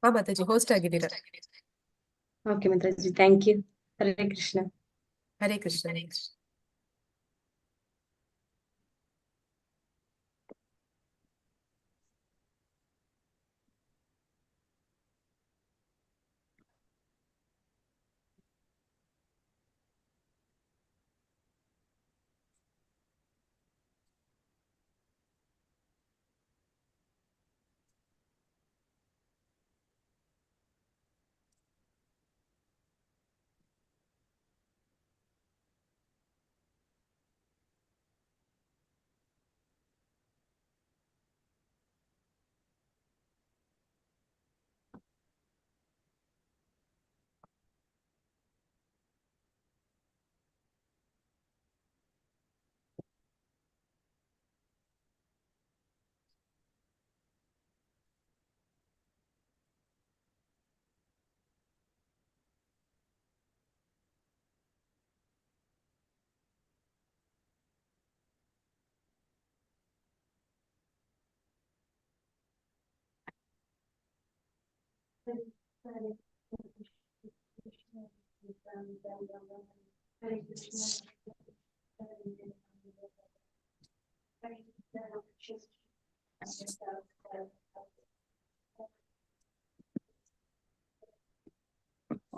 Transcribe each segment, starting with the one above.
ಹಾ ಮಾತಾಜಿ ಹೋಸ್ಟ್ ಆಗಿದ್ದೀರಾ. Okay Mataji, thank you. Hare Krishna. Hare Krishna.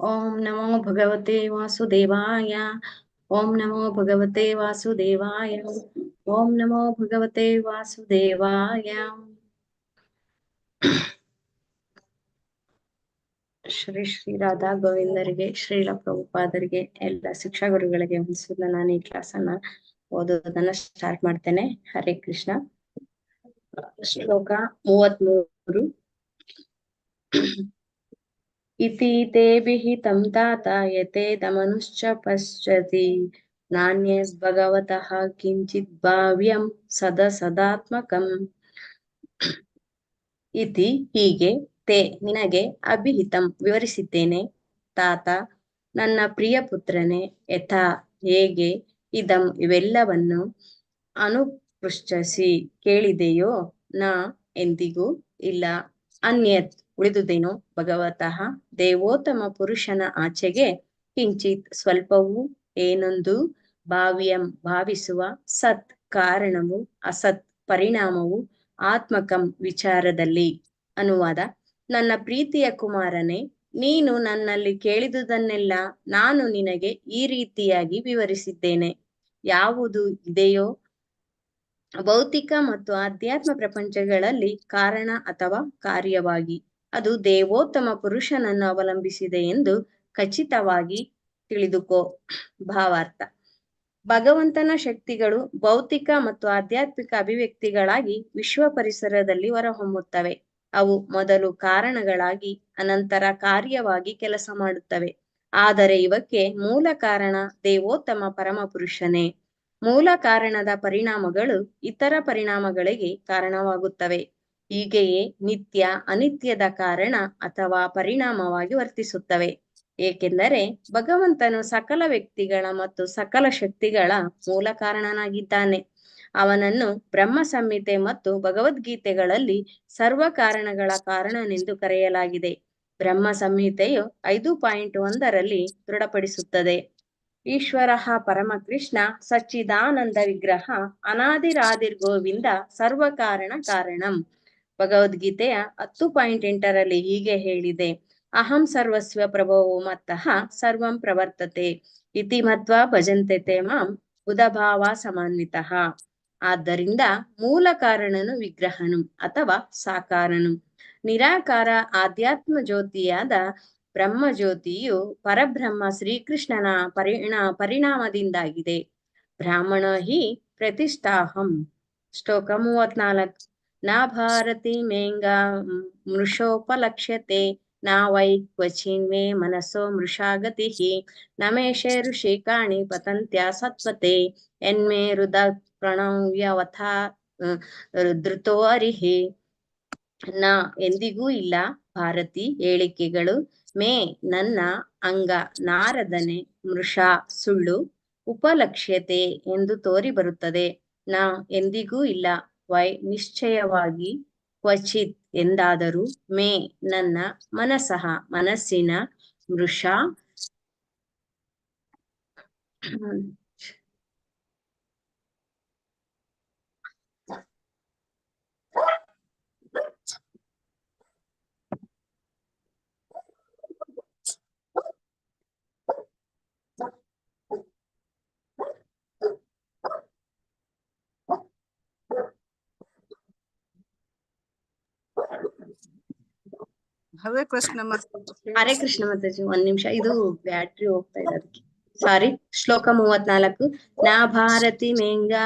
ಓಂ ನಮೋ ಭಗವತೆ ವಾಸುದೇವಾಯ. ಓಂ ನಮೋ ಭಗವತೆ ವಾಸುದೇವಾಯ. ಓಂ ನಮೋ ಭಗವತೆ ವಾಸುದೇವಾಯ. ಶ್ರೀ ಶ್ರೀ ರಾಧಾ ಗೋವಿಂದರಿಗೆ, ಶ್ರೀಲ ಪ್ರಭುಪಾದರಿಗೆ, ಎಲ್ಲ ಶಿಕ್ಷಾ ಗುರುಗಳಿಗೆ ಮುಗಿಸಿದ ನಾನು ಈ ಕ್ಲಾಸನ್ನ ಓದೋದನ್ನ ಸ್ಟಾರ್ಟ್ ಮಾಡ್ತೇನೆ. ಹರೇ ಕೃಷ್ಣ. ಶ್ಲೋಕ 33. ಇತಿ ತೇ ವಿಹಿತಂ ತಾತ ಯತೇದಮನುಶ್ಚ ಪಶ್ಯತಿ ನಾಣ್ಯಸ್ ಭಗವತಃ ಕಿಂಚಿತ್ ಭಾವ್ಯಂ ಸದಸದಾತ್ಮಕಂ. ಇತಿ ಹೀಗೆ, ತೇ ನಿನಗೆ, ಅಭಿಹಿತಂ ವಿವರಿಸಿದ್ದೇನೆ, ತಾತ ನನ್ನ ಪ್ರಿಯ ಪುತ್ರನೇ, ಯಥಾ ಹೇಗೆ, ಇದಂ ಇವೆಲ್ಲವನ್ನು, ಅನುಪೃಶ್ಚಿಸಿ ಕೇಳಿದೆಯೋ, ನ ಎಂದಿಗೂ ಇಲ್ಲ, ಅನ್ಯತ್ ಉಳಿದುದೇನೋ, ಭಗವತಃ ದೇವೋತ್ತಮ ಪುರುಷನ ಆಚೆಗೆ, ಕಿಂಚಿತ್ ಸ್ವಲ್ಪವೂ, ಏನೊಂದು, ಭಾವ್ಯಂ ಭಾವಿಸುವ, ಸತ್ ಕಾರಣವು, ಅಸತ್ ಪರಿಣಾಮವು, ಆತ್ಮಕಂ ವಿಚಾರದಲ್ಲಿ. ಅನುವಾದ: ನನ್ನ ಪ್ರೀತಿಯ ಕುಮಾರನೇ, ನೀನು ನನ್ನಲ್ಲಿ ಕೇಳಿದುದನ್ನೆಲ್ಲ ನಾನು ನಿನಗೆ ಈ ರೀತಿಯಾಗಿ ವಿವರಿಸಿದ್ದೇನೆ. ಯಾವುದು ಇದೆಯೋ ಭೌತಿಕ ಮತ್ತು ಆಧ್ಯಾತ್ಮ ಪ್ರಪಂಚಗಳಲ್ಲಿ ಕಾರಣ ಅಥವಾ ಕಾರ್ಯವಾಗಿ, ಅದು ದೇವೋತ್ತಮ ಪುರುಷನನ್ನು ಅವಲಂಬಿಸಿದೆ ಎಂದು ಖಚಿತವಾಗಿ ತಿಳಿದುಕೋ. ಭಾವಾರ್ಥ: ಭಗವಂತನ ಶಕ್ತಿಗಳು ಭೌತಿಕ ಮತ್ತು ಆಧ್ಯಾತ್ಮಿಕ ಅಭಿವ್ಯಕ್ತಿಗಳಾಗಿ ವಿಶ್ವ ಪರಿಸರದಲ್ಲಿ ಹೊರಹೊಮ್ಮುತ್ತವೆ. ಅವು ಮೊದಲು ಕಾರಣಗಳಾಗಿ ಅನಂತರ ಕಾರ್ಯವಾಗಿ ಕೆಲಸ ಮಾಡುತ್ತವೆ. ಆದರೆ ಇವಕ್ಕೆ ಮೂಲ ಕಾರಣ ದೇವೋತ್ತಮ ಪರಮಪುರುಷನೇ. ಮೂಲ ಕಾರಣದ ಪರಿಣಾಮಗಳು ಇತರ ಪರಿಣಾಮಗಳಿಗೆ ಕಾರಣವಾಗುತ್ತವೆ. ಹೀಗೆಯೇ ನಿತ್ಯ ಅನಿತ್ಯದ ಕಾರಣ ಅಥವಾ ಪರಿಣಾಮವಾಗಿ ವರ್ತಿಸುತ್ತವೆ. ಏಕೆಂದರೆ ಭಗವಂತನು ಸಕಲ ವ್ಯಕ್ತಿಗಳ ಮತ್ತು ಸಕಲ ಶಕ್ತಿಗಳ ಮೂಲ ಕಾರಣನಾಗಿದ್ದಾನೆ. ಅವನನ್ನು ಬ್ರಹ್ಮ ಸಂಹಿತೆ ಮತ್ತು ಭಗವದ್ಗೀತೆಗಳಲ್ಲಿ ಸರ್ವ ಕಾರಣಗಳ ಕಾರಣನೆಂದು ಕರೆಯಲಾಗಿದೆ. ಬ್ರಹ್ಮ ಸಂಹಿತೆಯು 5.1 ದೃಢಪಡಿಸುತ್ತದೆ. ಈಶ್ವರ ಪರಮಕೃಷ್ಣ ಸಚ್ಚಿದಾನಂದ ವಿಗ್ರಹ ಅನಾದಿರಾದಿರ್ಗೋವಿಂದ ಸರ್ವ ಕಾರಣ ಕಾರಣಂ. ಭಗವದ್ಗೀತೆಯ 10.8 ಹೀಗೆ ಹೇಳಿದೆ: ಅಹಂ ಸರ್ವಸ್ವ ಪ್ರಭವೋ ಮತ್ತಃ ಸರ್ವಂ ಪ್ರವರ್ತತೆ ಇತಿ ಮತ್ವಾ ಭಜಂತೆ ಮಾಂ ಬುಧಭಾವ ಸಮಾನ್ವಿತಃ. ಆದ್ದರಿಂದ ಮೂಲ ಕಾರಣನು ವಿಗ್ರಹನು ಅಥವಾ ಸಾಕಾರನು. ನಿರಾಕಾರ ಆಧ್ಯಾತ್ಮ ಜ್ಯೋತಿಯಾದ ಬ್ರಹ್ಮ ಜ್ಯೋತಿಯು ಪರಬ್ರಹ್ಮ ಶ್ರೀಕೃಷ್ಣನ ಪರಿಣಾಮದಿಂದಾಗಿದೆ. ಬ್ರಾಹ್ಮಣ ಹಿ ಪ್ರತಿಷ್ಠಾಹಂ. ಶ್ಲೋಕ 34. ನ ಭಾರತಿ ಮೇಂಗ ಮೃಷೋಪಲಕ್ಷ್ಯತೆ ನ ವೈ ಕ್ವಚಿನ್ಮೇ ಮನಸೋ ಮೃಷಾಗತಿ ನ ಮೇಷೇ ಋಷಿಕಾಣಿ ಪತಂತ್ಯ ಸತ್ವತೆ ಎನ್ಮೇ ಹೃದ ಪ್ರಣವ್ಯವಥಾ ಧೃತೋ ಅರಿಹಿ. ನ ಎಂದಿಗೂ ಇಲ್ಲ, ಭಾರತಿ ಹೇಳಿಕೆಗಳು, ಮೇ ನನ್ನ, ಅಂಗ ನಾರದನೆ, ಮೃಷಾ ಸುಳ್ಳು, ಉಪಲಕ್ಷ್ಯತೆ ಎಂದು ತೋರಿ ಬರುತ್ತದೆ, ನ ಎಂದಿಗೂ ಇಲ್ಲ, ವೈ ನಿಶ್ಚಯವಾಗಿ, ಕ್ವಚಿತ್ ಎಂದಾದರೂ ಮೇ ನನ್ನ ಮನಸಃ ಮನಸ್ಸಿನ ಮೃಷ ಹರೇ ಕೃಷ್ಣ ಹರೇ ಕೃಷ್ಣ ಮಾತಾಜಿ, ಒಂದ್ ನಿಮಿಷ, ಇದು ಬ್ಯಾಟ್ರಿ ಹೋಗ್ತಾ ಇದೆ ಅದಕ್ಕೆ ಸಾರಿ. ಶ್ಲೋಕ 34. ನಾ ಭಾರತಿ ಮೇಂಗಾ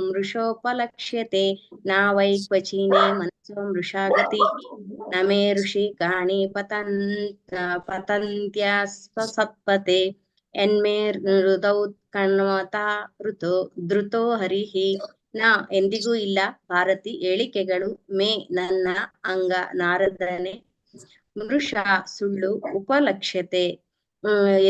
ಮೃಷೋಪಲಕ್ಷ್ಯತೆ ನಾ ವೈ ಕ್ವಚಿನೇ ಮನಸೋ ಮೃಷಾಗತಿ ನ ಮೇ ಋಷಿ ಗಾಣಿ ಪತಂತ್ಯಸ್ಪಸತ್ಪತೆ ಎನ್ಮೇ ಹೃದೌತ್ಕಣ್ವತಾ ಧೃತೋ ಹರಿಹಿ ನಾ ಎಂದಿಗೂ ಇಲ್ಲ ಭಾರತಿ ಏಳಿಕೆಗಳು ಮೇ ನನ್ನ ಅಂಗ ನಾರದನೆ ಮೃಷ ಸುಳ್ಳು ಉಪಲಕ್ಷ್ಯತೆ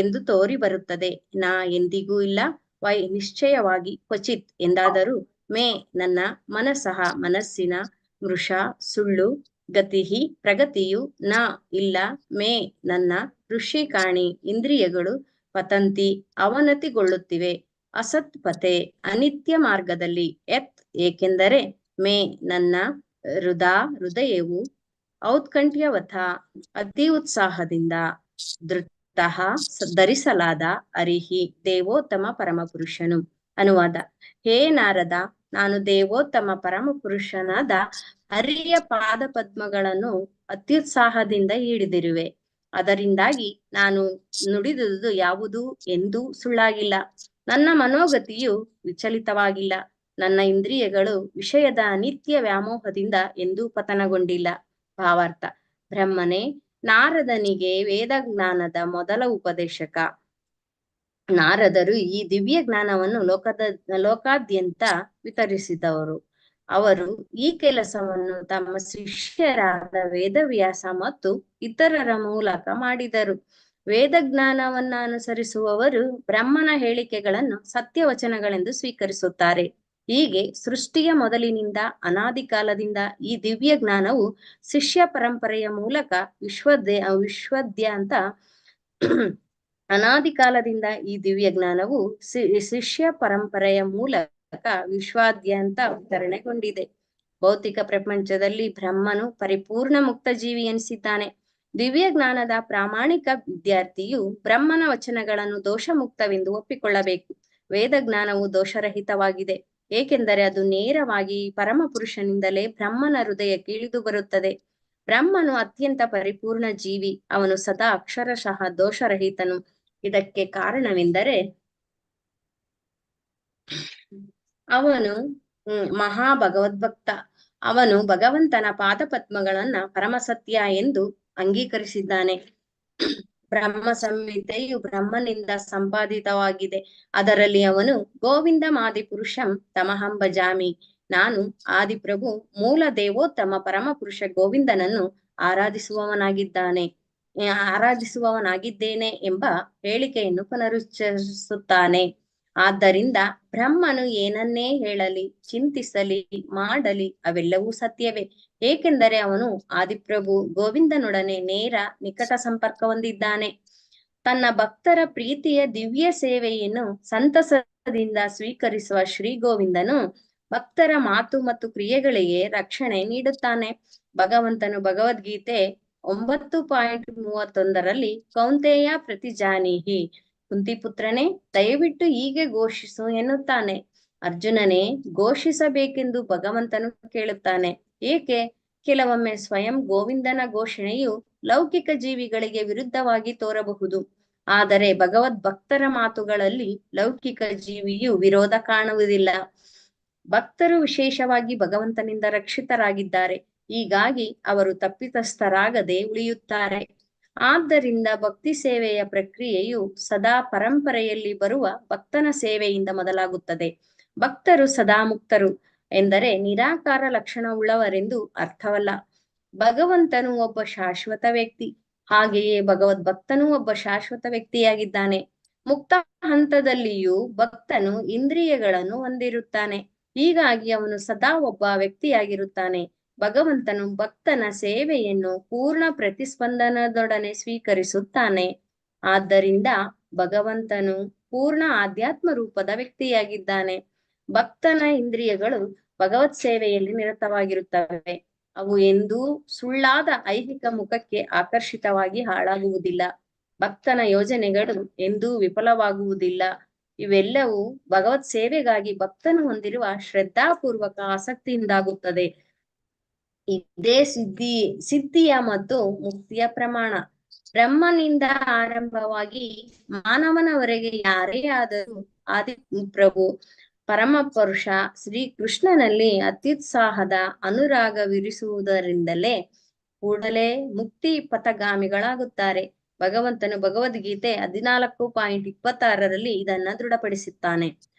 ಎಂದು ತೋರಿ ಬರುತ್ತದೆ ನಾ ಎಂದಿಗೂ ಇಲ್ಲ ವೈ ನಿಶ್ಚಯವಾಗಿ ಕ್ವಚಿತ್ ಎಂದಾದರೂ ಮೇ ನನ್ನ ಮನಸಃ ಮನಸ್ಸಿನ ಮೃಷ ಸುಳ್ಳು ಗತಿಹಿ ಪ್ರಗತಿಯು ನ ಇಲ್ಲ ಮೇ ನನ್ನ ಋಷಿಕಾಣಿ ಇಂದ್ರಿಯಗಳು ಪತಂತಿ ಅವನತಿಗೊಳ್ಳುತ್ತಿವೆ ಅಸತ್ಪತೆ ಅನಿತ್ಯ ಮಾರ್ಗದಲ್ಲಿ ಎತ್ ಏಕೆಂದರೆ ಮೇ ನನ್ನ ಹೃದಯವು ಔತ್ಕಂಠ್ಯವಥ ಅತಿ ಉತ್ಸಾಹದಿಂದ ಧೃತಃ ಧರಿಸಲಾದ ಅರಿಹಿ ದೇವೋತ್ತಮ ಪರಮಪುರುಷನು. ಅನುವಾದ. ಹೇ ನಾರದ, ನಾನು ದೇವೋತ್ತಮ ಪರಮಪುರುಷನಾದ ಹರಿಯ ಪಾದ ಪದ್ಮಗಳನ್ನು ಅತ್ಯುತ್ಸಾಹದಿಂದ ಹಿಡಿದಿರುವೆ. ಅದರಿಂದಾಗಿ ನಾನು ನುಡಿದುದು ಯಾವುದು ಎಂದೂ ಸುಳ್ಳಾಗಿಲ್ಲ. ನನ್ನ ಮನೋಗತಿಯು ವಿಚಲಿತವಾಗಿಲ್ಲ. ನನ್ನ ಇಂದ್ರಿಯಗಳು ವಿಷಯದ ಅನಿತ್ಯ ವ್ಯಾಮೋಹದಿಂದ ಎಂದೂ ಪತನಗೊಂಡಿಲ್ಲ. ಭಾವಾರ್ಥ. ಬ್ರಹ್ಮನೇ, ನಾರದನಿಗೆ ವೇದ ಜ್ಞಾನದ ಮೊದಲ ಉಪದೇಶಕ. ನಾರದರು ಈ ದಿವ್ಯ ಜ್ಞಾನವನ್ನು ಲೋಕಾದ್ಯಂತ ವಿತರಿಸಿದವರು. ಅವರು ಈ ಕೆಲಸವನ್ನು ತಮ್ಮ ಶಿಷ್ಯರಾದ ವೇದವ್ಯಾಸ ಮತ್ತು ಇತರರ ಮೂಲಕ ಮಾಡಿದರು. ವೇದ ಜ್ಞಾನವನ್ನ ಅನುಸರಿಸುವವರು ಬ್ರಹ್ಮನ ಹೇಳಿಕೆಗಳನ್ನು ಸತ್ಯವಚನಗಳೆಂದು ಸ್ವೀಕರಿಸುತ್ತಾರೆ. ಹೀಗೆ ಸೃಷ್ಟಿಯ ಮೊದಲಿನಿಂದ ಅನಾದಿ ಕಾಲದಿಂದ ಈ ದಿವ್ಯ ಜ್ಞಾನವು ಶಿಷ್ಯ ಪರಂಪರೆಯ ಮೂಲಕ ವಿಶ್ವದ್ಯಾಂತ ಅನಾದಿ ಕಾಲದಿಂದ ಈ ದಿವ್ಯ ಜ್ಞಾನವು ಶಿಷ್ಯ ಪರಂಪರೆಯ ಮೂಲಕ ವಿಶ್ವಾದ್ಯಂತ ವಿತರಣೆಗೊಂಡಿದೆ. ಭೌತಿಕ ಪ್ರಪಂಚದಲ್ಲಿ ಬ್ರಹ್ಮನು ಪರಿಪೂರ್ಣ ಮುಕ್ತ ಜೀವಿ ಎನಿಸಿದ್ದಾನೆ. ದಿವ್ಯ ಜ್ಞಾನದ ಪ್ರಾಮಾಣಿಕ ವಿದ್ಯಾರ್ಥಿಯು ಬ್ರಹ್ಮನ ವಚನಗಳನ್ನು ದೋಷಮುಕ್ತವೆಂದು ಒಪ್ಪಿಕೊಳ್ಳಬೇಕು. ವೇದ ಜ್ಞಾನವು ದೋಷರಹಿತವಾಗಿದೆ, ಏಕೆಂದರೆ ಅದು ನೇರವಾಗಿ ಪರಮ ಪುರುಷನಿಂದಲೇ ಬ್ರಹ್ಮನ ಹೃದಯಕ್ಕೆ ಇಳಿದು ಬರುತ್ತದೆ. ಬ್ರಹ್ಮನು ಅತ್ಯಂತ ಪರಿಪೂರ್ಣ ಜೀವಿ. ಅವನು ಸದಾ ಅಕ್ಷರಶಃ ದೋಷರಹಿತನು. ಇದಕ್ಕೆ ಕಾರಣವೆಂದರೆ ಅವನು ಭಗವದ್ಭಕ್ತ. ಅವನು ಭಗವಂತನ ಪಾದಪದ್ಮಗಳನ್ನ ಪರಮಸತ್ಯ ಎಂದು ಅಂಗೀಕರಿಸಿದ್ದಾನೆ. ಬ್ರಹ್ಮ ಸಂಹಿತೆಯು ಬ್ರಹ್ಮನಿಂದ ಸಂಪಾದಿತವಾಗಿದೆ. ಅದರಲ್ಲಿ ಅವನು ಗೋವಿಂದ ಮಾದಿಪುರುಷಂ ತಮಹಂ ಭಜಾಮಿ, ನಾನು ಆದಿಪ್ರಭು ಮೂಲ ದೇವೋತ್ತಮ ಪರಮಪುರುಷ ಗೋವಿಂದನನ್ನು ಆರಾಧಿಸುವವನಾಗಿದ್ದೇನೆ ಎಂಬ ಹೇಳಿಕೆಯನ್ನು ಪುನರುಚ್ಚರಿಸುತ್ತಾನೆ. ಆದ್ದರಿಂದ ಬ್ರಹ್ಮನು ಏನನ್ನೇ ಹೇಳಲಿ, ಚಿಂತಿಸಲಿ, ಮಾಡಲಿ ಅವೆಲ್ಲವೂ ಸತ್ಯವೇ, ಏಕೆಂದರೆ ಅವನು ಆದಿಪ್ರಭು ಗೋವಿಂದನೊಡನೆ ನೇರ ನಿಕಟ ಸಂಪರ್ಕ ಹೊಂದಿದ್ದಾನೆ. ತನ್ನ ಭಕ್ತರ ಪ್ರೀತಿಯ ದಿವ್ಯ ಸೇವೆಯನ್ನು ಸಂತಸದಿಂದ ಸ್ವೀಕರಿಸುವ ಶ್ರೀ ಗೋವಿಂದನು ಭಕ್ತರ ಮಾತು ಮತ್ತು ಕ್ರಿಯೆಗಳಿಗೆ ರಕ್ಷಣೆ ನೀಡುತ್ತಾನೆ. ಭಗವಂತನು ಭಗವದ್ಗೀತೆ 9.31 ಕೌಂತೆಯ ಪ್ರತಿಜಾನೀಹಿ, ಕುಂತಿಪುತ್ರನೇ, ದಯವಿಟ್ಟು ಹೀಗೆ ಘೋಷಿಸು ಎನ್ನುತ್ತಾನೆ. ಅರ್ಜುನನೇ, ಘೋಷಿಸಬೇಕೆಂದು ಭಗವಂತನು ಕೇಳುತ್ತಾನೆ. ಏಕೆ? ಕೆಲವೊಮ್ಮೆ ಸ್ವಯಂ ಗೋವಿಂದನ ಘೋಷಣೆಯು ಲೌಕಿಕ ಜೀವಿಗಳಿಗೆ ವಿರುದ್ಧವಾಗಿ ತೋರಬಹುದು. ಆದರೆ ಭಗವದ್ ಭಕ್ತರ ಮಾತುಗಳಲ್ಲಿ ಲೌಕಿಕ ಜೀವಿಯು ವಿರೋಧ ಕಾಣುವುದಿಲ್ಲ. ಭಕ್ತರು ವಿಶೇಷವಾಗಿ ಭಗವಂತನಿಂದ ರಕ್ಷಿತರಾಗಿದ್ದಾರೆ. ಹೀಗಾಗಿ ಅವರು ತಪ್ಪಿತಸ್ಥರಾಗದೆ ಉಳಿಯುತ್ತಾರೆ. ಆದ್ದರಿಂದ ಭಕ್ತಿ ಸೇವೆಯ ಪ್ರಕ್ರಿಯೆಯು ಸದಾ ಪರಂಪರೆಯಲ್ಲಿ ಬರುವ ಭಕ್ತನ ಸೇವೆಯಿಂದ ಮೊದಲಾಗುತ್ತದೆ. ಭಕ್ತರು ಸದಾ ಮುಕ್ತರು ಎಂದರೆ ನಿರಾಕಾರ ಲಕ್ಷಣವುಳ್ಳವರೆಂದು ಅರ್ಥವಲ್ಲ. ಭಗವಂತನು ಒಬ್ಬ ಶಾಶ್ವತ ವ್ಯಕ್ತಿ. ಹಾಗೆಯೇ ಭಗವದ್ ಭಕ್ತನು ಒಬ್ಬ ಶಾಶ್ವತ ವ್ಯಕ್ತಿಯಾಗಿದ್ದಾನೆ. ಮುಕ್ತ ಹಂತದಲ್ಲಿಯೂ ಭಕ್ತನು ಇಂದ್ರಿಯಗಳನ್ನು ಹೊಂದಿರುತ್ತಾನೆ. ಹೀಗಾಗಿ ಅವನು ಸದಾ ಒಬ್ಬ ವ್ಯಕ್ತಿಯಾಗಿರುತ್ತಾನೆ. ಭಗವಂತನು ಭಕ್ತನ ಸೇವೆಯನ್ನು ಪೂರ್ಣ ಪ್ರತಿಸ್ಪಂದನದೊಡನೆ ಸ್ವೀಕರಿಸುತ್ತಾನೆ. ಆದ್ದರಿಂದ ಭಗವಂತನು ಪೂರ್ಣ ಆಧ್ಯಾತ್ಮ ರೂಪದ ವ್ಯಕ್ತಿಯಾಗಿದ್ದಾನೆ. ಭಕ್ತನ ಇಂದ್ರಿಯಗಳು ಭಗವತ್ ಸೇವೆಯಲ್ಲಿ ನಿರತವಾಗಿರುತ್ತವೆ. ಅವು ಎಂದೂ ಸುಳ್ಳಾದ ಐಹಿಕ ಮುಖಕ್ಕೆ ಆಕರ್ಷಿತವಾಗಿ ಹಾಳಾಗುವುದಿಲ್ಲ. ಭಕ್ತನ ಯೋಜನೆಗಳು ಎಂದೂ ವಿಫಲವಾಗುವುದಿಲ್ಲ. ಇವೆಲ್ಲವೂ ಭಗವತ್ ಸೇವೆಗಾಗಿ ಭಕ್ತನು ಹೊಂದಿರುವ ಶ್ರದ್ಧಾಪೂರ್ವಕ ಆಸಕ್ತಿಯಿಂದಾಗುತ್ತದೆ. ಇದೇ ಸಿದ್ಧಿಯ ಮತ್ತು ಮುಕ್ತಿಯ ಪ್ರಮಾಣ. ಬ್ರಹ್ಮನಿಂದ ಆರಂಭವಾಗಿ ಮಾನವನವರೆಗೆ ಯಾರೇ ಆದರೂ ಆದಿ ಪ್ರಭು ಪರಮ ಪುರುಷ ಶ್ರೀ ಕೃಷ್ಣನಲ್ಲಿ ಅತ್ಯುತ್ಸಾಹದ ಅನುರಾಗವಿರಿಸುವುದರಿಂದಲೇ ಕೂಡಲೇ ಮುಕ್ತಿ ಪಥಗಾಮಿಗಳಾಗುತ್ತಾರೆ. ಭಗವಂತನು ಭಗವದ್ಗೀತೆ 14.26 ಇದನ್ನ ದೃಢಪಡಿಸುತ್ತಾನೆ.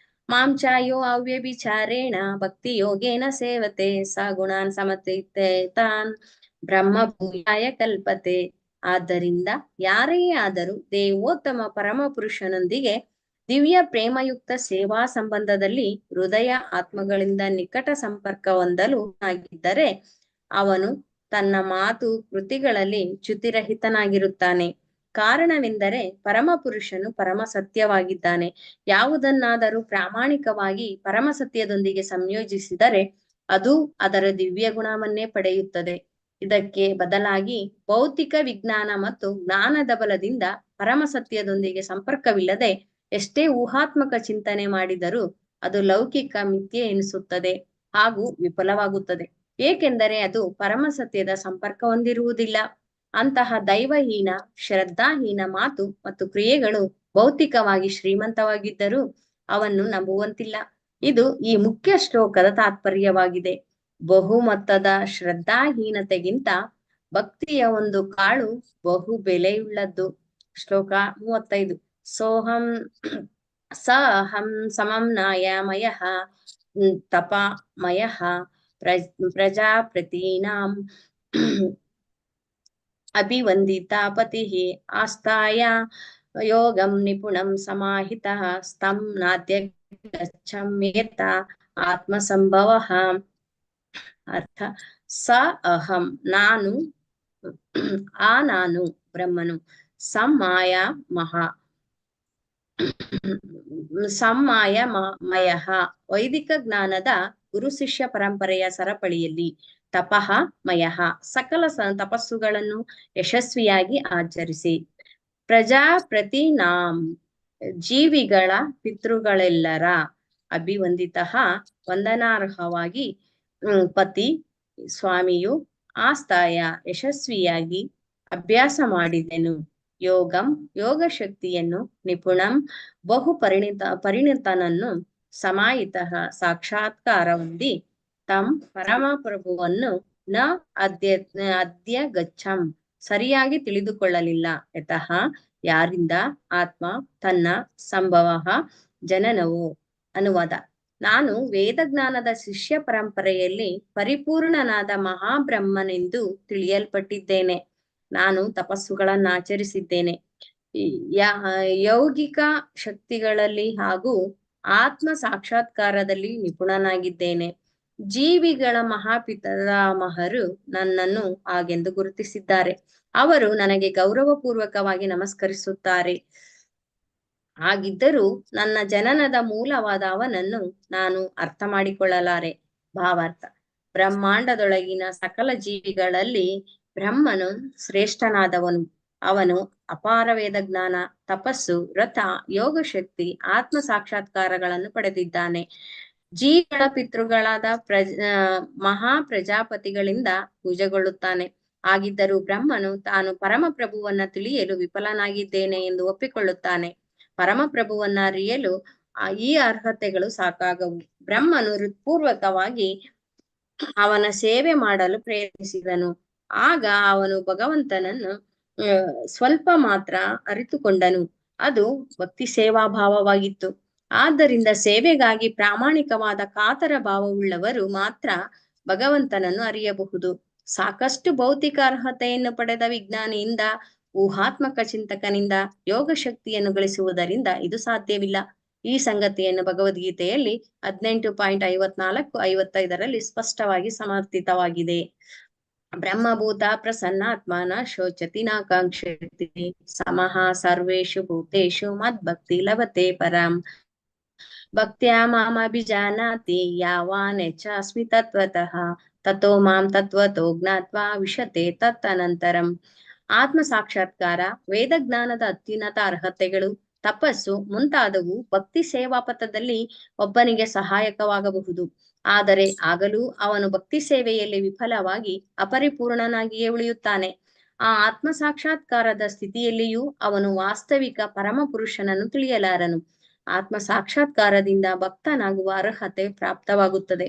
ಮಾಂಚಾಯೋ ಅವ್ಯಭಿಚಾರೇಣ ಭಕ್ತಿ ಯೋಗೇನ ಸೇವತೆ ಸ ಗುಣಾನ್ ಸಮತೀತಾನ್ ಬ್ರಹ್ಮ ಭೂಯಾಯ ಕಲ್ಪತೆ. ಆದ್ದರಿಂದ ಯಾರೇ ಆದರೂ ದೇವೋತ್ತಮ ಪರಮ ಪುರುಷನೊಂದಿಗೆ ದಿವ್ಯ ಪ್ರೇಮಯುಕ್ತ ಸೇವಾ ಸಂಬಂಧದಲ್ಲಿ ಹೃದಯ ಆತ್ಮಗಳಿಂದ ನಿಕಟ ಸಂಪರ್ಕ ಹೊಂದಲು ಆಗಿದ್ದರೆ ಅವನು ತನ್ನ ಮಾತು ಕೃತಿಗಳಲ್ಲಿ ಚ್ಯುತಿರಹಿತನಾಗಿರುತ್ತಾನೆ. ಕಾರಣವೆಂದರೆ ಪರಮ ಪುರುಷನು ಪರಮ ಸತ್ಯವಾಗಿದ್ದಾನೆ. ಯಾವುದನ್ನಾದರೂ ಪ್ರಾಮಾಣಿಕವಾಗಿ ಪರಮ ಸತ್ಯದೊಂದಿಗೆ ಸಂಯೋಜಿಸಿದರೆ ಅದು ಅದರ ದಿವ್ಯ ಗುಣವನ್ನೇ ಪಡೆಯುತ್ತದೆ. ಇದಕ್ಕೆ ಬದಲಾಗಿ ಭೌತಿಕ ವಿಜ್ಞಾನ ಮತ್ತು ಜ್ಞಾನದ ಬಲದಿಂದ ಪರಮ ಸತ್ಯದೊಂದಿಗೆ ಸಂಪರ್ಕವಿಲ್ಲದೆ ಎಷ್ಟೇ ಊಹಾತ್ಮಕ ಚಿಂತನೆ ಮಾಡಿದರೂ ಅದು ಲೌಕಿಕ ಮಿಥ್ಯೆ ಎನಿಸುತ್ತದೆ ಹಾಗೂ ವಿಫಲವಾಗುತ್ತದೆ. ಏಕೆಂದರೆ ಅದು ಪರಮ ಸತ್ಯದ ಸಂಪರ್ಕ ಹೊಂದಿರುವುದಿಲ್ಲ. ಅಂತಹ ದೈವಹೀನ ಶ್ರದ್ಧಾಹೀನ ಮಾತು ಮತ್ತು ಕ್ರಿಯೆಗಳು ಭೌತಿಕವಾಗಿ ಶ್ರೀಮಂತವಾಗಿದ್ದರೂ ಅವನ್ನು ನಂಬುವಂತಿಲ್ಲ. ಇದು ಈ ಮುಖ್ಯ ಶ್ಲೋಕದ ತಾತ್ಪರ್ಯವಾಗಿದೆ. ಬಹುಮೊತ್ತದ ಶ್ರದ್ಧಾಹೀನತೆಗಿಂತ ಭಕ್ತಿಯ ಒಂದು ಕಾಳು ಬಹು ಬೆಲೆಯುಳ್ಳದ್ದು. ಶ್ಲೋಕ 35. ಸೋಹಂ ಸಹಂ ಸಮಂ ನಾಯಮಯಃ ತಪಮಯಃ ಪ್ರಜಾಪತೀನಾಂ ಅಭಿವಂದಿತಾ ಪತಿಃ ಆಸ್ಥಾಯ ಯೋಗಂ ನಿಪುಣಂ ಸಮಾಹಿತಃ ಸ್ತಂ ನಾದ್ಯ ಗಚ್ಚಮ್ಯೇತ ಆತ್ಮಸಂಭವಃ. ಅರ್ಥ: ಸ ಅಹಂ ನಾನು, ನಾನು ಬ್ರಹ್ಮನು, ಸಮ್ಮಾಯ ಮಯಃ ವೈದಿಕ ಜ್ಞಾನದ ಗುರು ಶಿಷ್ಯ ಪರಂಪರೆಯ ಸರಪಳಿಯಲ್ಲಿ, ತಪಃ ಮಯಃ ಸಕಲ ತಪಸ್ಸುಗಳನ್ನು ಯಶಸ್ವಿಯಾಗಿ ಆಚರಿಸಿ, ಪ್ರಜಾಪತೀನಾಂ ಜೀವಿಗಳ ಪಿತೃಗಳೆಲ್ಲರ, ಅಭಿವಂದಿತಃ ವಂದನಾರ್ಹವಾಗಿ, ಪತಿ ಸ್ವಾಮಿಯು, ಆಸ್ಥಾಯ ಯಶಸ್ವಿಯಾಗಿ ಅಭ್ಯಾಸ ಮಾಡಿದೆನು, ಯೋಗಂ ಯೋಗ ಶಕ್ತಿಯನ್ನು, ನಿಪುಣಂ ಬಹು ಪರಿಣಿತನನ್ನು, ಸಮಾಹಿತಃ ಸಾಕ್ಷಾತ್ಕಾರ ಹೊಂದಿ, ತಂ ಪರಮ ಪ್ರಭುವನ್ನು ನ ಅದ್ಯ ಗಚ್ಚಂ ಸರಿಯಾಗಿ ತಿಳಿದುಕೊಳ್ಳಲಿಲ್ಲ, ಯತಃ ಯಾರಿಂದ, ಆತ್ಮ ತನ್ನ, ಸಂಭವ ಜನನವು. ಅನುವಾದ: ನಾನು ವೇದಜ್ಞಾನದ ಶಿಷ್ಯ ಪರಂಪರೆಯಲ್ಲಿ ಪರಿಪೂರ್ಣನಾದ ಮಹಾಬ್ರಹ್ಮನೆಂದು ತಿಳಿಯಲ್ಪಟ್ಟಿದ್ದೇನೆ. ನಾನು ತಪಸ್ಸುಗಳನ್ನು ಆಚರಿಸಿದ್ದೇನೆ, ಯೌಗಿಕ ಶಕ್ತಿಗಳಲ್ಲಿ ಹಾಗೂ ಆತ್ಮ ಸಾಕ್ಷಾತ್ಕಾರದಲ್ಲಿ ನಿಪುಣನಾಗಿದ್ದೇನೆ. ಜೀವಿಗಳ ಮಹಾಪಿತಾಮಹರು ನನ್ನನ್ನು ಹಾಗೆಂದು ಗುರುತಿಸಿದ್ದಾರೆ. ಅವರು ನನಗೆ ಗೌರವಪೂರ್ವಕವಾಗಿ ನಮಸ್ಕರಿಸುತ್ತಾರೆ. ಹಾಗಿದ್ದರೂ ನನ್ನ ಜನನದ ಮೂಲವಾದ ಅವನನ್ನು ನಾನು ಅರ್ಥ ಮಾಡಿಕೊಳ್ಳಲಾರೆ. ಭಾವಾರ್ಥ: ಬ್ರಹ್ಮಾಂಡದೊಳಗಿನ ಸಕಲ ಜೀವಿಗಳಲ್ಲಿ ಬ್ರಹ್ಮನು ಶ್ರೇಷ್ಠನಾದವನು. ಅವನು ಅಪಾರ ವೇದ ಜ್ಞಾನ, ತಪಸ್ಸು, ವ್ರತ, ಯೋಗ ಶಕ್ತಿ, ಆತ್ಮ ಸಾಕ್ಷಾತ್ಕಾರಗಳನ್ನು ಪಡೆದಿದ್ದಾನೆ. ಜೀವಿಗಳ ಪಿತೃಗಳಾದ ಮಹಾ ಪ್ರಜಾಪತಿಗಳಿಂದ ಪೂಜೆಗೊಳ್ಳುತ್ತಾನೆ. ಹಾಗಿದ್ದರೂ ಬ್ರಹ್ಮನು ತಾನು ಪರಮಪ್ರಭುವನ್ನ ತಿಳಿಯಲು ವಿಫಲನಾಗಿದ್ದೇನೆ ಎಂದು ಒಪ್ಪಿಕೊಳ್ಳುತ್ತಾನೆ. ಪರಮಪ್ರಭುವನ್ನ ಅರಿಯಲು ಈ ಅರ್ಹತೆಗಳು ಸಾಕಾಗವು. ಬ್ರಹ್ಮನು ಹೃತ್ಪೂರ್ವಕವಾಗಿ ಅವನ ಸೇವೆ ಮಾಡಲು ಪ್ರಯತ್ನಿಸಿದನು. ಆಗ ಅವನು ಭಗವಂತನನ್ನು ಸ್ವಲ್ಪ ಮಾತ್ರ ಅರಿತುಕೊಂಡನು. ಅದು ಭಕ್ತಿ ಸೇವಾ ಭಾವವಾಗಿತ್ತು. ಆದ್ದರಿಂದ ಸೇವೆಗಾಗಿ ಪ್ರಾಮಾಣಿಕವಾದ ಕಾತರ ಭಾವವುಳ್ಳವರು ಮಾತ್ರ ಭಗವಂತನನ್ನು ಅರಿಯಬಹುದು. ಸಾಕಷ್ಟು ಭೌತಿಕ ಅರ್ಹತೆಯನ್ನು ಪಡೆದ ವಿಜ್ಞಾನಿಯಿಂದ, ಊಹಾತ್ಮಕ ಚಿಂತಕನಿಂದ ಯೋಗ ಶಕ್ತಿಯನ್ನು ಗಳಿಸುವುದರಿಂದ ಇದು ಸಾಧ್ಯವಿಲ್ಲ. ಈ ಸಂಗತಿಯನ್ನು ಭಗವದ್ಗೀತೆಯಲ್ಲಿ 18.54-55 ಸ್ಪಷ್ಟವಾಗಿ ಸಮರ್ಥಿತವಾಗಿದೆ. ಬ್ರಹ್ಮಭೂತ ಪ್ರಸನ್ನಾತ್ಮನ ಶೋಚತಿ ನ ಕಾಂಕ್ಷತಿ ಸಮಃ ಸರ್ವೇಷು ಭೂತೇಷು ಮದ್ಭಕ್ತಿ ಲಭತೆ ಪರಂ ಭಕ್ತ್ಯಾ ಮಾಮಭಿಜಾನಾತಿ ಯಾವಾನೆಚ್ಚಾಸ್ಮಿ ತತ್ವತಃ ತಥೋ ಮಾಂ ತತ್ವತೋ ಜ್ಞಾತ್ವಾ ವಿಶತೆ ತತ್ತನಂತರಂ. ಆತ್ಮ ಸಾಕ್ಷಾತ್ಕಾರ, ವೇದ ಜ್ಞಾನದ ಅತ್ಯುನ್ನತ ಅರ್ಹತೆಗಳು, ತಪಸ್ಸು ಮುಂತಾದವು ಭಕ್ತಿ ಸೇವಾ ಪಥದಲ್ಲಿ ಒಬ್ಬನಿಗೆ ಸಹಾಯಕವಾಗಬಹುದು. ಆದರೆ ಆಗಲೂ ಅವನು ಭಕ್ತಿ ಸೇವೆಯಲ್ಲಿ ವಿಫಲವಾಗಿ ಅಪರಿಪೂರ್ಣನಾಗಿಯೇ ಉಳಿಯುತ್ತಾನೆ. ಆ ಆತ್ಮ ಸಾಕ್ಷಾತ್ಕಾರದ ಸ್ಥಿತಿಯಲ್ಲಿಯೂ ಅವನು ವಾಸ್ತವಿಕ ಪರಮ ಪುರುಷನನ್ನು ತಿಳಿಯಲಾರನು. ಆತ್ಮ ಸಾಕ್ಷಾತ್ಕಾರದಿಂದ ಭಕ್ತನಾಗುವ ಅರ್ಹತೆ ಪ್ರಾಪ್ತವಾಗುತ್ತದೆ.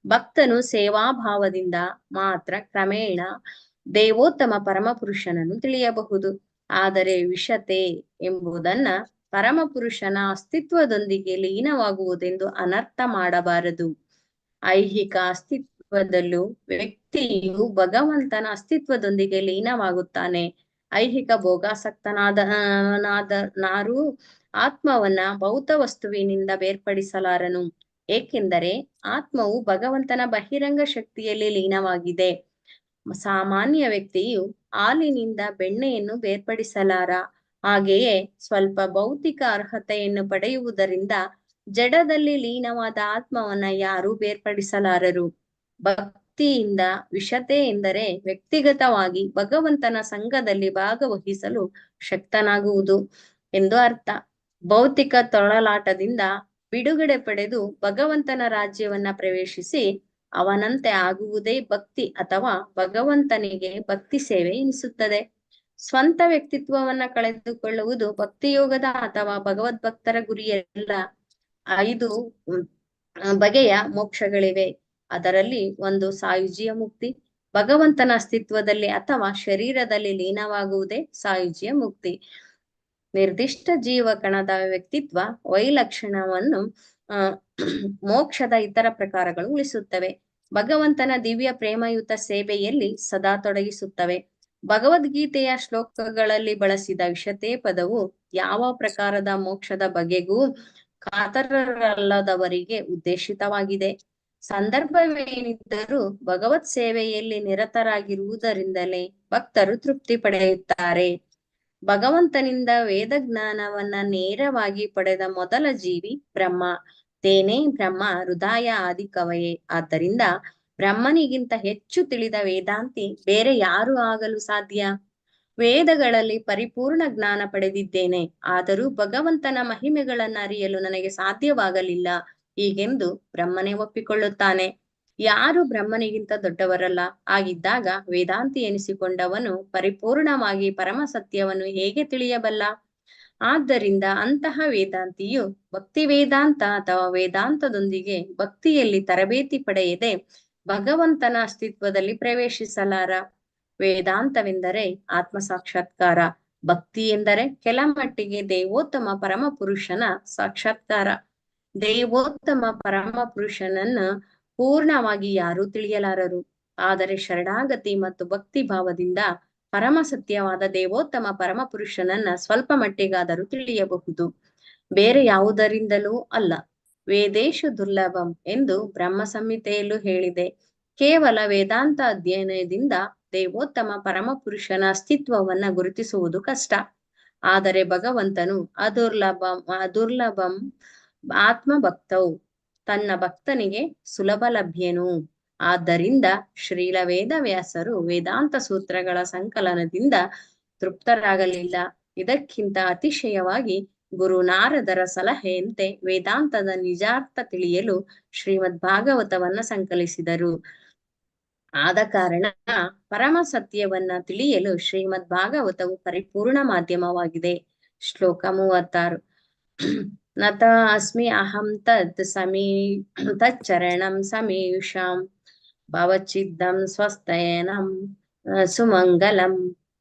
ಭಕ್ತನು ಸೇವಾಭಾವದಿಂದ ಮಾತ್ರ ಕ್ರಮೇಣ ದೇವೋತ್ತಮ ಪರಮಪುರುಷನನ್ನು ತಿಳಿಯಬಹುದು. ಆದರೆ ವಿಶತೆ ಎಂಬುದನ್ನ ಪರಮಪುರುಷನ ಅಸ್ತಿತ್ವದೊಂದಿಗೆ ಲೀನವಾಗುವುದೆಂದು ಅನರ್ಥ ಮಾಡಬಾರದು. ಐಹಿಕ ಅಸ್ತಿತ್ವದಲ್ಲೂ ವ್ಯಕ್ತಿಯು ಭಗವಂತನ ಅಸ್ತಿತ್ವದೊಂದಿಗೆ ಲೀನವಾಗುತ್ತಾನೆ. ಐಹಿಕ ಭೋಗಾಸಕ್ತನಾರೂ ಆತ್ಮವನ್ನ ಭೌತ ವಸ್ತುವಿನಿಂದ ಬೇರ್ಪಡಿಸಲಾರನು. ಏಕೆಂದರೆ ಆತ್ಮವು ಭಗವಂತನ ಬಹಿರಂಗ ಶಕ್ತಿಯಲ್ಲಿ ಲೀನವಾಗಿದೆ. ಸಾಮಾನ್ಯ ವ್ಯಕ್ತಿಯು ಹಾಲಿನಿಂದ ಬೆಣ್ಣೆಯನ್ನು ಬೇರ್ಪಡಿಸಲಾರ. ಹಾಗೆಯೇ ಸ್ವಲ್ಪ ಭೌತಿಕ ಅರ್ಹತೆಯನ್ನು ಪಡೆಯುವುದರಿಂದ ಜಡದಲ್ಲಿ ಲೀನವಾದ ಆತ್ಮವನ್ನ ಯಾರೂ ಬೇರ್ಪಡಿಸಲಾರರು. ಭಕ್ತಿಯಿಂದ ವಿಶತೆ ಎಂದರೆ ವ್ಯಕ್ತಿಗತವಾಗಿ ಭಗವಂತನ ಸಂಘದಲ್ಲಿ ಭಾಗವಹಿಸಲು ಶಕ್ತನಾಗುವುದು ಎಂದು ಅರ್ಥ. ಭೌತಿಕ ತೊಳಲಾಟದಿಂದ ಬಿಡುಗಡೆ ಪಡೆದು ಭಗವಂತನ ರಾಜ್ಯವನ್ನ ಪ್ರವೇಶಿಸಿ ಅವನಂತೆ ಆಗುವುದೇ ಭಕ್ತಿ ಅಥವಾ ಭಗವಂತನಿಗೆ ಭಕ್ತಿ ಸೇವೆ ಎನಿಸುತ್ತದೆ. ಸ್ವಂತ ವ್ಯಕ್ತಿತ್ವವನ್ನ ಕಳೆದುಕೊಳ್ಳುವುದು ಭಕ್ತಿಯೋಗದ ಅಥವಾ ಭಗವದ್ಭಕ್ತರ ಗುರಿಯಲ್ಲ. 5 ಬಗೆಯ ಮೋಕ್ಷಗಳಿವೆ. ಅದರಲ್ಲಿ ಒಂದು ಸಾಯುಜ್ಯ ಮುಕ್ತಿ. ಭಗವಂತನ ಅಸ್ತಿತ್ವದಲ್ಲಿ ಅಥವಾ ಶರೀರದಲ್ಲಿ ಲೀನವಾಗುವುದೇ ಸಾಯುಜ್ಯ ಮುಕ್ತಿ. ನಿರ್ದಿಷ್ಟ ಜೀವಕಣದ ವ್ಯಕ್ತಿತ್ವ ವೈಲಕ್ಷಣ್ಯವನ್ನು ಮೋಕ್ಷದ ಇತರ ಪ್ರಕಾರಗಳು ಉಳಿಸುತ್ತವೆ. ಭಗವಂತನ ದಿವ್ಯ ಪ್ರೇಮಯುತ ಸೇವೆಯಲ್ಲಿ ಸದಾ ತೊಡಗಿಸುತ್ತವೆ. ಭಗವದ್ಗೀತೆಯ ಶ್ಲೋಕಗಳಲ್ಲಿ ಬಳಸಿದ ವಿಶತೆ ಪದವು ಯಾವ ಪ್ರಕಾರದ ಮೋಕ್ಷದ ಬಗೆಗೂ ಕಾತರರಲ್ಲದವರಿಗೆ ಉದ್ದೇಶಿತವಾಗಿದೆ. ಸಂದರ್ಭವೇನಿದ್ದರೂ ಭಗವತ್ ಸೇವೆಯಲ್ಲಿ ನಿರತರಾಗಿರುವುದರಿಂದಲೇ ಭಕ್ತರು ತೃಪ್ತಿ ಪಡೆಯುತ್ತಾರೆ. ಭಗವಂತನಿಂದ ವೇದ ಜ್ಞಾನವನ್ನ ನೇರವಾಗಿ ಪಡೆದ ಮೊದಲ ಜೀವಿ ಬ್ರಹ್ಮ. ತೇನೇ ಬ್ರಹ್ಮ ಹೃದಯ ಆದಿ ಕವಯೇ. ಆದ್ದರಿಂದ ಬ್ರಹ್ಮನಿಗಿಂತ ಹೆಚ್ಚು ತಿಳಿದ ವೇದಾಂತಿ ಬೇರೆ ಯಾರು ಆಗಲು ಸಾಧ್ಯ? ವೇದಗಳಲ್ಲಿ ಪರಿಪೂರ್ಣ ಜ್ಞಾನ ಪಡೆದಿದ್ದೇನೆ, ಆದರೂ ಭಗವಂತನ ಮಹಿಮೆಗಳನ್ನ ಅರಿಯಲು ನನಗೆ ಸಾಧ್ಯವಾಗಲಿಲ್ಲ ಹೀಗೆಂದು ಬ್ರಹ್ಮನೇ ಒಪ್ಪಿಕೊಳ್ಳುತ್ತಾನೆ. ಯಾರು ಬ್ರಹ್ಮನಿಗಿಂತ ದೊಡ್ಡವರಲ್ಲ. ಆಗಿದ್ದಾಗ ವೇದಾಂತಿ ಎನಿಸಿಕೊಂಡವನು ಪರಿಪೂರ್ಣವಾಗಿ ಪರಮ ಸತ್ಯವನ್ನು ಹೇಗೆ ತಿಳಿಯಬಲ್ಲ? ಆದ್ದರಿಂದ ಅಂತಹ ವೇದಾಂತಿಯು ಭಕ್ತಿ ವೇದಾಂತ ಅಥವಾ ವೇದಾಂತದೊಂದಿಗೆ ಭಕ್ತಿಯಲ್ಲಿ ತರಬೇತಿ ಪಡೆಯದೆ ಭಗವಂತನ ಅಸ್ತಿತ್ವದಲ್ಲಿ ಪ್ರವೇಶಿಸಲಾರ. ವೇದಾಂತವೆಂದರೆ ಆತ್ಮ ಸಾಕ್ಷಾತ್ಕಾರ. ಭಕ್ತಿ ಎಂದರೆ ಕೆಲಮಟ್ಟಿಗೆ ದೇವೋತ್ತಮ ಪರಮ ಪುರುಷನ ಸಾಕ್ಷಾತ್ಕಾರ. ದೇವೋತ್ತಮ ಪರಮ ಪುರುಷನನ್ನ ಪೂರ್ಣವಾಗಿ ಯಾರೂ ತಿಳಿಯಲಾರರು. ಆದರೆ ಶರಣಾಗತಿ ಮತ್ತು ಭಕ್ತಿ ಭಾವದಿಂದ ಪರಮ ಸತ್ಯವಾದ ದೇವೋತ್ತಮ ಪರಮ ಪುರುಷನನ್ನ ಸ್ವಲ್ಪ ಮಟ್ಟಿಗಾದರೂ ತಿಳಿಯಬಹುದು. ಬೇರೆ ಯಾವುದರಿಂದಲೂ ಅಲ್ಲ. ವೇದೇಶು ದುರ್ಲಭಂ ಎಂದು ಬ್ರಹ್ಮ ಸಂಹಿತೆಯಲ್ಲೂ ಹೇಳಿದೆ. ಕೇವಲ ವೇದಾಂತ ಅಧ್ಯಯನದಿಂದ ದೇವೋತ್ತಮ ಪರಮ ಪುರುಷನ ಅಸ್ತಿತ್ವವನ್ನ ಗುರುತಿಸುವುದು ಕಷ್ಟ. ಆದರೆ ಭಗವಂತನು ಅದುರ್ಲಭಂ ಆತ್ಮಭಕ್ತೌ, ತನ್ನ ಭಕ್ತನಿಗೆ ಸುಲಭ ಲಭ್ಯನು. ಆದ್ದರಿಂದ ಶ್ರೀಲ ವೇದವ್ಯಾಸರು ವೇದಾಂತ ಸೂತ್ರಗಳ ಸಂಕಲನದಿಂದ ತೃಪ್ತರಾಗಲಿಲ್ಲ. ಇದಕ್ಕಿಂತ ಅತಿಶಯವಾಗಿ ಗುರು ನಾರದರ ಸಲಹೆಯಂತೆ ವೇದಾಂತದ ನಿಜಾರ್ಥ ತಿಳಿಯಲು ಶ್ರೀಮದ್ ಭಾಗವತವನ್ನ ಸಂಕಲಿಸಿದರು. ಆದ ಕಾರಣ ಪರಮ ಸತ್ಯವನ್ನ ತಿಳಿಯಲು ಶ್ರೀಮದ್ ಭಾಗವತವು ಪರಿಪೂರ್ಣ ಮಾಧ್ಯಮವಾಗಿದೆ. ಶ್ಲೋಕ 36. ನತ ಅಸ್ಮಿ ಅಹಂ ತಚ್ಚರಣಂ ಸಮೀಯುಷಾಂ ಭವಚಿದ್ದಂ ಸ್ವಸ್ತಯನಂ ಸುಮಂಗಲಂ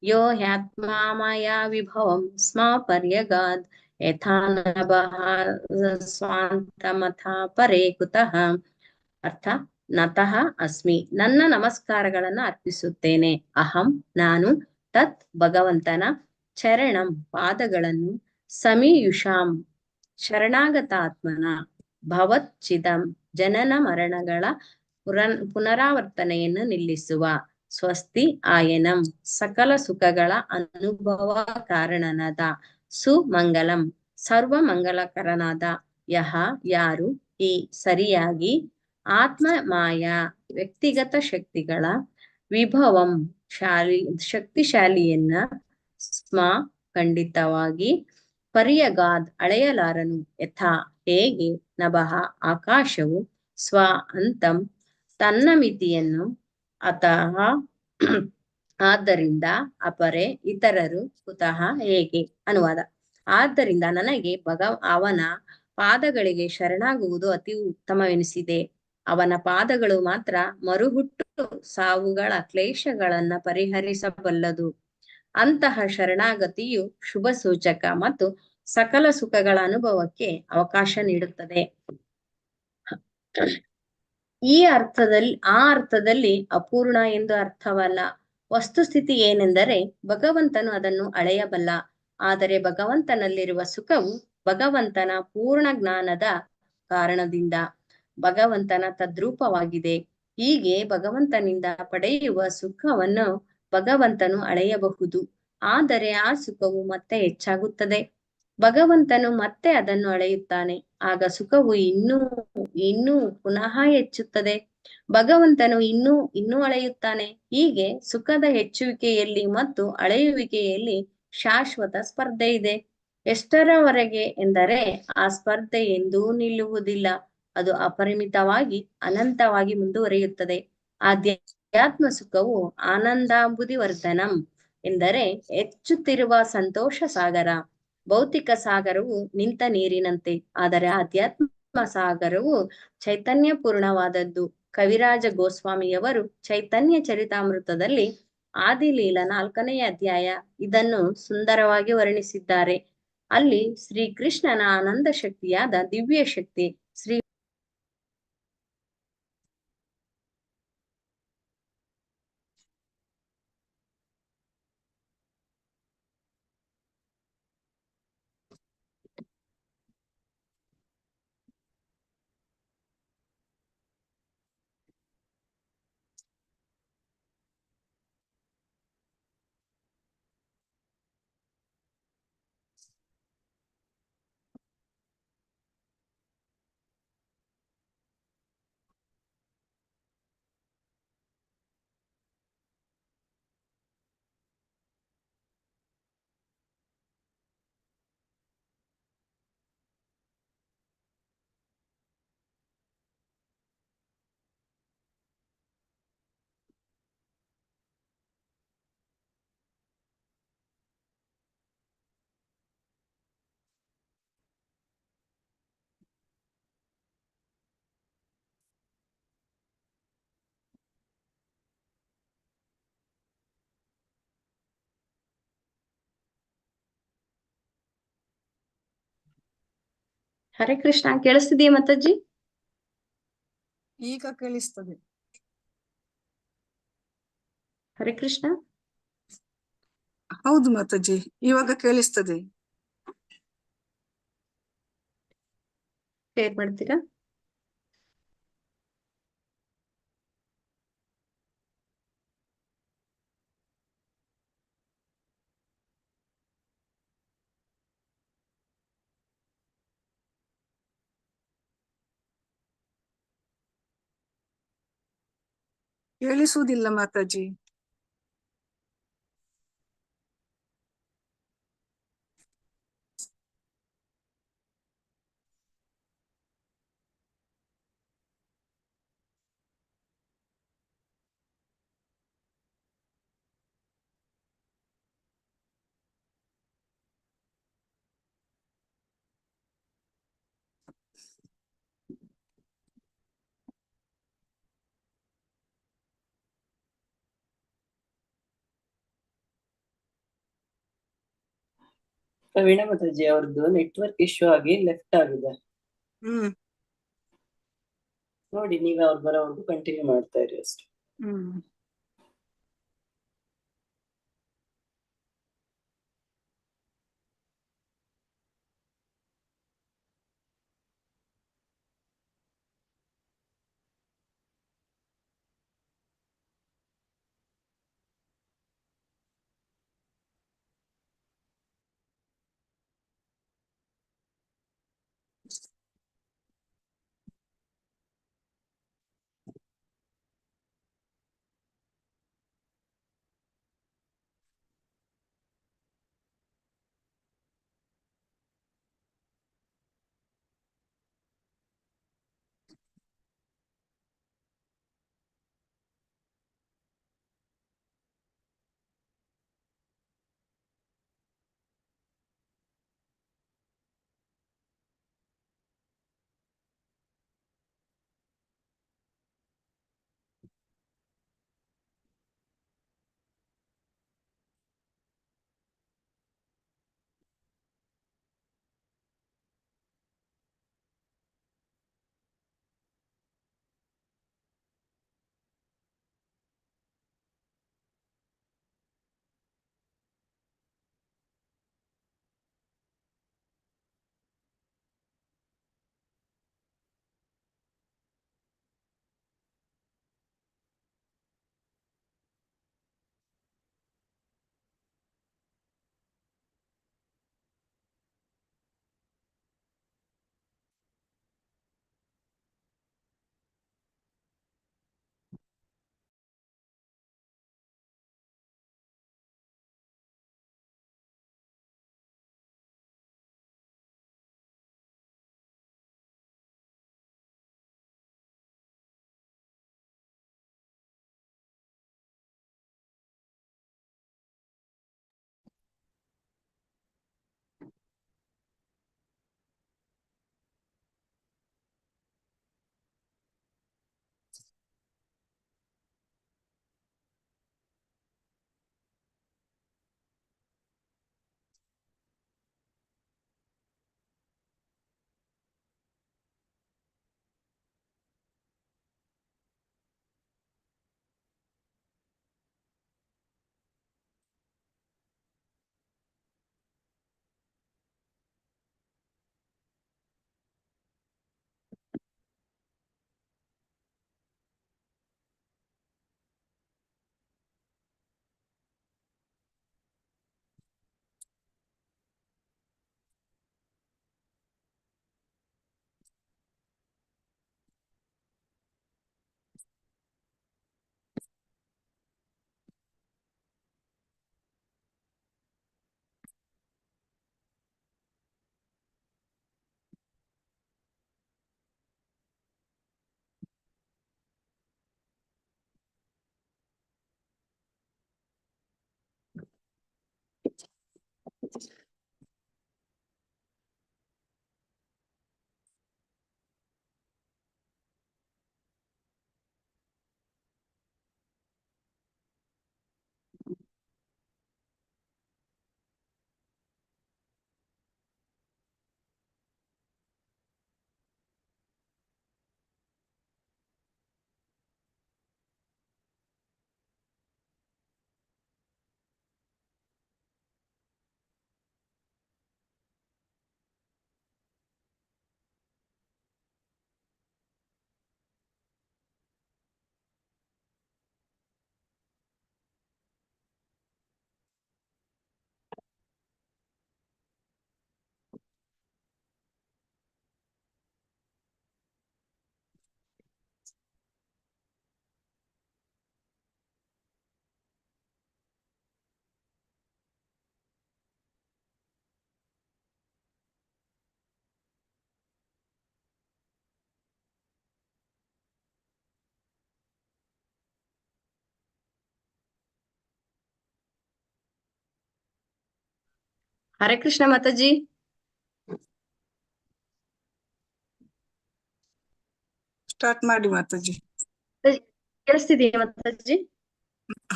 ಯೋ ಹ್ಯಾತ್ಮಾ ಮಯಾ ವಿಭವಂ ಸ್ಮ ಪರ್ಯಗಾದ್ ಯಥಾ ನಭಃ ಸ್ವಾಂತಮಥಾ ಪರೇ ಕುತಃ. ಅರ್ಥ: ನತಃ ಅಸ್ಮಿ, ನನ್ನ ನಮಸ್ಕಾರಗಳನ್ನ ಅರ್ಪಿಸುತ್ತೇನೆ. ಅಹಂ ನಾನು, ತತ್ ಭಗವಂತನ, ಚರಣಂ ಪಾದಗಳನ್ನು, ಸಮೀಯುಷಾಂ ಶರಣಾಗತಾತ್ಮನ ಭವಚ್ಚಿದಂ ಜನನ ಮರಣಗಳ ಪುನರಾವರ್ತನೆಯನ್ನು ನಿಲ್ಲಿಸುವ ಸ್ವಸ್ತಿ ಆಯನಂ ಸಕಲ ಸುಖಗಳ ಅನುಭವ ಕಾರಣನಾದ ಸುಮಂಗಲಂ ಸರ್ವ ಮಂಗಲಕರನಾದ ಯಹ ಯಾರು ಈ ಸರಿಯಾಗಿ ಆತ್ಮ ಮಾಯಾ ವ್ಯಕ್ತಿಗತ ಶಕ್ತಿಗಳ ವಿಭವಂ ಶಕ್ತಿಶಾಲಿಯನ್ನ ಸ್ಮ ಖಂಡಿತವಾಗಿ ಪರ್ಯಗಾದ್ ಅಳೆಯಲಾರನು ಯಥಾ ಹೇಗೆ ನಭಃ ಆಕಾಶವು ಸ್ವ ಅಂತಂ ತನ್ನ ಮಿತಿಯನ್ನು ಅತಃ ಆದ್ದರಿಂದ ಅಪರೆ ಇತರರು ಕುತಃ ಹೇಗೆ ಅನುವಾದ. ಆದ್ದರಿಂದ ನನಗೆ ಅವನ ಪಾದಗಳಿಗೆ ಶರಣಾಗುವುದು ಅತಿ ಉತ್ತಮವೆನಿಸಿದೆ. ಅವನ ಪಾದಗಳು ಮಾತ್ರ ಮರುಹುಟ್ಟು ಸಾವುಗಳ ಕ್ಲೇಶಗಳನ್ನ ಪರಿಹರಿಸಬಲ್ಲದು. ಅಂತಹ ಶರಣಾಗತಿಯು ಶುಭ ಸೂಚಕ ಮತ್ತು ಸಕಲ ಸುಖಗಳ ಅನುಭವಕ್ಕೆ ಅವಕಾಶ ನೀಡುತ್ತದೆ. ಆ ಅರ್ಥದಲ್ಲಿ ಅಪೂರ್ಣ ಎಂದು ಅರ್ಥವಲ್ಲ. ವಸ್ತುಸ್ಥಿತಿ ಏನೆಂದರೆ ಭಗವಂತನು ಅದನ್ನು ಅಳೆಯಬಲ್ಲ. ಆದರೆ ಭಗವಂತನಲ್ಲಿರುವ ಸುಖವು ಭಗವಂತನ ಪೂರ್ಣ ಜ್ಞಾನದ ಕಾರಣದಿಂದ ಭಗವಂತನ ತದ್ರೂಪವಾಗಿದೆ. ಹೀಗೆ ಭಗವಂತನಿಂದ ಪಡೆಯುವ ಸುಖವನ್ನು ಭಗವಂತನು ಅಳೆಯಬಹುದು. ಆದರೆ ಆ ಸುಖವು ಮತ್ತೆ ಹೆಚ್ಚಾಗುತ್ತದೆ. ಭಗವಂತನು ಮತ್ತೆ ಅದನ್ನು ಅಳೆಯುತ್ತಾನೆ. ಆಗ ಸುಖವು ಇನ್ನೂ ಪುನಃ ಹೆಚ್ಚುತ್ತದೆ. ಭಗವಂತನು ಇನ್ನೂ ಅಳೆಯುತ್ತಾನೆ. ಹೀಗೆ ಸುಖದ ಹೆಚ್ಚುವಿಕೆಯಲ್ಲಿ ಮತ್ತು ಅಳೆಯುವಿಕೆಯಲ್ಲಿ ಶಾಶ್ವತ ಸ್ಪರ್ಧೆ ಇದೆ. ಎಷ್ಟರವರೆಗೆ ಎಂದರೆ ಆ ಸ್ಪರ್ಧೆ ಎಂದೂ ನಿಲ್ಲುವುದಿಲ್ಲ. ಅದು ಅಪರಿಮಿತವಾಗಿ ಅನಂತವಾಗಿ ಮುಂದುವರಿಯುತ್ತದೆ. ಆಧ್ಯಾತ್ಮ ಸುಖವು ಆನಂದಾಂಬುದಿ ವರ್ಧನಂ ಎಂದರೆ ಹೆಚ್ಚುತ್ತಿರುವ ಸಂತೋಷ ಸಾಗರ. ಭೌತಿಕ ಸಾಗರವು ನಿಂತ ನೀರಿನಂತೆ, ಆದರೆ ಆಧ್ಯಾತ್ಮ ಸಾಗರವು ಚೈತನ್ಯ ಪೂರ್ಣವಾದದ್ದು. ಕವಿರಾಜ ಗೋಸ್ವಾಮಿಯವರು ಚೈತನ್ಯ ಚರಿತಾಮೃತದಲ್ಲಿ ಆದಿಲೀಲ 4ನೇ ಅಧ್ಯಾಯ ಇದನ್ನು ಸುಂದರವಾಗಿ ವರ್ಣಿಸಿದ್ದಾರೆ. ಅಲ್ಲಿ ಶ್ರೀಕೃಷ್ಣನ ಆನಂದ ಶಕ್ತಿಯಾದ ದಿವ್ಯ ಶಕ್ತಿ ಶ್ರೀ ಹರೇ ಕೃಷ್ಣ. ಕೇಳಿಸ್ತಿದೆಯಾ ಮಾತಾಜಿ? ಈಗ ಕೇಳಿಸ್ತದೆ. ಹರೇ ಕೃಷ್ಣ. ಹೌದು ಮಾತಾಜಿ, ಇವಾಗ ಕೇಳಿಸ್ತದೆ. ಶೇರ್ ಮಾಡ್ತೀರಾ? ಕೇಳಿಸುವುದಿಲ್ಲ ಮಾತಾಜಿ. ಪ್ರವೀಣ ಮಾತಾಜಿ ಅವ್ರದ್ದು ನೆಟ್ವರ್ಕ್ ಇಶ್ಯೂ ಆಗಿ ಲೆಫ್ಟ್ ಆಗಿದೆ. ನೋಡಿ, ನೀವು ಅವ್ರು ಬರೋವರೆಗೂ ಕಂಟಿನ್ಯೂ ಮಾಡ್ತಾ ಇರಿ ಅಷ್ಟೇ. ಹರೇ ಕೃಷ್ಣ ಮಾತಾಜಿ. ಸ್ಟಾರ್ಟ್ ಮಾಡಿ ಮಾತಾಜಿ. ಕೇಳಿಸ್ತಿದೀಯ ಮಾತಾಜಿ?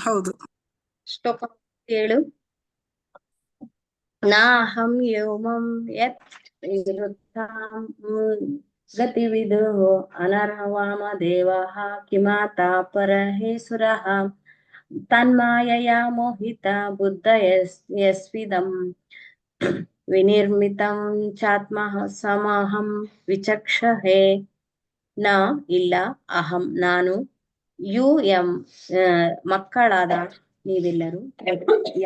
ಹೌದು. ಶ್ಲೋಕ 7. ನಾಹಂ ಯೋಮಂ ಯತ್ ವಿರುದ್ಧಾಂ ಗತಿವಿದು ಅನರ್ಹವಾಮ ದೇವಾಃ ಕಿಮಾತಾ ಪರಹೇಸುರಃ ತನ್ಮಾಯಯ ಮೋಹಿತ ಬುದ್ಧಯಸ್ವಿದಂ ವಿನಿರ್ಮಿತಂ ಚಾತ್ಮ ಸಮಹಂ ವಿಚಕ್ಷಹೇ. ನ ಇಲ್ಲ, ಅಹಂ ನಾನು, ಯು ಎಂ ಮಕ್ಕಳಾದ ನೀವೆಲ್ಲರೂ,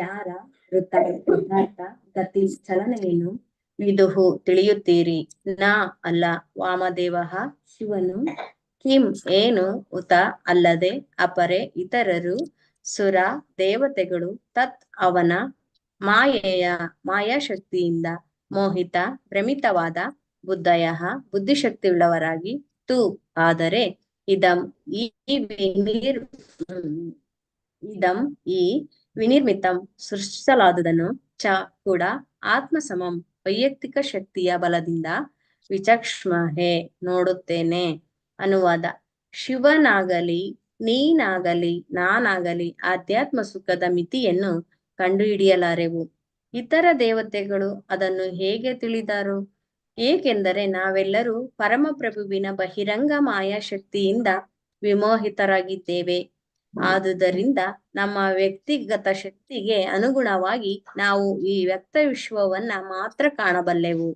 ಯಾರ ಯಥಾರ್ಥ ಗತಿ ಚಲನೆಯನ್ನು ವಿದುಹು ತಿಳಿಯುತ್ತೀರಿ. ನ ಅಲ್ಲ, ವಾಮದೇವ ಶಿವನು, ಕಿಂ ಏನು, ಉತ ಅಲ್ಲದೆ, ಅಪರೆ ಇತರರು, ಸುರ ದೇವತೆಗಳು, ತತ್ ಅವನ, ಮಾಯಾಶಕ್ತಿಯಿಂದ ಮೋಹಿತ ಭ್ರಮಿತವಾದ, ಬುದ್ಧಯ ಬುದ್ಧಿಶಕ್ತಿಯುಳ್ಳವರಾಗಿ, ತು ಆದರೆ, ಇದಂ ಈ ವಿನಿರ್ಮಿತಂ ಸೃಷ್ಟಿಸಲಾದುದನ್ನು, ಚ ಕೂಡ, ಆತ್ಮಸಮಂ ವೈಯಕ್ತಿಕ ಶಕ್ತಿಯ ಬಲದಿಂದ, ವಿಚಕ್ಷ್ಮಹೆ ನೋಡುತ್ತೇನೆ. ಅನುವಾದ: ಶಿವನಾಗಲಿ, ನೀನಾಗಲಿ, ನಾನಾಗಲಿ ಆಧ್ಯಾತ್ಮ ಸುಖದ ಮಿತಿಯನ್ನು ಕಂಡುಹಿಡಿಯಲಾರೆವು. ಇತರ ದೇವತೆಗಳು ಅದನ್ನು ಹೇಗೆ ತಿಳಿದಾರು? ಏಕೆಂದರೆ ನಾವೆಲ್ಲರೂ ಪರಮಪ್ರಭುವಿನ ಬಹಿರಂಗ ಮಾಯಾಶಕ್ತಿಯಿಂದ ವಿಮೋಹಿತರಾಗಿದ್ದೇವೆ. ಆದುದರಿಂದ ನಮ್ಮ ವ್ಯಕ್ತಿಗತ ಶಕ್ತಿಗೆ ಅನುಗುಣವಾಗಿ ನಾವು ಈ ವ್ಯಕ್ತ ವಿಶ್ವವನ್ನ ಮಾತ್ರ ಕಾಣಬಲ್ಲೆವು.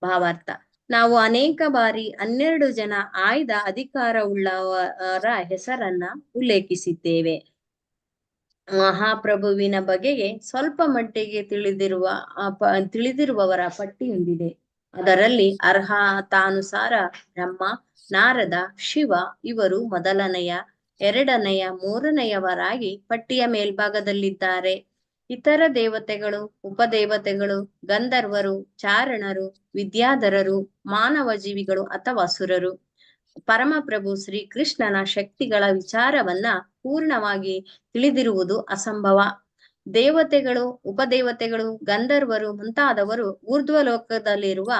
ಭಾವಾರ್ಥ: ನಾವು ಅನೇಕ ಬಾರಿ 12 ಜನ ಆಯ್ದ ಅಧಿಕಾರವುಳ್ಳವರ ಹೆಸರನ್ನ ಉಲ್ಲೇಖಿಸಿದ್ದೇವೆ. ಮಹಾಪ್ರಭುವಿನ ಬಗೆಗೆ ಸ್ವಲ್ಪ ಮಟ್ಟಿಗೆ ತಿಳಿದಿರುವವರ ಪಟ್ಟಿಯೊಂದಿದೆ. ಅದರಲ್ಲಿ ಅರ್ಹತಾನುಸಾರ ಬ್ರಹ್ಮ, ನಾರದ, ಶಿವ ಇವರು ಮೊದಲನೆಯ, ಎರಡನೆಯ, ಮೂರನೆಯವರಾಗಿ ಪಟ್ಟಿಯ ಮೇಲ್ಭಾಗದಲ್ಲಿದ್ದಾರೆ. ಇತರ ದೇವತೆಗಳು, ಉಪದೇವತೆಗಳು, ಗಂಧರ್ವರು, ಚಾರಣರು, ವಿದ್ಯಾಧರರು, ಮಾನವ ಜೀವಿಗಳು ಅಥವಾ ಸುರರು ಪರಮಪ್ರಭು ಶ್ರೀಕೃಷ್ಣನ ಶಕ್ತಿಗಳ ವಿಚಾರವನ್ನ ಪೂರ್ಣವಾಗಿ ತಿಳಿದಿರುವುದು ಅಸಂಭವ. ದೇವತೆಗಳು, ಉಪದೇವತೆಗಳು, ಗಂಧರ್ವರು ಮುಂತಾದವರು ಊರ್ಧ್ವಲೋಕದಲ್ಲಿರುವ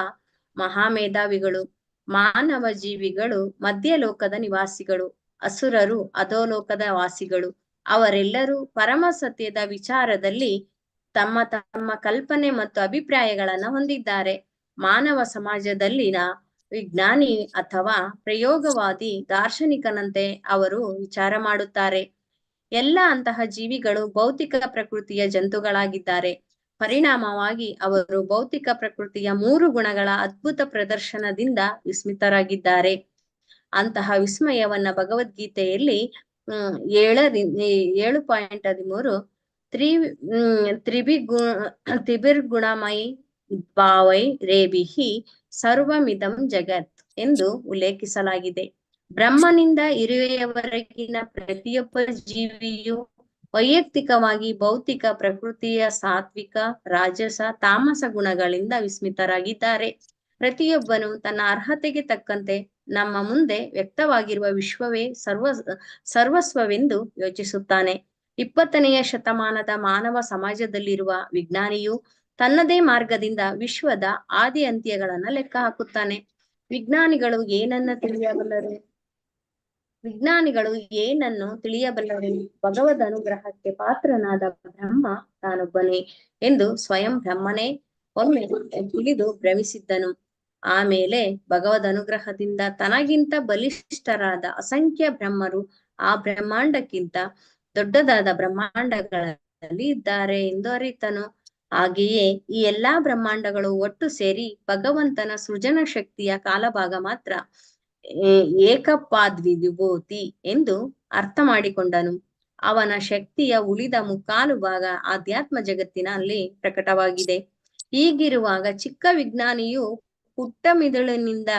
ಮಹಾಮೇಧಾವಿಗಳು. ಮಾನವ ಜೀವಿಗಳು ಮಧ್ಯಲೋಕದ ನಿವಾಸಿಗಳು. ಅಸುರರು ಅಧೋಲೋಕದ ವಾಸಿಗಳು. ಅವರೆಲ್ಲರೂ ಪರಮ ಸತ್ಯದ ವಿಚಾರದಲ್ಲಿ ತಮ್ಮ ತಮ್ಮ ಕಲ್ಪನೆ ಮತ್ತು ಅಭಿಪ್ರಾಯಗಳನ್ನ ಹೊಂದಿದ್ದಾರೆ. ಮಾನವ ಸಮಾಜದಲ್ಲಿನ ವಿಜ್ಞಾನಿ ಅಥವಾ ಪ್ರಯೋಗವಾದಿ ದಾರ್ಶನಿಕನಂತೆ ಅವರು ವಿಚಾರ ಮಾಡುತ್ತಾರೆ. ಎಲ್ಲ ಅಂತಹ ಜೀವಿಗಳು ಭೌತಿಕ ಪ್ರಕೃತಿಯ ಜಂತುಗಳಾಗಿದ್ದಾರೆ. ಪರಿಣಾಮವಾಗಿ ಅವರು ಭೌತಿಕ ಪ್ರಕೃತಿಯ 3 ಗುಣಗಳ ಅದ್ಭುತ ಪ್ರದರ್ಶನದಿಂದ ವಿಸ್ಮಿತರಾಗಿದ್ದಾರೆ. ಅಂತಹ ವಿಸ್ಮಯವನ್ನ ಭಗವದ್ಗೀತೆಯಲ್ಲಿ 7.13 ತ್ರಿಭಿರ್ಗುಣಮಯಿ ಭಾವೈ ರೇಭಿಹಿ ಸರ್ವಮಿದಂ ಜಗತ್ ಎಂದು ಉಲ್ಲೇಖಿಸಲಾಗಿದೆ. ಬ್ರಹ್ಮನಿಂದ ಇರುವೆಯವರೆಗಿನ ಪ್ರತಿಯೊಬ್ಬ ಜೀವಿಯು ವೈಯಕ್ತಿಕವಾಗಿ ಭೌತಿಕ ಪ್ರಕೃತಿಯ ಸಾತ್ವಿಕ, ರಾಜಸ, ತಾಮಸ ಗುಣಗಳಿಂದ ವಿಸ್ಮಿತರಾಗಿದ್ದಾರೆ. ಪ್ರತಿಯೊಬ್ಬನು ತನ್ನ ಅರ್ಹತೆಗೆ ತಕ್ಕಂತೆ ನಮ್ಮ ಮುಂದೆ ವ್ಯಕ್ತವಾಗಿರುವ ವಿಶ್ವವೇ ಸರ್ವಸ್ವವೆಂದು ಯೋಚಿಸುತ್ತಾನೆ. 20ನೆಯ ಶತಮಾನದ ಮಾನವ ಸಮಾಜದಲ್ಲಿರುವ ವಿಜ್ಞಾನಿಯು ತನ್ನದೇ ಮಾರ್ಗದಿಂದ ವಿಶ್ವದ ಆದಿ ಅಂತ್ಯಗಳನ್ನ ಲೆಕ್ಕ ಹಾಕುತ್ತಾನೆ. ವಿಜ್ಞಾನಿಗಳು ಏನನ್ನು ತಿಳಿಯಬಲ್ಲರು? ಭಗವದ್ ಅನುಗ್ರಹಕ್ಕೆ ಪಾತ್ರನಾದ ಬ್ರಹ್ಮ ತಾನೊಬ್ಬನೇ ಎಂದು ಸ್ವಯಂ ಬ್ರಹ್ಮನೇ ಒಮ್ಮೆ ತಿಳಿದು ಭ್ರಮಿಸಿದ್ದನು. ಆಮೇಲೆ ಭಗವದ್ ಅನುಗ್ರಹದಿಂದ ತನಗಿಂತ ಬಲಿಷ್ಠರಾದ ಅಸಂಖ್ಯ ಬ್ರಹ್ಮರು ಆ ಬ್ರಹ್ಮಾಂಡಕ್ಕಿಂತ ದೊಡ್ಡದಾದ ಬ್ರಹ್ಮಾಂಡಗಳಲ್ಲಿ ಇದ್ದಾರೆ ಎಂದು ಅರಿತನು. ಹಾಗೆಯೇ ಈ ಎಲ್ಲಾ ಬ್ರಹ್ಮಾಂಡಗಳು ಒಟ್ಟು ಸೇರಿ ಭಗವಂತನ ಸೃಜನ ಶಕ್ತಿಯ ಕಾಲಭಾಗ ಮಾತ್ರ ಏಕಪಾದ್ವಿಭೂತಿ ಎಂದು ಅರ್ಥ ಮಾಡಿಕೊಂಡನು. ಅವನ ಶಕ್ತಿಯ ಉಳಿದ 3/4 ಭಾಗ ಆಧ್ಯಾತ್ಮ ಜಗತ್ತಿನಲ್ಲಿ ಪ್ರಕಟವಾಗಿದೆ. ಹೀಗಿರುವಾಗ ಚಿಕ್ಕ ವಿಜ್ಞಾನಿಯು ಪುಟ್ಟ ಮಿದುಳಿನಿಂದ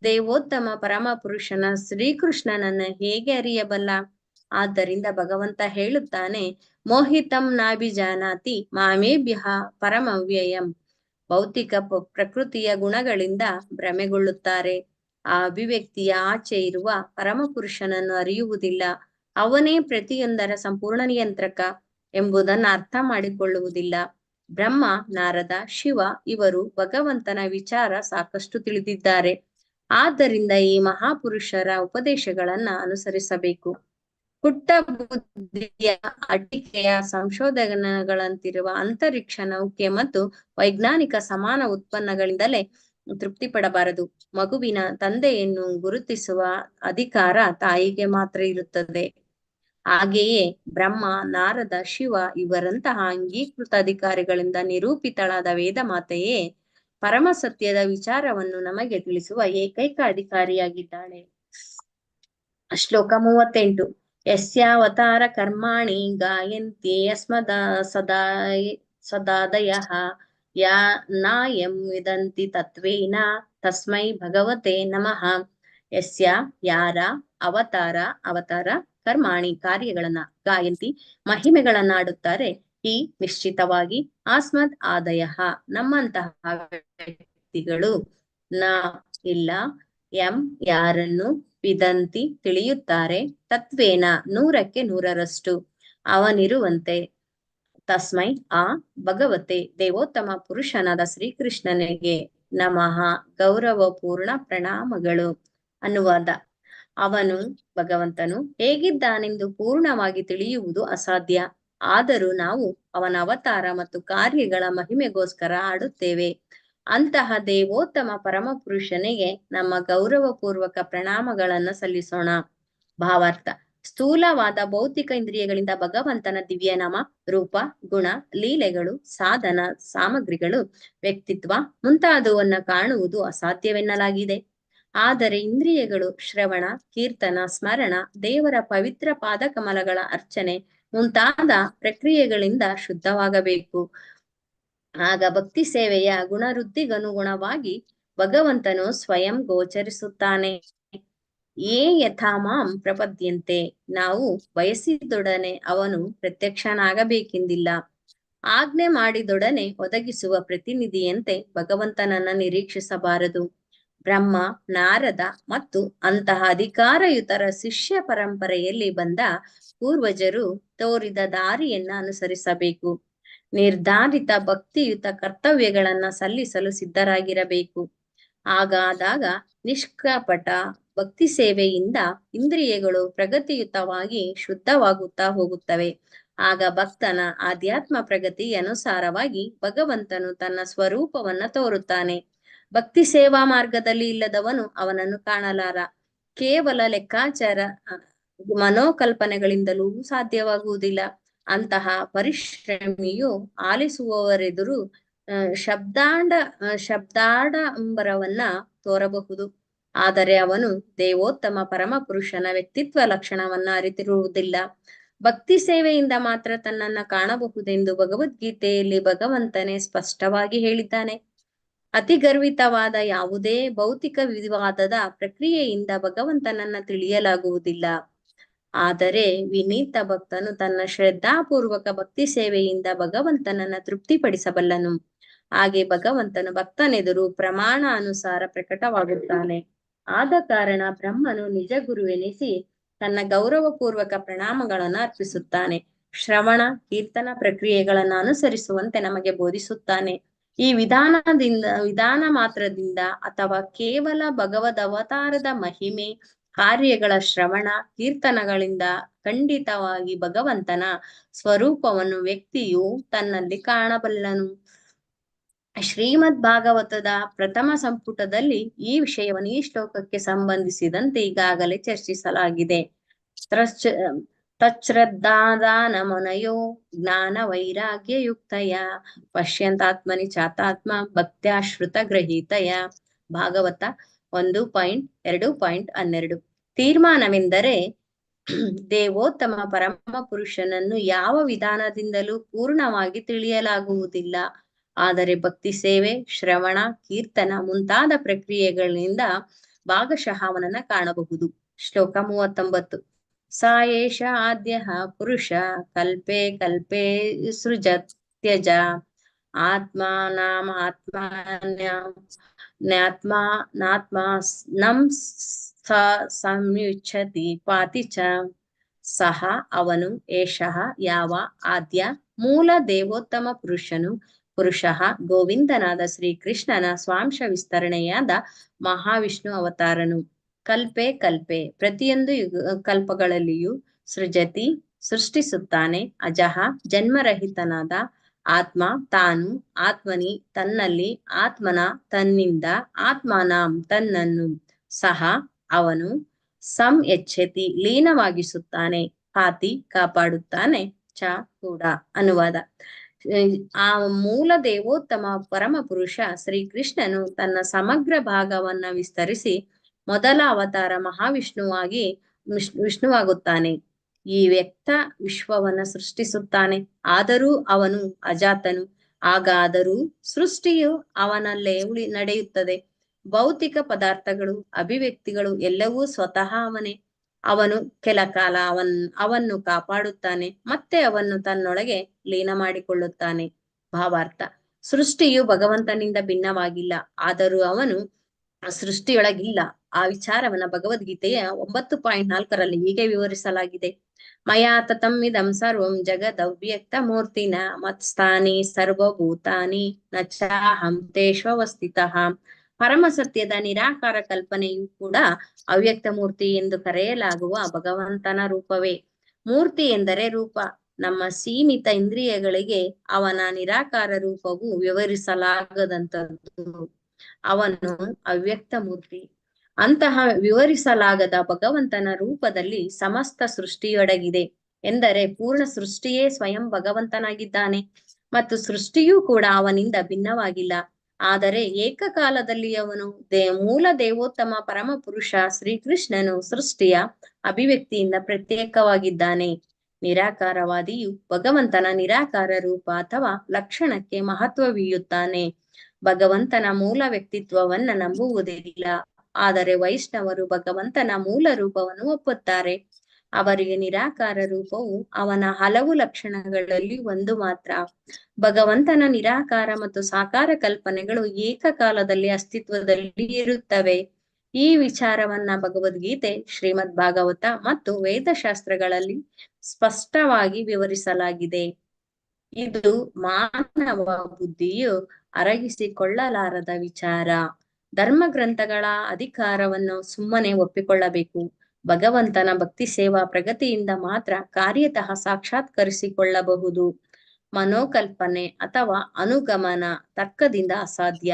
ದೇವೋತ್ತಮ ಪರಮ ಪುರುಷನ ಶ್ರೀಕೃಷ್ಣನನ್ನ ಹೇಗೆ ಅರಿಯಬಲ್ಲ? ಆದ್ದರಿಂದ ಭಗವಂತ ಹೇಳುತ್ತಾನೆ, ಮೋಹಿತಂ ನಾಭಿಜಾನಾತಿ ಮಾಮೇಭ್ಯಃ ಪರಮವ್ಯಯಂ. ಭೌತಿಕ ಪ್ರಕೃತಿಯ ಗುಣಗಳಿಂದ ಭ್ರಮೆಗೊಳ್ಳುತ್ತಾರೆ. ಆ ಅಭಿವ್ಯಕ್ತಿಯ ಆಚೆ ಇರುವ ಪರಮಪುರುಷನನ್ನು ಅರಿಯುವುದಿಲ್ಲ. ಅವನೇ ಪ್ರತಿಯೊಂದರ ಸಂಪೂರ್ಣ ನಿಯಂತ್ರಕ ಎಂಬುದನ್ನು ಅರ್ಥ ಮಾಡಿಕೊಳ್ಳುವುದಿಲ್ಲ. ಬ್ರಹ್ಮ, ನಾರದ, ಶಿವ ಇವರು ಭಗವಂತನ ವಿಚಾರ ಸಾಕಷ್ಟು ತಿಳಿದಿದ್ದಾರೆ. ಆದ್ದರಿಂದ ಈ ಮಹಾಪುರುಷರ ಉಪದೇಶಗಳನ್ನ ಅನುಸರಿಸಬೇಕು. ಪುಟ್ಟ ಬುದ್ಧಿಯ ಅಟಿಕೆಯ ಸಂಶೋಧನೆಗಳಂತಿರುವ ಅಂತರಿಕ್ಷ ನೌಕೆ ಮತ್ತು ವೈಜ್ಞಾನಿಕ ಸಮಾನ ಉತ್ಪನ್ನಗಳಿಂದಲೇ ತೃಪ್ತಿ ಪಡಬಾರದು. ಮಗುವಿನ ತಂದೆಯನ್ನು ಗುರುತಿಸುವ ಅಧಿಕಾರ ತಾಯಿಗೆ ಮಾತ್ರ ಇರುತ್ತದೆ. ಹಾಗೆಯೇ ಬ್ರಹ್ಮ, ನಾರದ, ಶಿವ ಇವರಂತಹ ಅಂಗೀಕೃತ ಅಧಿಕಾರಿಗಳಿಂದ ನಿರೂಪಿತಳಾದ ವೇದ ಮಾತೆಯೇ ಪರಮ ಸತ್ಯದ ವಿಚಾರವನ್ನು ನಮಗೆ ತಿಳಿಸುವ ಏಕೈಕ ಅಧಿಕಾರಿಯಾಗಿದ್ದಾಳೆ. ಶ್ಲೋಕ 38. ಯಸ್ಯಾವತಾರ ಕರ್ಮಾಣಿ ಗಾಯಂತಿ ಯಸ್ಮದ ಸದಾದಯಃ ಯಾ ನಾಯಂ ವಿದಂತಿ ತತ್ವೇನ ತಸ್ಮೈ ಭಗವತೆ ನಮಃ. ಯಸ್ಯ ಯಾರ ಅವತಾರ ಕರ್ಮಾಣಿ ಕಾರ್ಯಗಳನ್ನ ಗಾಯಂತಿ ಮಹಿಮೆಗಳನ್ನಾಡುತ್ತಾರೆ. ಈ ನಿಶ್ಚಿತವಾಗಿ ಆಸ್ಮದ್ ಆದಯಃ ನಮ್ಮಂತಹ ವ್ಯಕ್ತಿಗಳು ನ ಇಲ್ಲ ಎಂ ಯಾರನ್ನು ವಿದಂತಿ ತಿಳಿಯುತ್ತಾರೆ ತತ್ವೇನ 100ಕ್ಕೆ 100ರಷ್ಟು ಅವನಿರುವಂತೆ ತಸ್ಮೈ ಆ ಭಗವತೆ ದೇವೋತ್ತಮ ಪುರುಷನಾದ ಶ್ರೀಕೃಷ್ಣನಿಗೆ ನಮಃ ಗೌರವಪೂರ್ಣ ಪ್ರಣಾಮಗಳು. ಅನುವಾದ. ಅವನು ಭಗವಂತನು ಹೇಗಿದ್ದಾನೆಂದು ಪೂರ್ಣವಾಗಿ ತಿಳಿಯುವುದು ಅಸಾಧ್ಯ. ಆದರೂ ನಾವು ಅವನ ಅವತಾರ ಮತ್ತು ಕಾರ್ಯಗಳ ಮಹಿಮೆಗೋಸ್ಕರ ಆಡುತ್ತೇವೆ. ಅಂತಹ ದೇವೋತ್ತಮ ಪರಮಪುರುಷನಿಗೆ ನಮ್ಮ ಗೌರವಪೂರ್ವಕ ಪ್ರಣಾಮಗಳನ್ನ ಸಲ್ಲಿಸೋಣ. ಭಾವಾರ್ಥ. ಸ್ಥೂಲವಾದ ಭೌತಿಕ ಇಂದ್ರಿಯಗಳಿಂದ ಭಗವಂತನ ದಿವ್ಯನಾಮ, ರೂಪ, ಗುಣ, ಲೀಲೆಗಳು, ಸಾಧನ ಸಾಮಗ್ರಿಗಳು, ವ್ಯಕ್ತಿತ್ವ ಮುಂತಾದವನ್ನ ಕಾಣುವುದು ಅಸಾಧ್ಯವೆನ್ನಲಾಗಿದೆ. ಆದರೆ ಇಂದ್ರಿಯಗಳು ಶ್ರವಣ, ಕೀರ್ತನ, ಸ್ಮರಣ, ದೇವರ ಪವಿತ್ರ ಪಾದಕಮಲಗಳ ಅರ್ಚನೆ ಮುಂತಾದ ಪ್ರಕ್ರಿಯೆಗಳಿಂದ ಶುದ್ಧವಾಗಬೇಕು. ಆಗ ಭಕ್ತಿ ಸೇವೆಯ ಗುಣವೃದ್ಧಿಗನುಗುಣವಾಗಿ ಭಗವಂತನು ಸ್ವಯಂ ಗೋಚರಿಸುತ್ತಾನೆ. ಯೇ ಯಥಾ ಮಾಂ ಪ್ರಪದ್ಯಂತೆ ನಾವು ಬಯಸಿದೊಡನೆ ಅವನು ಪ್ರತ್ಯಕ್ಷನಾಗಬೇಕೆಂದಿಲ್ಲ. ಆಜ್ಞೆ ಮಾಡಿದೊಡನೆ ಒದಗಿಸುವ ಪ್ರತಿನಿಧಿಯಂತೆ ಭಗವಂತನನ್ನ ನಿರೀಕ್ಷಿಸಬಾರದು. ಬ್ರಹ್ಮ, ನಾರದ ಮತ್ತು ಅಂತಹ ಅಧಿಕಾರಯುತರ ಶಿಷ್ಯ ಪರಂಪರೆಯಲ್ಲಿ ಬಂದ ಪೂರ್ವಜರು ತೋರಿದ ದಾರಿಯನ್ನ ಅನುಸರಿಸಬೇಕು. ನಿರ್ಧಾರಿತ ಭಕ್ತಿಯುತ ಕರ್ತವ್ಯಗಳನ್ನ ಸಲ್ಲಿಸಲು ಸಿದ್ಧರಾಗಿರಬೇಕು. ಹಾಗಾದಾಗ ನಿಷ್ಕಪಟ ಭಕ್ತಿ ಸೇವೆಯಿಂದ ಇಂದ್ರಿಯಗಳು ಪ್ರಗತಿಯುತವಾಗಿ ಶುದ್ಧವಾಗುತ್ತಾ ಹೋಗುತ್ತವೆ. ಆಗ ಭಕ್ತನ ಆಧ್ಯಾತ್ಮ ಪ್ರಗತಿ ಅನುಸಾರವಾಗಿ ಭಗವಂತನು ತನ್ನ ಸ್ವರೂಪವನ್ನ ತೋರುತ್ತಾನೆ. ಭಕ್ತಿ ಸೇವಾ ಮಾರ್ಗದಲ್ಲಿ ಇಲ್ಲದವನು ಅವನನ್ನು ಕಾಣಲಾರ. ಕೇವಲ ಲೆಕ್ಕಾಚಾರ ಮನೋಕಲ್ಪನೆಗಳಿಂದಲೂ ಸಾಧ್ಯವಾಗುವುದಿಲ್ಲ. ಅಂತಹ ಪರಿಶ್ರಮಿಯು ಆಲಿಸುವವರೆದುರು ಶಬ್ದಾಡಂಬರವನ್ನ ತೋರಬಹುದು. ಆದರೆ ಅವನು ದೇವೋತ್ತಮ ಪರಮಪುರುಷನ ವ್ಯಕ್ತಿತ್ವ ಲಕ್ಷಣವನ್ನ ಅರಿತಿರುವುದಿಲ್ಲ. ಭಕ್ತಿ ಸೇವೆಯಿಂದ ಮಾತ್ರ ತನ್ನನ್ನ ಕಾಣಬಹುದೆಂದು ಭಗವದ್ಗೀತೆಯಲ್ಲಿ ಭಗವಂತನೇ ಸ್ಪಷ್ಟವಾಗಿ ಹೇಳಿದ್ದಾನೆ. ಅತಿ ಗರ್ವಿತವಾದ ಯಾವುದೇ ಭೌತಿಕ ವಿವಾದದ ಪ್ರಕ್ರಿಯೆಯಿಂದ ಭಗವಂತನನ್ನ ತಿಳಿಯಲಾಗುವುದಿಲ್ಲ. ಆದರೆ ವಿನೀತ ಭಕ್ತನು ತನ್ನ ಶ್ರದ್ಧಾಪೂರ್ವಕ ಭಕ್ತಿ ಸೇವೆಯಿಂದ ಭಗವಂತನನ್ನ ತೃಪ್ತಿಪಡಿಸಬಲ್ಲನು. ಹಾಗೆ ಭಗವಂತನು ಭಕ್ತನೆದುರು ಪ್ರಮಾಣ ಅನುಸಾರ ಪ್ರಕಟವಾಗುತ್ತಾನೆ. ಆದ ಕಾರಣ ಬ್ರಹ್ಮನು ನಿಜ ಗುರುವೆನಿಸಿ ತನ್ನ ಗೌರವಪೂರ್ವಕ ಪ್ರಣಾಮಗಳನ್ನ ಅರ್ಪಿಸುತ್ತಾನೆ. ಶ್ರವಣ, ಕೀರ್ತನ ಪ್ರಕ್ರಿಯೆಗಳನ್ನ ಅನುಸರಿಸುವಂತೆ ನಮಗೆ ಬೋಧಿಸುತ್ತಾನೆ. ಈ ವಿಧಾನ ಮಾತ್ರದಿಂದ ಅಥವಾ ಕೇವಲ ಭಗವದ್ ಅವತಾರದ ಮಹಿಮೆ ಕಾರ್ಯಗಳ ಶ್ರವಣ ಕೀರ್ತನಗಳಿಂದ ಖಂಡಿತವಾಗಿ ಭಗವಂತನ ಸ್ವರೂಪವನ್ನು ವ್ಯಕ್ತಿಯು ತನ್ನಲ್ಲಿ ಕಾಣಬಲ್ಲನು. ಶ್ರೀಮದ್ ಭಾಗವತದ ಪ್ರಥಮ ಸಂಪುಟದಲ್ಲಿ ಈ ವಿಷಯವನ್ನು ಈ ಶ್ಲೋಕಕ್ಕೆ ಸಂಬಂಧಿಸಿದಂತೆ ಈಗಾಗಲೇ ಚರ್ಚಿಸಲಾಗಿದೆ. ತಚ್ಶ್ರದ್ಧಾದಾನಮನಯೋ ಜ್ಞಾನ ವೈರಾಗ್ಯ ಯುಕ್ತಯ ಪಶ್ಯಂತಾತ್ಮನಿ ಚಾತಾತ್ಮ ಭಕ್ತ್ಯಾಶ್ರುತ ಗ್ರಹೀತಯ. ಭಾಗವತ 1.2.12. ತೀರ್ಮಾನವೆಂದರೆ ದೇವೋತ್ತಮ ಪರಮ ಪುರುಷನನ್ನು ಯಾವ ವಿಧಾನದಿಂದಲೂ ಪೂರ್ಣವಾಗಿ ತಿಳಿಯಲಾಗುವುದಿಲ್ಲ. ಆದರೆ ಭಕ್ತಿ ಸೇವೆ, ಶ್ರವಣ, ಕೀರ್ತನ ಮುಂತಾದ ಪ್ರಕ್ರಿಯೆಗಳಿಂದ ಭಾಗಶಃ ಅವನನ್ನ ಕಾಣಬಹುದು. ಶ್ಲೋಕ 39. ಸ ಏಷ ಆದ್ಯಃ ಪುರುಷ ಕಲ್ಪೆ ಕಲ್ಪೆ ಸೃಜತ್ ತ್ಯಜ ಆತ್ಮಾನಾತ್ಮಾನಂ ಸಂಯುಚ್ಯತಿ ಪಾತಿ ಚ. ಸಹ ಅವನು ಏಷಃ ಯಾವ ಆದ್ಯ ಮೂಲ ದೇವೋತ್ತಮ ಪುರುಷನು ಪುರುಷಃ ಗೋವಿಂದನಾದ ಶ್ರೀಕೃಷ್ಣನ ಸ್ವಾಂಶ ವಿಸ್ತರಣೆಯಾದ ಮಹಾವಿಷ್ಣು ಅವತಾರನು. ಕಲ್ಪೆ ಕಲ್ಪೆ ಪ್ರತಿಯೊಂದು ಕಲ್ಪಗಳಲ್ಲಿಯೂ ಸೃಜತಿ ಸೃಷ್ಟಿಸುತ್ತಾನೆ. ಅಜಃ ಜನ್ಮರಹಿತನಾದ ಆತ್ಮ ತಾನು ಆತ್ಮನಿ ತನ್ನಲ್ಲಿ ಆತ್ಮನ ತನ್ನಿಂದ ಆತ್ಮನಾಂ ತನ್ನನ್ನು ಸಹ ಅವನು ಸಂಯಚ್ಛತಿ ಲೀನವಾಗಿಸುತ್ತಾನೆ. ಪಾತಿ ಕಾಪಾಡುತ್ತಾನೆ. ಚ ಕೂಡ. ಅನುವಾದ. ಆ ಮೂಲ ದೇವೋತ್ತಮ ಪರಮ ಪುರುಷ ಶ್ರೀಕೃಷ್ಣನು ತನ್ನ ಸಮಗ್ರ ಭಾಗವನ್ನ ವಿಸ್ತರಿಸಿ ಮೊದಲ ಅವತಾರ ಮಹಾವಿಷ್ಣುವಾಗಿ ವಿಷ್ಣುವಾಗುತ್ತಾನೆ. ಈ ವ್ಯಕ್ತ ವಿಶ್ವವನ್ನ ಸೃಷ್ಟಿಸುತ್ತಾನೆ. ಆದರೂ ಅವನು ಅಜಾತನು. ಹಾಗಾದರೂ ಸೃಷ್ಟಿಯು ಅವನಲ್ಲೇ ನಡೆಯುತ್ತದೆ. ಭೌತಿಕ ಪದಾರ್ಥಗಳು ಅಭಿವ್ಯಕ್ತಿಗಳು ಎಲ್ಲವೂ ಸ್ವತಃ ಅವನೇ. ಅವನು ಕೆಲ ಕಾಲ ಅವನ್ನು ಕಾಪಾಡುತ್ತಾನೆ, ಮತ್ತೆ ಅವನ್ನು ತನ್ನೊಳಗೆ ಲೀನ ಮಾಡಿಕೊಳ್ಳುತ್ತಾನೆ. ಭಾವಾರ್ಥ. ಸೃಷ್ಟಿಯು ಭಗವಂತನಿಂದ ಭಿನ್ನವಾಗಿಲ್ಲ, ಆದರೂ ಅವನು ಸೃಷ್ಟಿಯೊಳಗಿಲ್ಲ. ಆ ವಿಚಾರವನ್ನ ಭಗವದ್ಗೀತೆಯ 9.4 ಹೀಗೆ ವಿವರಿಸಲಾಗಿದೆ. ಮಯಾ ತತಂ ಇದಂ ಸರ್ವಂ ಜಗದವ್ಯಕ್ತ ಮೂರ್ತಿನ ಮತ್ಸ್ಥಾನಿ ಸರ್ವಭೂತಾನಿ ನ ಚಾಹಂ ತೇಷ್ವಸ್ಥಿತಃ. ಪರಮ ಸತ್ಯದ ನಿರಾಕಾರ ಕಲ್ಪನೆಯು ಕೂಡ ಅವ್ಯಕ್ತ ಮೂರ್ತಿ ಎಂದು ಕರೆಯಲಾಗುವ ಭಗವಂತನ ರೂಪವೇ. ಮೂರ್ತಿ ಎಂದರೆ ರೂಪ. ನಮ್ಮ ಸೀಮಿತ ಇಂದ್ರಿಯಗಳಿಗೆ ಅವನ ನಿರಾಕಾರ ರೂಪವು ವಿವರಿಸಲಾಗದಂತದ್ದು. ಅವನು ಅವ್ಯಕ್ತ ಮೂರ್ತಿ. ಅಂತಹ ವಿವರಿಸಲಾಗದ ಭಗವಂತನ ರೂಪದಲ್ಲಿ ಸಮಸ್ತ ಸೃಷ್ಟಿಯೊಡಗಿದೆ. ಎಂದರೆ ಪೂರ್ಣ ಸೃಷ್ಟಿಯೇ ಸ್ವಯಂ ಭಗವಂತನಾಗಿದ್ದಾನೆ ಮತ್ತು ಸೃಷ್ಟಿಯೂ ಕೂಡ ಅವನಿಂದ ಭಿನ್ನವಾಗಿಲ್ಲ. ಆದರೆ ಏಕಕಾಲದಲ್ಲಿ ಅವನು ಮೂಲ ದೇವೋತ್ತಮ ಪರಮ ಪುರುಷ ಶ್ರೀಕೃಷ್ಣನು ಸೃಷ್ಟಿಯ ಅಭಿವ್ಯಕ್ತಿಯಿಂದ ಪ್ರತ್ಯೇಕವಾಗಿದ್ದಾನೆ. ನಿರಾಕಾರವಾದಿಯು ಭಗವಂತನ ನಿರಾಕಾರ ರೂಪ ಅಥವಾ ಲಕ್ಷಣಕ್ಕೆ ಮಹತ್ವವೀಯುತ್ತಾನೆ. ಭಗವಂತನ ಮೂಲ ವ್ಯಕ್ತಿತ್ವವನ್ನ ನಂಬುವುದಿಲ್ಲ. ಆದರೆ ವೈಷ್ಣವರು ಭಗವಂತನ ಮೂಲ ರೂಪವನ್ನು ಒಪ್ಪುತ್ತಾರೆ. ಅವರಿಗೆ ನಿರಾಕಾರ ರೂಪವು ಅವನ ಹಲವು ಲಕ್ಷಣಗಳಲ್ಲಿ ಒಂದು ಮಾತ್ರ. ಭಗವಂತನ ನಿರಾಕಾರ ಮತ್ತು ಸಾಕಾರ ಕಲ್ಪನೆಗಳು ಏಕಕಾಲದಲ್ಲಿ ಅಸ್ತಿತ್ವದಲ್ಲಿ ಇರುತ್ತವೆ. ಈ ವಿಚಾರವನ್ನ ಭಗವದ್ಗೀತೆ, ಶ್ರೀಮದ್ ಭಾಗವತ ಮತ್ತು ವೇದಶಾಸ್ತ್ರಗಳಲ್ಲಿ ಸ್ಪಷ್ಟವಾಗಿ ವಿವರಿಸಲಾಗಿದೆ. ಇದು ಮಾನವ ಬುದ್ಧಿಯು ಅರಗಿಸಿಕೊಳ್ಳಲಾರದ ವಿಚಾರ. ಧರ್ಮ ಗ್ರಂಥಗಳ ಅಧಿಕಾರವನ್ನು ಸುಮ್ಮನೆ ಒಪ್ಪಿಕೊಳ್ಳಬೇಕು. ಭಗವಂತನ ಭಕ್ತಿ ಸೇವಾ ಪ್ರಗತಿಯಿಂದ ಮಾತ್ರ ಕಾರ್ಯತಃ ಸಾಕ್ಷಾತ್ಕರಿಸಿಕೊಳ್ಳಬಹುದು. ಮನೋಕಲ್ಪನೆ ಅಥವಾ ಅನುಗಮನ ತರ್ಕದಿಂದ ಅಸಾಧ್ಯ.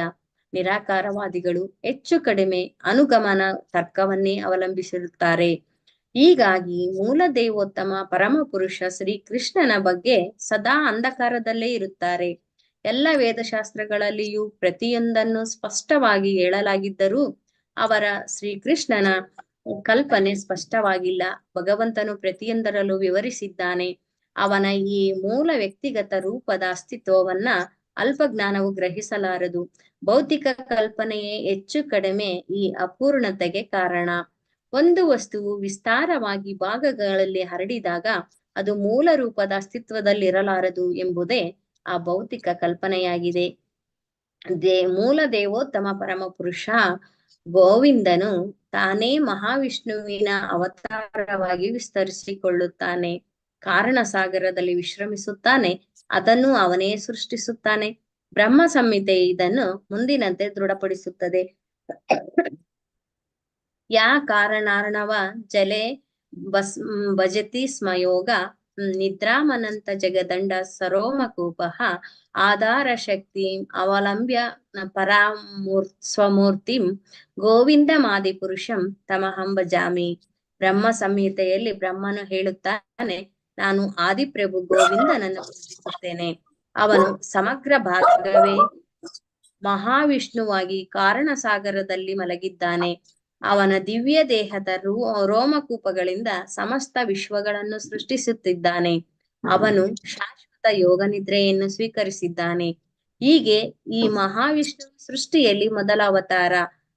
ನಿರಾಕಾರವಾದಿಗಳು ಹೆಚ್ಚು ಕಡಿಮೆ ಅನುಗಮನ ತರ್ಕವನ್ನೇ ಅವಲಂಬಿಸಿರುತ್ತಾರೆ. ಹೀಗಾಗಿ ಮೂಲ ದೇವೋತ್ತಮ ಪರಮ ಪುರುಷ ಶ್ರೀಕೃಷ್ಣನ ಬಗ್ಗೆ ಸದಾ ಅಂಧಕಾರದಲ್ಲೇ ಇರುತ್ತಾರೆ. ಎಲ್ಲ ವೇದಶಾಸ್ತ್ರಗಳಲ್ಲಿಯೂ ಪ್ರತಿಯೊಂದನ್ನು ಸ್ಪಷ್ಟವಾಗಿ ಹೇಳಲಾಗಿದ್ದರೂ ಅವರ ಶ್ರೀಕೃಷ್ಣನ ಕಲ್ಪನೆ ಸ್ಪಷ್ಟವಾಗಿಲ್ಲ. ಭಗವಂತನು ಪ್ರತಿಯೊಂದರಲ್ಲೂ ವಿವರಿಸಿದ್ದಾನೆ. ಅವನ ಈ ಮೂಲ ವ್ಯಕ್ತಿಗತ ರೂಪದ ಅಸ್ತಿತ್ವವನ್ನ ಅಲ್ಪಜ್ಞಾನವು ಗ್ರಹಿಸಲಾರದು. ಭೌತಿಕ ಕಲ್ಪನೆಯೇ ಹೆಚ್ಚು ಕಡಿಮೆ ಈ ಅಪೂರ್ಣತೆಗೆ ಕಾರಣ. ಒಂದು ವಸ್ತುವು ವಿಸ್ತಾರವಾಗಿ ಭಾಗಗಳಲ್ಲಿ ಹರಡಿದಾಗ ಅದು ಮೂಲ ರೂಪದ ಅಸ್ತಿತ್ವದಲ್ಲಿರಲಾರದು ಎಂಬುದೇ ಆ ಭೌತಿಕ ಕಲ್ಪನೆಯಾಗಿದೆ. ಮೂಲ ದೇವೋತ್ತಮ ಪರಮ ಪುರುಷ ಗೋವಿಂದನು ತಾನೇ ಮಹಾವಿಷ್ಣುವಿನ ಅವತಾರವಾಗಿ ವಿಸ್ತರಿಸಿಕೊಳ್ಳುತ್ತಾನೆ. ಕಾರಣ ಸಾಗರದಲ್ಲಿ ವಿಶ್ರಮಿಸುತ್ತಾನೆ. ಅದನ್ನು ಅವನೇ ಸೃಷ್ಟಿಸುತ್ತಾನೆ. ಬ್ರಹ್ಮ ಸಂಹಿತೆ ಇದನ್ನು ಮುಂದಿನಂತೆ ದೃಢಪಡಿಸುತ್ತದೆ. ಯಾ ಕಾರಣಾರ್ಣವ ಜಲೆ ಭಜತಿ ಸ್ಮಯೋಗ ನಿದ್ರಾಮನಂತ ಜಗದಂಡ ಸರೋಮಕೂಪಃ ಆಧಾರ ಶಕ್ತಿ ಅವಲಂಬ್ಯ ಸ್ವಮೂರ್ತಿಂ ಗೋವಿಂದಮಾದಿ ಪುರುಷಂ ತಮಹಂ ಭಜಾಮಿ. ಬ್ರಹ್ಮ ಸಂಹಿತೆಯಲ್ಲಿ ಬ್ರಹ್ಮನು ಹೇಳುತ್ತಾನೆ, ನಾನು ಆದಿಪ್ರಭು ಗೋವಿಂದನನ್ನು ಪೂಜಿಸುತ್ತೇನೆ. ಅವನು ಸಮಗ್ರ ಭಾಗವೇ ಮಹಾವಿಷ್ಣುವಾಗಿ ಕಾರಣ ಸಾಗರದಲ್ಲಿ ಮಲಗಿದ್ದಾನೆ. ಅವನ ದಿವ್ಯ ದೇಹದ ರೋಮಕೂಪಗಳಿಂದ ಸಮಸ್ತ ವಿಶ್ವಗಳನ್ನು ಸೃಷ್ಟಿಸುತ್ತಿದ್ದಾನೆ. ಅವನು ಶಾಶ್ವತ ಯೋಗ ನಿದ್ರೆಯನ್ನು ಸ್ವೀಕರಿಸಿದ್ದಾನೆ. ಹೀಗೆ ಈ ಮಹಾವಿಷ್ಣು ಸೃಷ್ಟಿಯಲ್ಲಿ ಮೊದಲ ಅವತಾರ.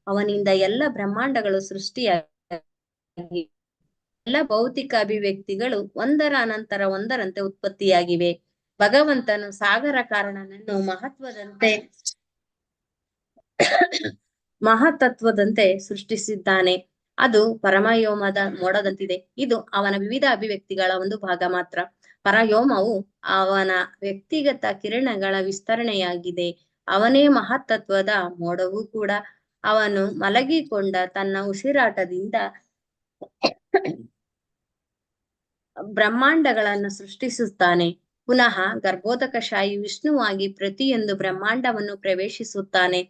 ಅವನಿಂದ ಎಲ್ಲ ಬ್ರಹ್ಮಾಂಡಗಳು ಸೃಷ್ಟಿಯಾಗಿ ಎಲ್ಲ ಭೌತಿಕ ಅಭಿವ್ಯಕ್ತಿಗಳು ಒಂದರ ಅನಂತರ ಒಂದರಂತೆ ಉತ್ಪತ್ತಿಯಾಗಿವೆ. ಭಗವಂತನು ಸಾಗರ ಕಾರಣನನ್ನು ಮಹತತ್ವದಂತೆ ಸೃಷ್ಟಿಸಿದ್ದಾನೆ. ಅದು ಪರಮಯೋಮದ ಮೋಡದಂತಿದೆ. ಇದು ಅವನ ವಿವಿಧ ಅಭಿವ್ಯಕ್ತಿಗಳ ಒಂದು ಭಾಗ ಮಾತ್ರ. ಪರಯೋಮವು ಅವನ ವ್ಯಕ್ತಿಗತ ಕಿರಣಗಳ ವಿಸ್ತರಣೆಯಾಗಿದೆ. ಅವನೇ ಮಹತ್ತತ್ವದ ಮೋಡವೂ ಕೂಡ. ಅವನು ಮಲಗಿಕೊಂಡ ತನ್ನ ಉಸಿರಾಟದಿಂದ ಬ್ರಹ್ಮಾಂಡಗಳನ್ನು ಸೃಷ್ಟಿಸುತ್ತಾನೆ. ಪುನಃ ಗರ್ಭೋದಕಶಾಹಿ ವಿಷ್ಣುವಾಗಿ ಪ್ರತಿಯೊಂದು ಬ್ರಹ್ಮಾಂಡವನ್ನು ಪ್ರವೇಶಿಸುತ್ತಾನೆ.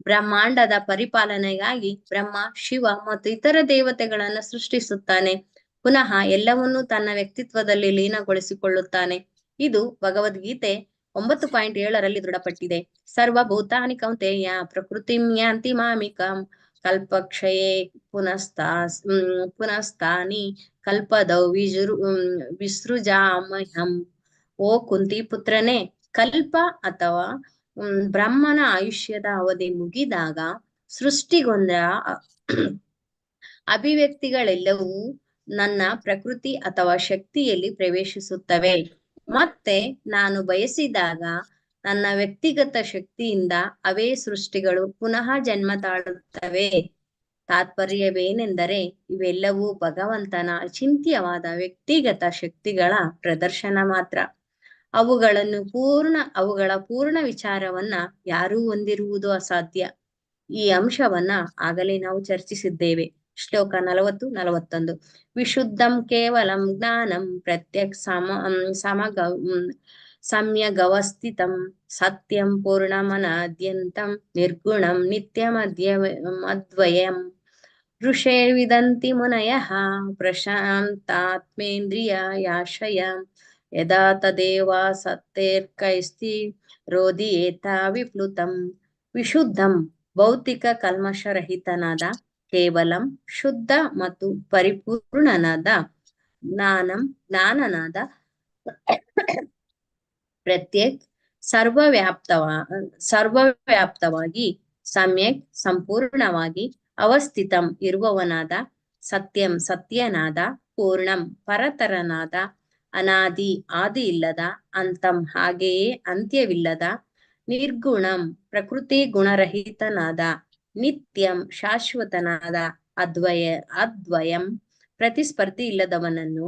ಬ್ರಹ್ಮಾಂಡದ ಪರಿಪಾಲನೆಗಾಗಿ ಬ್ರಹ್ಮ, ಶಿವ ಮತ್ತು ಇತರ ದೇವತೆಗಳನ್ನು ಸೃಷ್ಟಿಸುತ್ತಾನೆ. ಪುನಃ ಎಲ್ಲವನ್ನೂ ತನ್ನ ವ್ಯಕ್ತಿತ್ವದಲ್ಲಿ ಲೀನಗೊಳಿಸಿಕೊಳ್ಳುತ್ತಾನೆ. ಇದು ಭಗವದ್ಗೀತೆ 9.7ರಲ್ಲಿ ದೃಢಪಟ್ಟಿದೆ. ಸರ್ವಭೂತಾನಿ ಕೌಂತೆಯ ಪ್ರಕೃತಿಂ ಯಾಂತಿ ಮಾಮಿಕಂ ಕಲ್ಪಕ್ಷಯೇ ಪುನಸ್ತಾನಿ ಕಲ್ಪದೌ ವಿಸೃಜಾಮ್ಯಹಂ. ಓ ಕುಂತಿ ಪುತ್ರನೇ, ಕಲ್ಪ ಅಥವಾ ಬ್ರಹ್ಮನ ಆಯುಷ್ಯದ ಅವಧಿ ಮುಗಿದಾಗ ಸೃಷ್ಟಿಗೊಂಡ ಅಭಿವ್ಯಕ್ತಿಗಳೆಲ್ಲವೂ ನನ್ನ ಪ್ರಕೃತಿ ಅಥವಾ ಶಕ್ತಿಯಲ್ಲಿ ಪ್ರವೇಶಿಸುತ್ತವೆ. ಮತ್ತೆ ನಾನು ಬಯಸಿದಾಗ ನನ್ನ ವ್ಯಕ್ತಿಗತ ಶಕ್ತಿಯಿಂದ ಅವೇ ಸೃಷ್ಟಿಗಳು ಪುನಃ ಜನ್ಮ ತಾಳುತ್ತವೆ. ತಾತ್ಪರ್ಯವೇನೆಂದರೆ ಇವೆಲ್ಲವೂ ಭಗವಂತನ ಅಚಿಂತ್ಯವಾದ ವ್ಯಕ್ತಿಗತ ಶಕ್ತಿಗಳ ಪ್ರದರ್ಶನ ಮಾತ್ರ. ಅವುಗಳ ಪೂರ್ಣ ವಿಚಾರವನ್ನ ಯಾರೂ ಹೊಂದಿರುವುದು ಅಸಾಧ್ಯ. ಈ ಅಂಶವನ್ನ ಆಗಲೇ ನಾವು ಚರ್ಚಿಸಿದ್ದೇವೆ. ಶ್ಲೋಕ 40-41. ವಿಶುದ್ಧಂ ಕೇವಲಂ ಜ್ಞಾನಂ ಪ್ರತ್ಯಕ್ ಸಮ್ಯಗವಸ್ಥಿತಂ ಸತ್ಯಂ ಪೂರ್ಣಮನಾದ್ಯಂತಂ ನಿರ್ಗುಣಂ ನಿತ್ಯಮದ್ವಯಂ ಋಷೇ ವಿದಂತಿ ಮುನಯಃ ಪ್ರಶಾಂತಾತ್ಮೇಂದ್ರಿಯಾಶಯ ಯದಾ ತದೇವಾ ಸತ್ತೇರ್ಕೈಸ್ತಿರೋದಿಯೇತ ವಿಪ್ಲುತಂ. ವಿಶುದ್ಧಂ ಭೌತಿಕ ಕಲ್ಮಶರಹಿತನಾದ, ಕೇವಲಂ ಶುದ್ಧ ಮತ್ತು ಪರಿಪೂರ್ಣನಾದ, ಜ್ಞಾನನಾದ, ಪ್ರತ್ಯೇಕ್ ಸರ್ವವ್ಯಾಪ್ತವಾಗಿ, ಸಮ್ಯಕ್ ಸಂಪೂರ್ಣವಾಗಿ, ಅವಸ್ಥಿತಂ ಇರುವವನಾದ, ಸತ್ಯಂ ಸತ್ಯನಾದ, ಪೂರ್ಣಂ ಪರತರನಾದ, ಅನಾದಿ ಆದಿ ಇಲ್ಲದ, ಅಂತಂ ಹಾಗೆಯೇ ಅಂತ್ಯವಿಲ್ಲದ, ನಿರ್ಗುಣಂ ಪ್ರಕೃತಿ ಗುಣರಹಿತನಾದ, ನಿತ್ಯಂ ಶಾಶ್ವತನಾದ, ಅದ್ವಯಂ ಪ್ರತಿಸ್ಪರ್ಧಿ ಇಲ್ಲದವನನ್ನು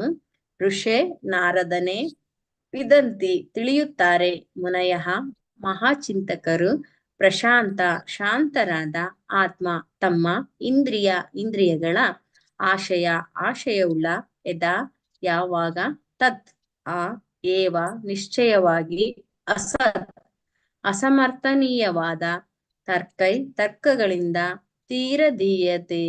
ಋಷೇ ನಾರದನೇ ವಿದಂತಿ ತಿಳಿಯುತ್ತಾರೆ. ಮುನಯಃ ಮಹಾಚಿಂತಕರು ಪ್ರಶಾಂತ ಶಾಂತರಾದ ಆತ್ಮ ತಮ್ಮ ಇಂದ್ರಿಯಗಳ ಆಶಯವುಳ್ಳ ಯದಾ ಯಾವಾಗ ತತ್ ಏವ ನಿಶ್ಚಯವಾಗಿ ಅಸಮರ್ಥನೀಯವಾದ ತರ್ಕಗಳಿಂದ ತೀರದೀಯತೆ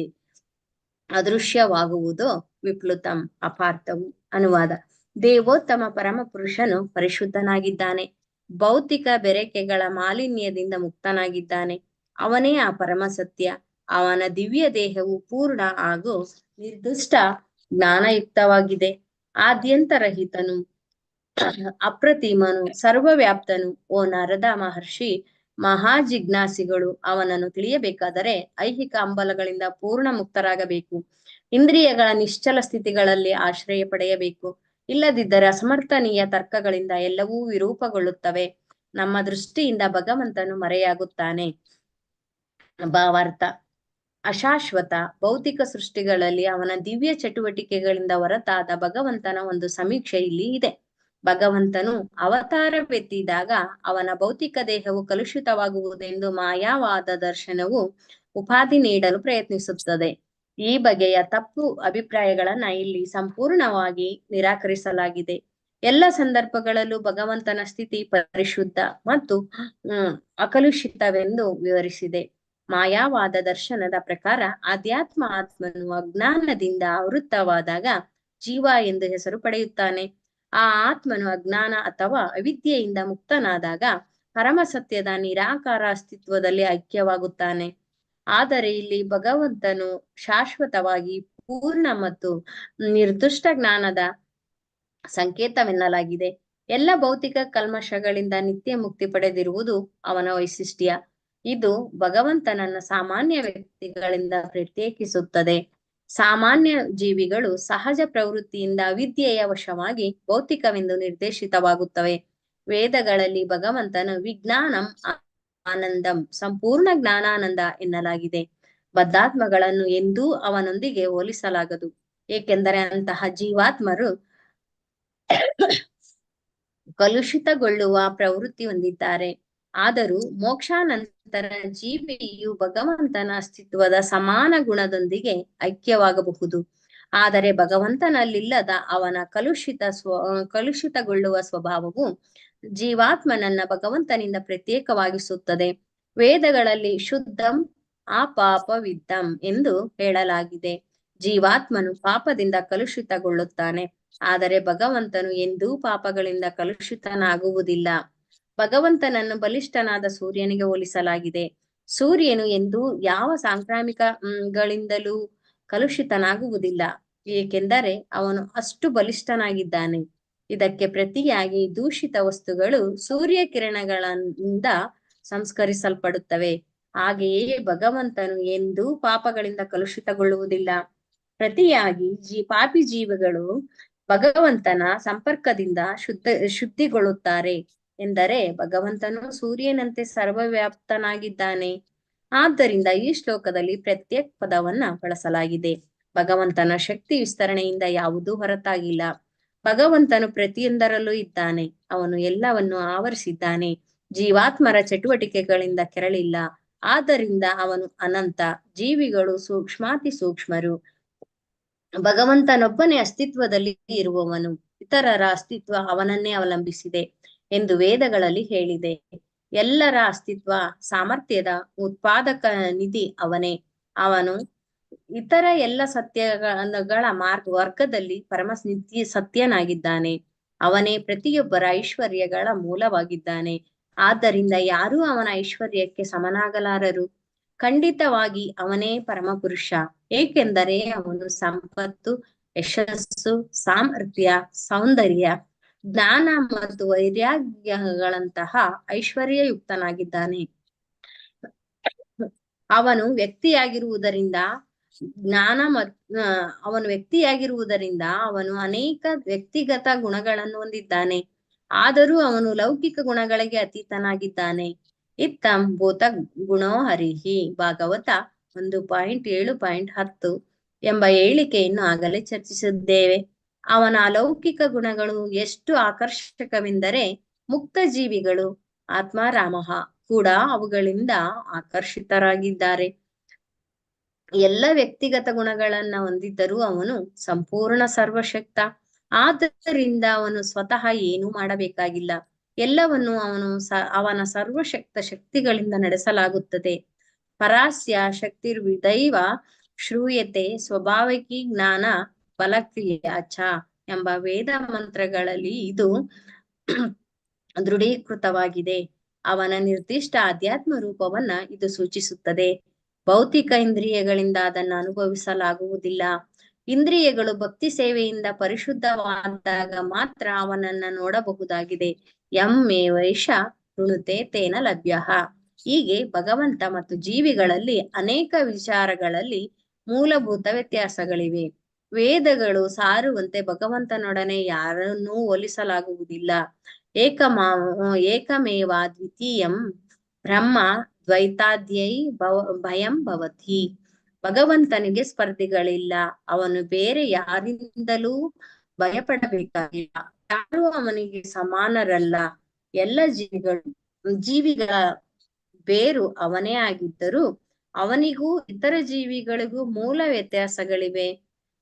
ಅದೃಶ್ಯವಾಗುವುದೋ ವಿಪ್ಲುತಂ ಅಪಾರ್ಥವು. ಅನುವಾದ: ದೇವೋತ್ತಮ ಪರಮ ಪುರುಷನು ಪರಿಶುದ್ಧನಾಗಿದ್ದಾನೆ, ಭೌತಿಕ ಬೆರಕೆಗಳ ಮಾಲಿನ್ಯದಿಂದ ಮುಕ್ತನಾಗಿದ್ದಾನೆ. ಅವನೇ ಆ ಪರಮ ಸತ್ಯ. ಅವನ ದಿವ್ಯ ದೇಹವು ಪೂರ್ಣ ಹಾಗೂ ನಿರ್ದಿಷ್ಟ ಜ್ಞಾನಯುಕ್ತವಾಗಿದೆ. ಆದ್ಯಂತರಹಿತನು, ಅಪ್ರತಿಮನು, ಸರ್ವವ್ಯಾಪ್ತನು. ಓ ನಾರದ ಮಹರ್ಷಿ, ಮಹಾಜಿಜ್ಞಾಸಿಗಳು ಅವನನ್ನು ತಿಳಿಯಬೇಕಾದರೆ ಐಹಿಕ ಹಂಬಲಗಳಿಂದ ಪೂರ್ಣ ಮುಕ್ತರಾಗಬೇಕು. ಇಂದ್ರಿಯಗಳ ನಿಶ್ಚಲ ಸ್ಥಿತಿಗಳಲ್ಲಿ ಆಶ್ರಯ ಪಡೆಯಬೇಕು. ಇಲ್ಲದಿದ್ದರೆ ಅಸಮರ್ಥನೀಯ ತರ್ಕಗಳಿಂದ ಎಲ್ಲವೂ ವಿರೂಪಗೊಳ್ಳುತ್ತವೆ. ನಮ್ಮ ದೃಷ್ಟಿಯಿಂದ ಭಗವಂತನು ಮರೆಯಾಗುತ್ತಾನೆ. ಭಾವಾರ್ಥ: ಅಶಾಶ್ವತ ಭೌತಿಕ ಸೃಷ್ಟಿಗಳಲ್ಲಿ ಅವನ ದಿವ್ಯ ಚಟುವಟಿಕೆಗಳಿಂದ ಹೊರತಾದ ಭಗವಂತನ ಒಂದು ಸಮೀಕ್ಷೆ ಇಲ್ಲಿ ಇದೆ. ಭಗವಂತನು ಅವತಾರವೆತ್ತಿದಾಗ ಅವನ ಭೌತಿಕ ದೇಹವು ಕಲುಷಿತವಾಗುವುದೆಂದು ಮಾಯಾವಾದ ದರ್ಶನವು ಉಪಾಧಿ ನೀಡಲು ಪ್ರಯತ್ನಿಸುತ್ತದೆ. ಈ ಬಗೆಯ ತಪ್ಪು ಅಭಿಪ್ರಾಯಗಳನ್ನ ಇಲ್ಲಿ ಸಂಪೂರ್ಣವಾಗಿ ನಿರಾಕರಿಸಲಾಗಿದೆ. ಎಲ್ಲ ಸಂದರ್ಭಗಳಲ್ಲೂ ಭಗವಂತನ ಸ್ಥಿತಿ ಪರಿಶುದ್ಧ ಮತ್ತು ಅಕಲುಷಿತವೆಂದು ವಿವರಿಸಿದೆ. ಮಾಯಾವಾದ ದರ್ಶನದ ಪ್ರಕಾರ ಆಧ್ಯಾತ್ಮ ಆತ್ಮನು ಅಜ್ಞಾನದಿಂದ ಆವೃತ್ತವಾದಾಗ ಜೀವ ಎಂದು ಹೆಸರು ಪಡೆಯುತ್ತಾನೆ. ಆ ಆತ್ಮನು ಅಜ್ಞಾನ ಅಥವಾ ಅವಿದ್ಯೆಯಿಂದ ಮುಕ್ತನಾದಾಗ ಪರಮ ಸತ್ಯದ ನಿರಾಕಾರ ಅಸ್ತಿತ್ವದಲ್ಲಿ ಐಕ್ಯವಾಗುತ್ತಾನೆ. ಆದರೆ ಇಲ್ಲಿ ಭಗವಂತನು ಶಾಶ್ವತವಾಗಿ ಪೂರ್ಣ ಮತ್ತು ನಿರ್ದಿಷ್ಟ ಜ್ಞಾನದ ಸಂಕೇತವೆನ್ನಲಾಗಿದೆ. ಎಲ್ಲ ಭೌತಿಕ ಕಲ್ಮಶಗಳಿಂದ ನಿತ್ಯ ಮುಕ್ತಿ ಪಡೆದಿರುವುದು ಅವನ ವೈಶಿಷ್ಟ್ಯ. ಇದು ಭಗವಂತನನ್ನ ಸಾಮಾನ್ಯ ವ್ಯಕ್ತಿಗಳಿಂದ ಪ್ರತ್ಯೇಕಿಸುತ್ತದೆ. ಸಾಮಾನ್ಯ ಜೀವಿಗಳು ಸಹಜ ಪ್ರವೃತ್ತಿಯಿಂದ ಅವಿದ್ಯೆಯ ವಶವಾಗಿ ಭೌತಿಕವೆಂದು ನಿರ್ದೇಶಿತವಾಗುತ್ತವೆ. ವೇದಗಳಲ್ಲಿ ಭಗವಂತನು ವಿಜ್ಞಾನಂ ಆನಂದಂ ಸಂಪೂರ್ಣ ಜ್ಞಾನಾನಂದ ಎನ್ನಲಾಗಿದೆ. ಬದ್ಧಾತ್ಮಗಳನ್ನು ಎಂದೂ ಅವನೊಂದಿಗೆ ಹೋಲಿಸಲಾಗದು, ಏಕೆಂದರೆ ಅಂತಹ ಜೀವಾತ್ಮರು ಕಲುಷಿತಗೊಳ್ಳುವ ಪ್ರವೃತ್ತಿ ಹೊಂದಿದ್ದಾರೆ. ಆದರೂ ಮೋಕ್ಷಾನಂತರ ಜೀವಿಯು ಭಗವಂತನ ಅಸ್ತಿತ್ವದ ಸಮಾನ ಗುಣದೊಂದಿಗೆ ಐಕ್ಯವಾಗಬಹುದು. ಆದರೆ ಭಗವಂತನಲ್ಲಿಲ್ಲದ ಅವನ ಕಲುಷಿತಗೊಳ್ಳುವ ಸ್ವಭಾವವು ಜೀವಾತ್ಮನನ್ನ ಭಗವಂತನಿಂದ ಪ್ರತ್ಯೇಕವಾಗಿಸುತ್ತದೆ. ವೇದಗಳಲ್ಲಿ ಶುದ್ಧಂ ಅಪಾಪವಿದ್ದಂ ಎಂದು ಹೇಳಲಾಗಿದೆ. ಜೀವಾತ್ಮನು ಪಾಪದಿಂದ ಕಲುಷಿತಗೊಳ್ಳುತ್ತಾನೆ, ಆದರೆ ಭಗವಂತನು ಎಂದೂ ಪಾಪಗಳಿಂದ ಕಲುಷಿತನಾಗುವುದಿಲ್ಲ. ಭಗವಂತನನ್ನು ಬಲಿಷ್ಠನಾದ ಸೂರ್ಯನಿಗೆ ಹೋಲಿಸಲಾಗಿದೆ. ಸೂರ್ಯನು ಎಂದೂ ಯಾವ ಸಾಂಕ್ರಾಮಿಕಗಳಿಂದಲೂ ಕಲುಷಿತನಾಗುವುದಿಲ್ಲ, ಏಕೆಂದರೆ ಅವನು ಅಷ್ಟು ಬಲಿಷ್ಠನಾಗಿದ್ದಾನೆ. ಇದಕ್ಕೆ ಪ್ರತಿಯಾಗಿ ದೂಷಿತ ವಸ್ತುಗಳು ಸೂರ್ಯ ಕಿರಣಗಳಿಂದ ಸಂಸ್ಕರಿಸಲ್ಪಡುತ್ತವೆ. ಹಾಗೆಯೇ ಭಗವಂತನು ಎಂದೂ ಪಾಪಗಳಿಂದ ಕಲುಷಿತಗೊಳ್ಳುವುದಿಲ್ಲ. ಪ್ರತಿಯಾಗಿ ಪಾಪಿ ಜೀವಿಗಳು ಭಗವಂತನ ಸಂಪರ್ಕದಿಂದ ಶುದ್ಧಿಗೊಳ್ಳುತ್ತಾರೆ. ಎಂದರೆ ಭಗವಂತನು ಸೂರ್ಯನಂತೆ ಸರ್ವವ್ಯಾಪ್ತನಾಗಿದ್ದಾನೆ. ಆದ್ದರಿಂದ ಈ ಶ್ಲೋಕದಲ್ಲಿ ಪ್ರತ್ಯೇಕ ಪದವನ್ನ ಬಳಸಲಾಗಿದೆ. ಭಗವಂತನ ಶಕ್ತಿ ವಿಸ್ತರಣೆಯಿಂದ ಯಾವುದೂ ಹೊರತಾಗಿಲ್ಲ. ಭಗವಂತನು ಪ್ರತಿಯೊಂದರಲ್ಲೂ ಇದ್ದಾನೆ. ಅವನು ಎಲ್ಲವನ್ನು ಆವರಿಸಿದ್ದಾನೆ. ಜೀವಾತ್ಮರ ಚಟುವಟಿಕೆಗಳಿಂದ ಕೆರಳಿಲ್ಲ. ಆದ್ದರಿಂದ ಅವನು ಅನಂತ. ಜೀವಿಗಳು ಸೂಕ್ಷ್ಮಾತಿ ಸೂಕ್ಷ್ಮರು. ಭಗವಂತನೊಬ್ಬನೇ ಅಸ್ತಿತ್ವದಲ್ಲಿ ಇರುವವನು. ಇತರರ ಅಸ್ತಿತ್ವ ಅವನನ್ನೇ ಅವಲಂಬಿಸಿದೆ ಎಂದು ವೇದಗಳಲ್ಲಿ ಹೇಳಿದೆ. ಎಲ್ಲರ ಅಸ್ತಿತ್ವ ಸಾಮರ್ಥ್ಯದ ಉತ್ಪಾದಕ ನಿಧಿ ಅವನೇ. ಅವನು ಇತರ ಎಲ್ಲ ಸತ್ಯಗಳ ವರ್ಗದಲ್ಲಿ ಪರಮ ಸತ್ಯನಾಗಿದ್ದಾನೆ. ಅವನೇ ಪ್ರತಿಯೊಬ್ಬರ ಐಶ್ವರ್ಯಗಳ ಮೂಲವಾಗಿದ್ದಾನೆ. ಆದ್ದರಿಂದ ಯಾರೂ ಅವನ ಐಶ್ವರ್ಯಕ್ಕೆ ಸಮನಾಗಲಾರರು. ಖಂಡಿತವಾಗಿ ಅವನೇ ಪರಮಪುರುಷ, ಏಕೆಂದರೆ ಅವನು ಸಂಪತ್ತು, ಯಶಸ್ಸು, ಸಾಮರ್ಥ್ಯ, ಸೌಂದರ್ಯ, ಜ್ಞಾನ ಮತ್ತು ವೈರಾಗ್ಯಗಳಂತಹ ಐಶ್ವರ್ಯಯುಕ್ತನಾಗಿದ್ದಾನೆ. ಅವನು ವ್ಯಕ್ತಿಯಾಗಿರುವುದರಿಂದ ಅವನು ಅನೇಕ ವ್ಯಕ್ತಿಗತ ಗುಣಗಳನ್ನು ಹೊಂದಿದ್ದಾನೆ. ಆದರೂ ಅವನು ಲೌಕಿಕ ಗುಣಗಳಿಗೆ ಅತೀತನಾಗಿದ್ದಾನೆ. ಇತ್ತಂ ಭೂತ ಗುಣೋ ಹರಿಹಿ ಭಾಗವತ 1.7.10 ಎಂಬ ಹೇಳಿಕೆಯನ್ನು ಆಗಲೇ ಚರ್ಚಿಸಿದ್ದೇವೆ. ಅವನ ಅಲೌಕಿಕ ಗುಣಗಳು ಎಷ್ಟು ಆಕರ್ಷಕವೆಂದರೆ ಮುಕ್ತ ಜೀವಿಗಳು ಆತ್ಮಾರಾಮಃ ಕೂಡ ಅವುಗಳಿಂದ ಆಕರ್ಷಿತರಾಗಿದ್ದಾರೆ. ಎಲ್ಲ ವ್ಯಕ್ತಿಗತ ಗುಣಗಳನ್ನ ಹೊಂದಿದ್ದರೂ ಅವನು ಸಂಪೂರ್ಣ ಸರ್ವಶಕ್ತ. ಆದ್ದರಿಂದ ಅವನು ಸ್ವತಃ ಏನೂ ಮಾಡಬೇಕಾಗಿಲ್ಲ. ಎಲ್ಲವನ್ನು ಅವನ ಸರ್ವಶಕ್ತ ಶಕ್ತಿಗಳಿಂದ ನಡೆಸಲಾಗುತ್ತದೆ. ಪರಾಸ್ಯ ಶಕ್ತಿರ್ವಿದೈವ ಶ್ರೂಯತೆ ಸ್ವಭಾವಿಕಿ ಜ್ಞಾನ ಫಲಕ್ರಿಯಾಚ ಎಂಬ ವೇದ ಮಂತ್ರಗಳಲ್ಲಿ ಇದು ದೃಢೀಕೃತವಾಗಿದೆ. ಅವನ ನಿರ್ದಿಷ್ಟ ಆಧ್ಯಾತ್ಮ ರೂಪವನ್ನ ಇದು ಸೂಚಿಸುತ್ತದೆ. ಭೌತಿಕ ಇಂದ್ರಿಯಗಳಿಂದ ಅದನ್ನು ಅನುಭವಿಸಲಾಗುವುದಿಲ್ಲ. ಇಂದ್ರಿಯಗಳು ಭಕ್ತಿ ಸೇವೆಯಿಂದ ಪರಿಶುದ್ಧವಾದಾಗ ಮಾತ್ರ ಅವನನ್ನ ನೋಡಬಹುದಾಗಿದೆ. ಎಮ್ಮೆ ವೈಷ ಋಣುತೆ ತೇನ ಲಭ್ಯ. ಹೀಗೆ ಭಗವಂತ ಮತ್ತು ಜೀವಿಗಳಲ್ಲಿ ಅನೇಕ ವಿಚಾರಗಳಲ್ಲಿ ಮೂಲಭೂತ ವ್ಯತ್ಯಾಸಗಳಿವೆ. ವೇದಗಳು ಸಾರುವಂತೆ ಭಗವಂತನೊಡನೆ ಯಾರನ್ನೂ ಹೋಲಿಸಲಾಗುವುದಿಲ್ಲ. ಏಕಮೇವ ದ್ವಿತೀಯಂ ಬ್ರಹ್ಮ ದ್ವೈತಾದ್ಯೈ ಭಯಂ ಭವತಿ. ಭಗವಂತನಿಗೆ ಸ್ಪರ್ಧಿಗಳಿಲ್ಲ. ಅವನು ಬೇರೆ ಯಾರಿಂದಲೂ ಭಯಪಡಬೇಕಾಗಿಲ್ಲ. ಯಾರು ಅವನಿಗೆ ಸಮಾನರಲ್ಲ. ಎಲ್ಲ ಜೀವಿಗಳ ಬೇರು ಅವನೇ ಆಗಿದ್ದರೂ ಅವನಿಗೂ ಇತರ ಜೀವಿಗಳಿಗೂ ಮೂಲ ವ್ಯತ್ಯಾಸಗಳಿವೆ.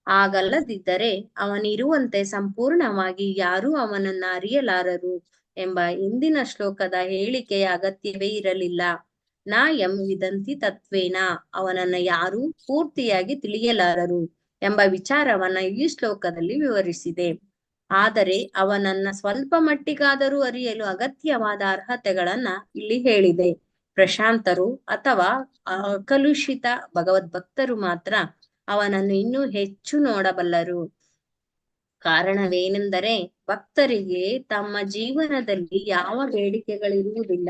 ಹಾಗಲ್ಲದಿದ್ದರೆ ಅವನಿರುವಂತೆ ಸಂಪೂರ್ಣವಾಗಿ ಯಾರೂ ಅವನನ್ನ ಅರಿಯಲಾರರು ಎಂಬ ಹಿಂದಿನ ಶ್ಲೋಕದ ಹೇಳಿಕೆಯ ಅಗತ್ಯವೇ ಇರಲಿಲ್ಲ. ನಾ ಎಂ ವಿದಂತಿ ತತ್ವೇನ, ಅವನನ್ನ ಯಾರೂ ಪೂರ್ತಿಯಾಗಿ ತಿಳಿಯಲಾರರು ಎಂಬ ವಿಚಾರವನ್ನ ಈ ಶ್ಲೋಕದಲ್ಲಿ ವಿವರಿಸಿದೆ. ಆದರೆ ಅವನನ್ನ ಸ್ವಲ್ಪ ಮಟ್ಟಿಗಾದರೂ ಅರಿಯಲು ಅಗತ್ಯವಾದ ಅರ್ಹತೆಗಳನ್ನ ಇಲ್ಲಿ ಹೇಳಿದೆ. ಪ್ರಶಾಂತರು ಅಥವಾ ಅಕಲುಷಿತ ಭಗವದ್ಭಕ್ತರು ಮಾತ್ರ ಅವನನ್ನು ಇನ್ನೂ ಹೆಚ್ಚು ನೋಡಬಲ್ಲರು. ಕಾರಣವೇನೆಂದರೆ ಭಕ್ತರಿಗೆ ತಮ್ಮ ಜೀವನದಲ್ಲಿ ಯಾವ ಬೇಡಿಕೆಗಳಿರುವುದಿಲ್ಲ.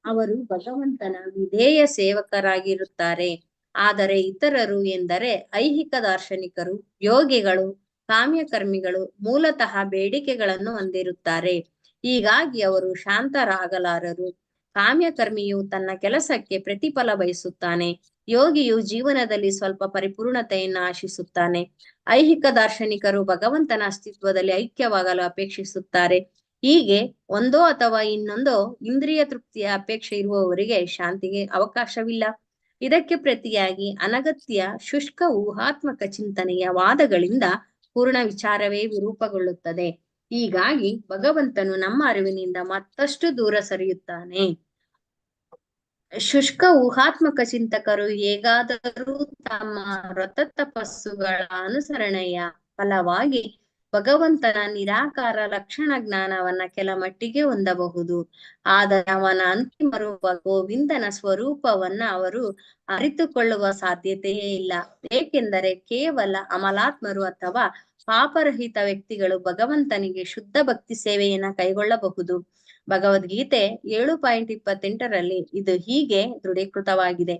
ಅವರು ಭಗವಂತನ ವಿಧೇಯ ಸೇವಕರಾಗಿರುತ್ತಾರೆ. ಆದರೆ ಇತರರು ಎಂದರೆ ಐಹಿಕ ದಾರ್ಶನಿಕರು, ಯೋಗಿಗಳು, ಕಾಮ್ಯಕರ್ಮಿಗಳು ಮೂಲತಃ ಬೇಡಿಕೆಗಳನ್ನು ಹೊಂದಿರುತ್ತಾರೆ. ಹೀಗಾಗಿ ಅವರು ಶಾಂತರಾಗಲಾರರು. ಕಾಮ್ಯಕರ್ಮಿಯು ತನ್ನ ಕೆಲಸಕ್ಕೆ ಪ್ರತಿಫಲ ಬಯಸುತ್ತಾನೆ. ಯೋಗಿಯು ಜೀವನದಲ್ಲಿ ಸ್ವಲ್ಪ ಪರಿಪೂರ್ಣತೆಯನ್ನು ಆಶಿಸುತ್ತಾನೆ. ಐಹಿಕ ದಾರ್ಶನಿಕರು ಭಗವಂತನ ಅಸ್ತಿತ್ವದಲ್ಲಿ ಐಕ್ಯವಾಗಲು ಅಪೇಕ್ಷಿಸುತ್ತಾರೆ. ಹೀಗೆ ಒಂದೋ ಅಥವಾ ಇನ್ನೊಂದೋ ಇಂದ್ರಿಯ ತೃಪ್ತಿಯ ಅಪೇಕ್ಷೆ ಇರುವವರಿಗೆ ಶಾಂತಿಗೆ ಅವಕಾಶವಿಲ್ಲ. ಇದಕ್ಕೆ ಪ್ರತಿಯಾಗಿ ಅನಗತ್ಯ ಶುಷ್ಕ ಊಹಾತ್ಮಕ ಚಿಂತನೆಯ ವಾದಗಳಿಂದ ಪೂರ್ಣ ವಿಚಾರವೇ ವಿರೂಪಗೊಳ್ಳುತ್ತದೆ. ಹೀಗಾಗಿ ಭಗವಂತನು ನಮ್ಮ ಅರಿವಿನಿಂದ ಮತ್ತಷ್ಟು ದೂರ ಸರಿಯುತ್ತಾನೆ. ಶುಷ್ಕ ಊಹಾತ್ಮಕ ಚಿಂತಕರು ಹೇಗಾದರೂ ತಮ್ಮ ವ್ರತ ತಪಸ್ಸುಗಳ ಅನುಸರಣೆಯ ಫಲವಾಗಿ ಭಗವಂತನ ನಿರಾಕಾರ ಲಕ್ಷಣ ಜ್ಞಾನವನ್ನ ಕೆಲ ಮಟ್ಟಿಗೆ ಹೊಂದಬಹುದು. ಆದರೆ ಅವನ ಅಂತಿಮ ರೂಪ ಗೋವಿಂದನ ಸ್ವರೂಪವನ್ನ ಅವರು ಅರಿತುಕೊಳ್ಳುವ ಸಾಧ್ಯತೆಯೇ ಇಲ್ಲ. ಏಕೆಂದರೆ ಕೇವಲ ಅಮಲಾತ್ಮರು ಅಥವಾ ಪಾಪರಹಿತ ವ್ಯಕ್ತಿಗಳು ಭಗವಂತನಿಗೆ ಶುದ್ಧ ಭಕ್ತಿ ಸೇವೆಯನ್ನ ಕೈಗೊಳ್ಳಬಹುದು. ಭಗವದ್ಗೀತೆ 7.28ರಲ್ಲಿ ಇದು ಹೀಗೆ ದೃಢೀಕೃತವಾಗಿದೆ.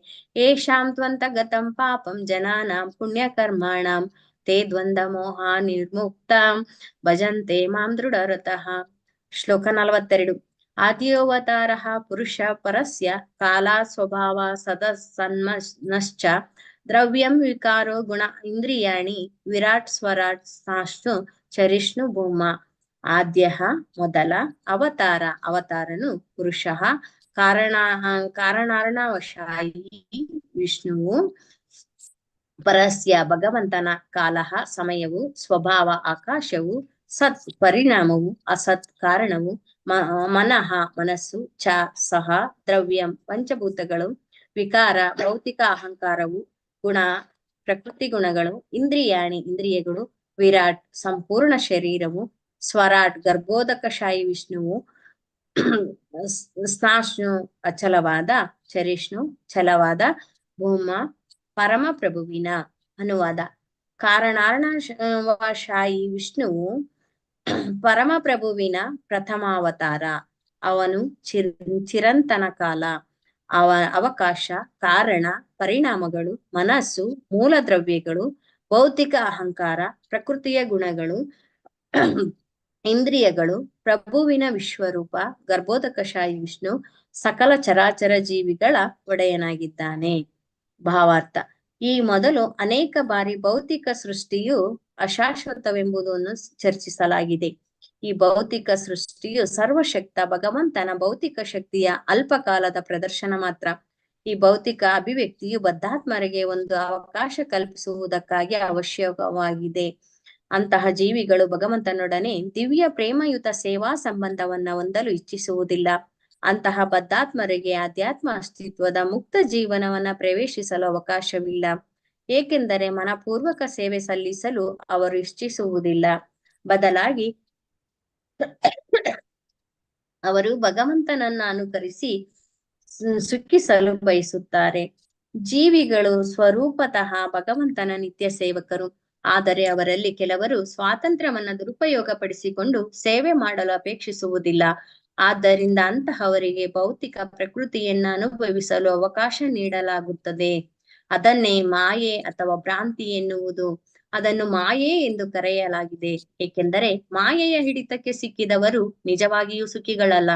ಏಷಾಂ ತ್ವಂತ ಗತಂ ಪಾಪಂ ಜನಾನಾಂ ಪುಣ್ಯಕರ್ಮಾಣಾಂ ತೇ ದ್ವಂದ್ವ ಮೋಹ ನಿರ್ಮುಕ್ತಾಂ ಭಜಂತೆ ಮಾಂ ದೃಢರತಃ. ಶ್ಲೋಕ 42. ಆದ್ಯೋವತಾರಃ ಪುರುಷ ಪರಸ್ಯ ಕಾಲಾ ಸ್ವಭಾವ ಸದಸನ್ಮನಶ್ಚ ದ್ರವ್ಯಂ ವಿಕಾರೋ ಗುಣ ಇಂದ್ರಿಯಾಣಿ ವಿರಾಟ್ ಸ್ವರಾಟ್ ಸಾಶ್ನು ಚರಿಷ್ಣು ಭೂಮ. ಆದ್ಯ ಮೊದಲ ಅವತಾರ, ಅವತಾರನು ಪುರುಷ ಕಾರಣಾರ್ಣವಶಾಯಿ ವಿಷ್ಣುವು, ಪರಸ್ಯ ಭಗವಂತನ, ಕಾಲಃ ಸಮಯವು, ಸ್ವಭಾವ ಆಕಾಶವು, ಸತ್ ಪರಿಣಾಮವು, ಅಸತ್ ಕಾರಣವು, ಮನಃ ಮನಸ್ಸು, ಚ ಸಹ ದ್ರವ್ಯಂ ಪಂಚಭೂತಗಳು, ವಿಕಾರ ಭೌತಿಕ ಅಹಂಕಾರವು, ಗುಣ ಪ್ರಕೃತಿ ಗುಣಗಳು, ಇಂದ್ರಿಯಾಣಿ ಇಂದ್ರಿಯಗಳು, ವಿರಾಟ್ ಸಂಪೂರ್ಣ ಶರೀರವು, ಸ್ವರಾಟ್ ಗರ್ಭೋದಕಶಾಹಿ ವಿಷ್ಣುವು, ಸ್ನಾಶ್ನು ಅಚಲವಾದ, ಚರಿಷ್ಣು ಛಲವಾದ, ಭೂಮ ಪರಮ ಪ್ರಭುವಿನ. ಅನುವಾದ. ಕಾರಣಾರ್ಣವಶಾಹಿ ವಿಷ್ಣುವು ಪರಮ ಪ್ರಭುವಿನ ಪ್ರಥಮಾವತಾರ. ಅವನು ಚಿರಂತನ ಕಾಲ, ಅವಕಾಶ, ಕಾರಣ, ಪರಿಣಾಮಗಳು, ಮನಸ್ಸು, ಮೂಲ ದ್ರವ್ಯಗಳು, ಭೌತಿಕ ಅಹಂಕಾರ, ಪ್ರಕೃತಿಯ ಗುಣಗಳು, ಇಂದ್ರಿಯಗಳು, ಪ್ರಭುವಿನ ವಿಶ್ವರೂಪ, ಗರ್ಭೋದಕಶಾಹಿ ವಿಷ್ಣು ಸಕಲ ಚರಾಚರ ಜೀವಿಗಳ ಒಡೆಯನಾಗಿದ್ದಾನೆ. ಭಾವಾರ್ಥ. ಈ ಮೊದಲು ಅನೇಕ ಬಾರಿ ಭೌತಿಕ ಸೃಷ್ಟಿಯು ಅಶಾಶ್ವತವೆಂಬುದನ್ನು ಚರ್ಚಿಸಲಾಗಿದೆ. ಈ ಭೌತಿಕ ಸೃಷ್ಟಿಯು ಸರ್ವಶಕ್ತ ಭಗವಂತನ ಭೌತಿಕ ಶಕ್ತಿಯ ಅಲ್ಪಕಾಲದ ಪ್ರದರ್ಶನ ಮಾತ್ರ. ಈ ಭೌತಿಕ ಅಭಿವ್ಯಕ್ತಿಯು ಬದ್ಧಾತ್ಮರಿಗೆ ಒಂದು ಅವಕಾಶ ಕಲ್ಪಿಸುವುದಕ್ಕಾಗಿ ಅವಶ್ಯಕವಾಗಿದೆ. ಅಂತಹ ಜೀವಿಗಳು ಭಗವಂತನೊಡನೆ ದಿವ್ಯ ಪ್ರೇಮಯುತ ಸೇವಾ ಸಂಬಂಧವನ್ನ ಹೊಂದಲು ಇಚ್ಛಿಸುವುದಿಲ್ಲ. ಅಂತಹ ಬದ್ಧಾತ್ಮರಿಗೆ ಅಧ್ಯಾತ್ಮ ಅಸ್ತಿತ್ವದ ಮುಕ್ತ ಜೀವನವನ್ನ ಪ್ರವೇಶಿಸಲು ಅವಕಾಶವಿಲ್ಲ. ಏಕೆಂದರೆ ಮನಪೂರ್ವಕ ಸೇವೆ ಸಲ್ಲಿಸಲು ಅವರು ಇಚ್ಛಿಸುವುದಿಲ್ಲ. ಬದಲಾಗಿ ಅವರು ಭಗವಂತನನ್ನ ಅನುಕರಿಸಿ ಸುಖಿಸಲು ಬಯಸುತ್ತಾರೆ. ಜೀವಿಗಳು ಸ್ವರೂಪತಃ ಭಗವಂತನ ನಿತ್ಯ ಸೇವಕರು. ಆದರೆ ಅವರಲ್ಲಿ ಕೆಲವರು ಸ್ವಾತಂತ್ರ್ಯವನ್ನ ದುರುಪಯೋಗ ಪಡಿಸಿಕೊಂಡು ಸೇವೆ ಮಾಡಲು ಅಪೇಕ್ಷಿಸುವುದಿಲ್ಲ. ಆದ್ದರಿಂದ ಅಂತಹವರಿಗೆ ಭೌತಿಕ ಪ್ರಕೃತಿಯನ್ನ ಅನುಭವಿಸಲು ಅವಕಾಶ ನೀಡಲಾಗುತ್ತದೆ. ಅದನ್ನೇ ಮಾಯೆ ಅಥವಾ ಭ್ರಾಂತಿ ಎನ್ನುವುದು. ಅದನ್ನು ಮಾಯೆ ಎಂದು ಕರೆಯಲಾಗಿದೆ. ಏಕೆಂದರೆ ಮಾಯೆಯ ಹಿಡಿತಕ್ಕೆ ಸಿಕ್ಕಿದವರು ನಿಜವಾಗಿಯೂ ಸುಖಿಗಳಲ್ಲ.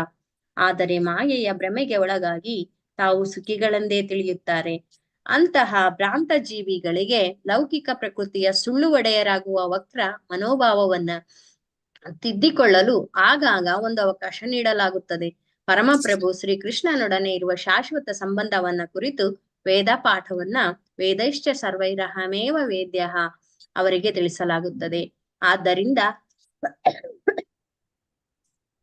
ಆದರೆ ಮಾಯೆಯ ಭ್ರಮೆಗೆ ಒಳಗಾಗಿ ತಾವು ಸುಖಿಗಳೆಂದೇ ತಿಳಿಯುತ್ತಾರೆ. ಅಂತಹ ಭ್ರಾಂತ ಜೀವಿಗಳಿಗೆ ಲೌಕಿಕ ಪ್ರಕೃತಿಯ ಸುಳ್ಳು ಒಡೆಯರಾಗುವ ವಕ್ರ ಮನೋಭಾವವನ್ನ ತಿದ್ದಿಕೊಳ್ಳಲು ಆಗಾಗ ಒಂದು ಅವಕಾಶ ನೀಡಲಾಗುತ್ತದೆ. ಪರಮಪ್ರಭು ಶ್ರೀಕೃಷ್ಣನೊಡನೆ ಇರುವ ಶಾಶ್ವತ ಸಂಬಂಧವನ್ನ ಕುರಿತು ವೇದ ಪಾಠವನ್ನ ವೇದೈಶ್ಚ ಸರ್ವೈರಹಮೇವ ವೇದ್ಯ ಅವರಿಗೆ ತಿಳಿಸಲಾಗುತ್ತದೆ. ಆದ್ದರಿಂದ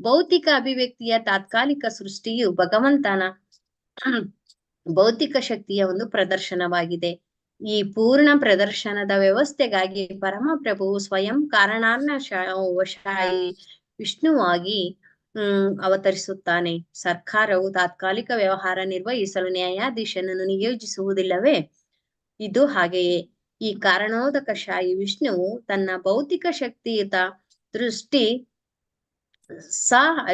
ಭೌತಿಕ ಅಭಿವ್ಯಕ್ತಿಯ ತಾತ್ಕಾಲಿಕ ಸೃಷ್ಟಿಯು ಭಗವಂತನ ಭೌತಿಕ ಶಕ್ತಿಯ ಒಂದು ಪ್ರದರ್ಶನವಾಗಿದೆ. ಈ ಪೂರ್ಣ ಪ್ರದರ್ಶನದ ವ್ಯವಸ್ಥೆಗಾಗಿ ಪರಮಪ್ರಭುವು ಸ್ವಯಂ ಕಾರಣಾರ್ಣವಶಾಹಿ ವಿಷ್ಣುವಾಗಿ ಅವತರಿಸುತ್ತಾನೆ. ಸರ್ಕಾರವು ತಾತ್ಕಾಲಿಕ ವ್ಯವಹಾರ ನಿರ್ವಹಿಸಲು ನ್ಯಾಯಾಧೀಶನನ್ನು ನಿಯೋಜಿಸುವುದಿಲ್ಲವೇ? ಇದು ಹಾಗೆಯೇ ಈ ಕಾರಣೋದಕಶಾಹಿ ವಿಷ್ಣುವು ತನ್ನ ಭೌತಿಕ ಶಕ್ತಿಯುತ ದೃಷ್ಟಿ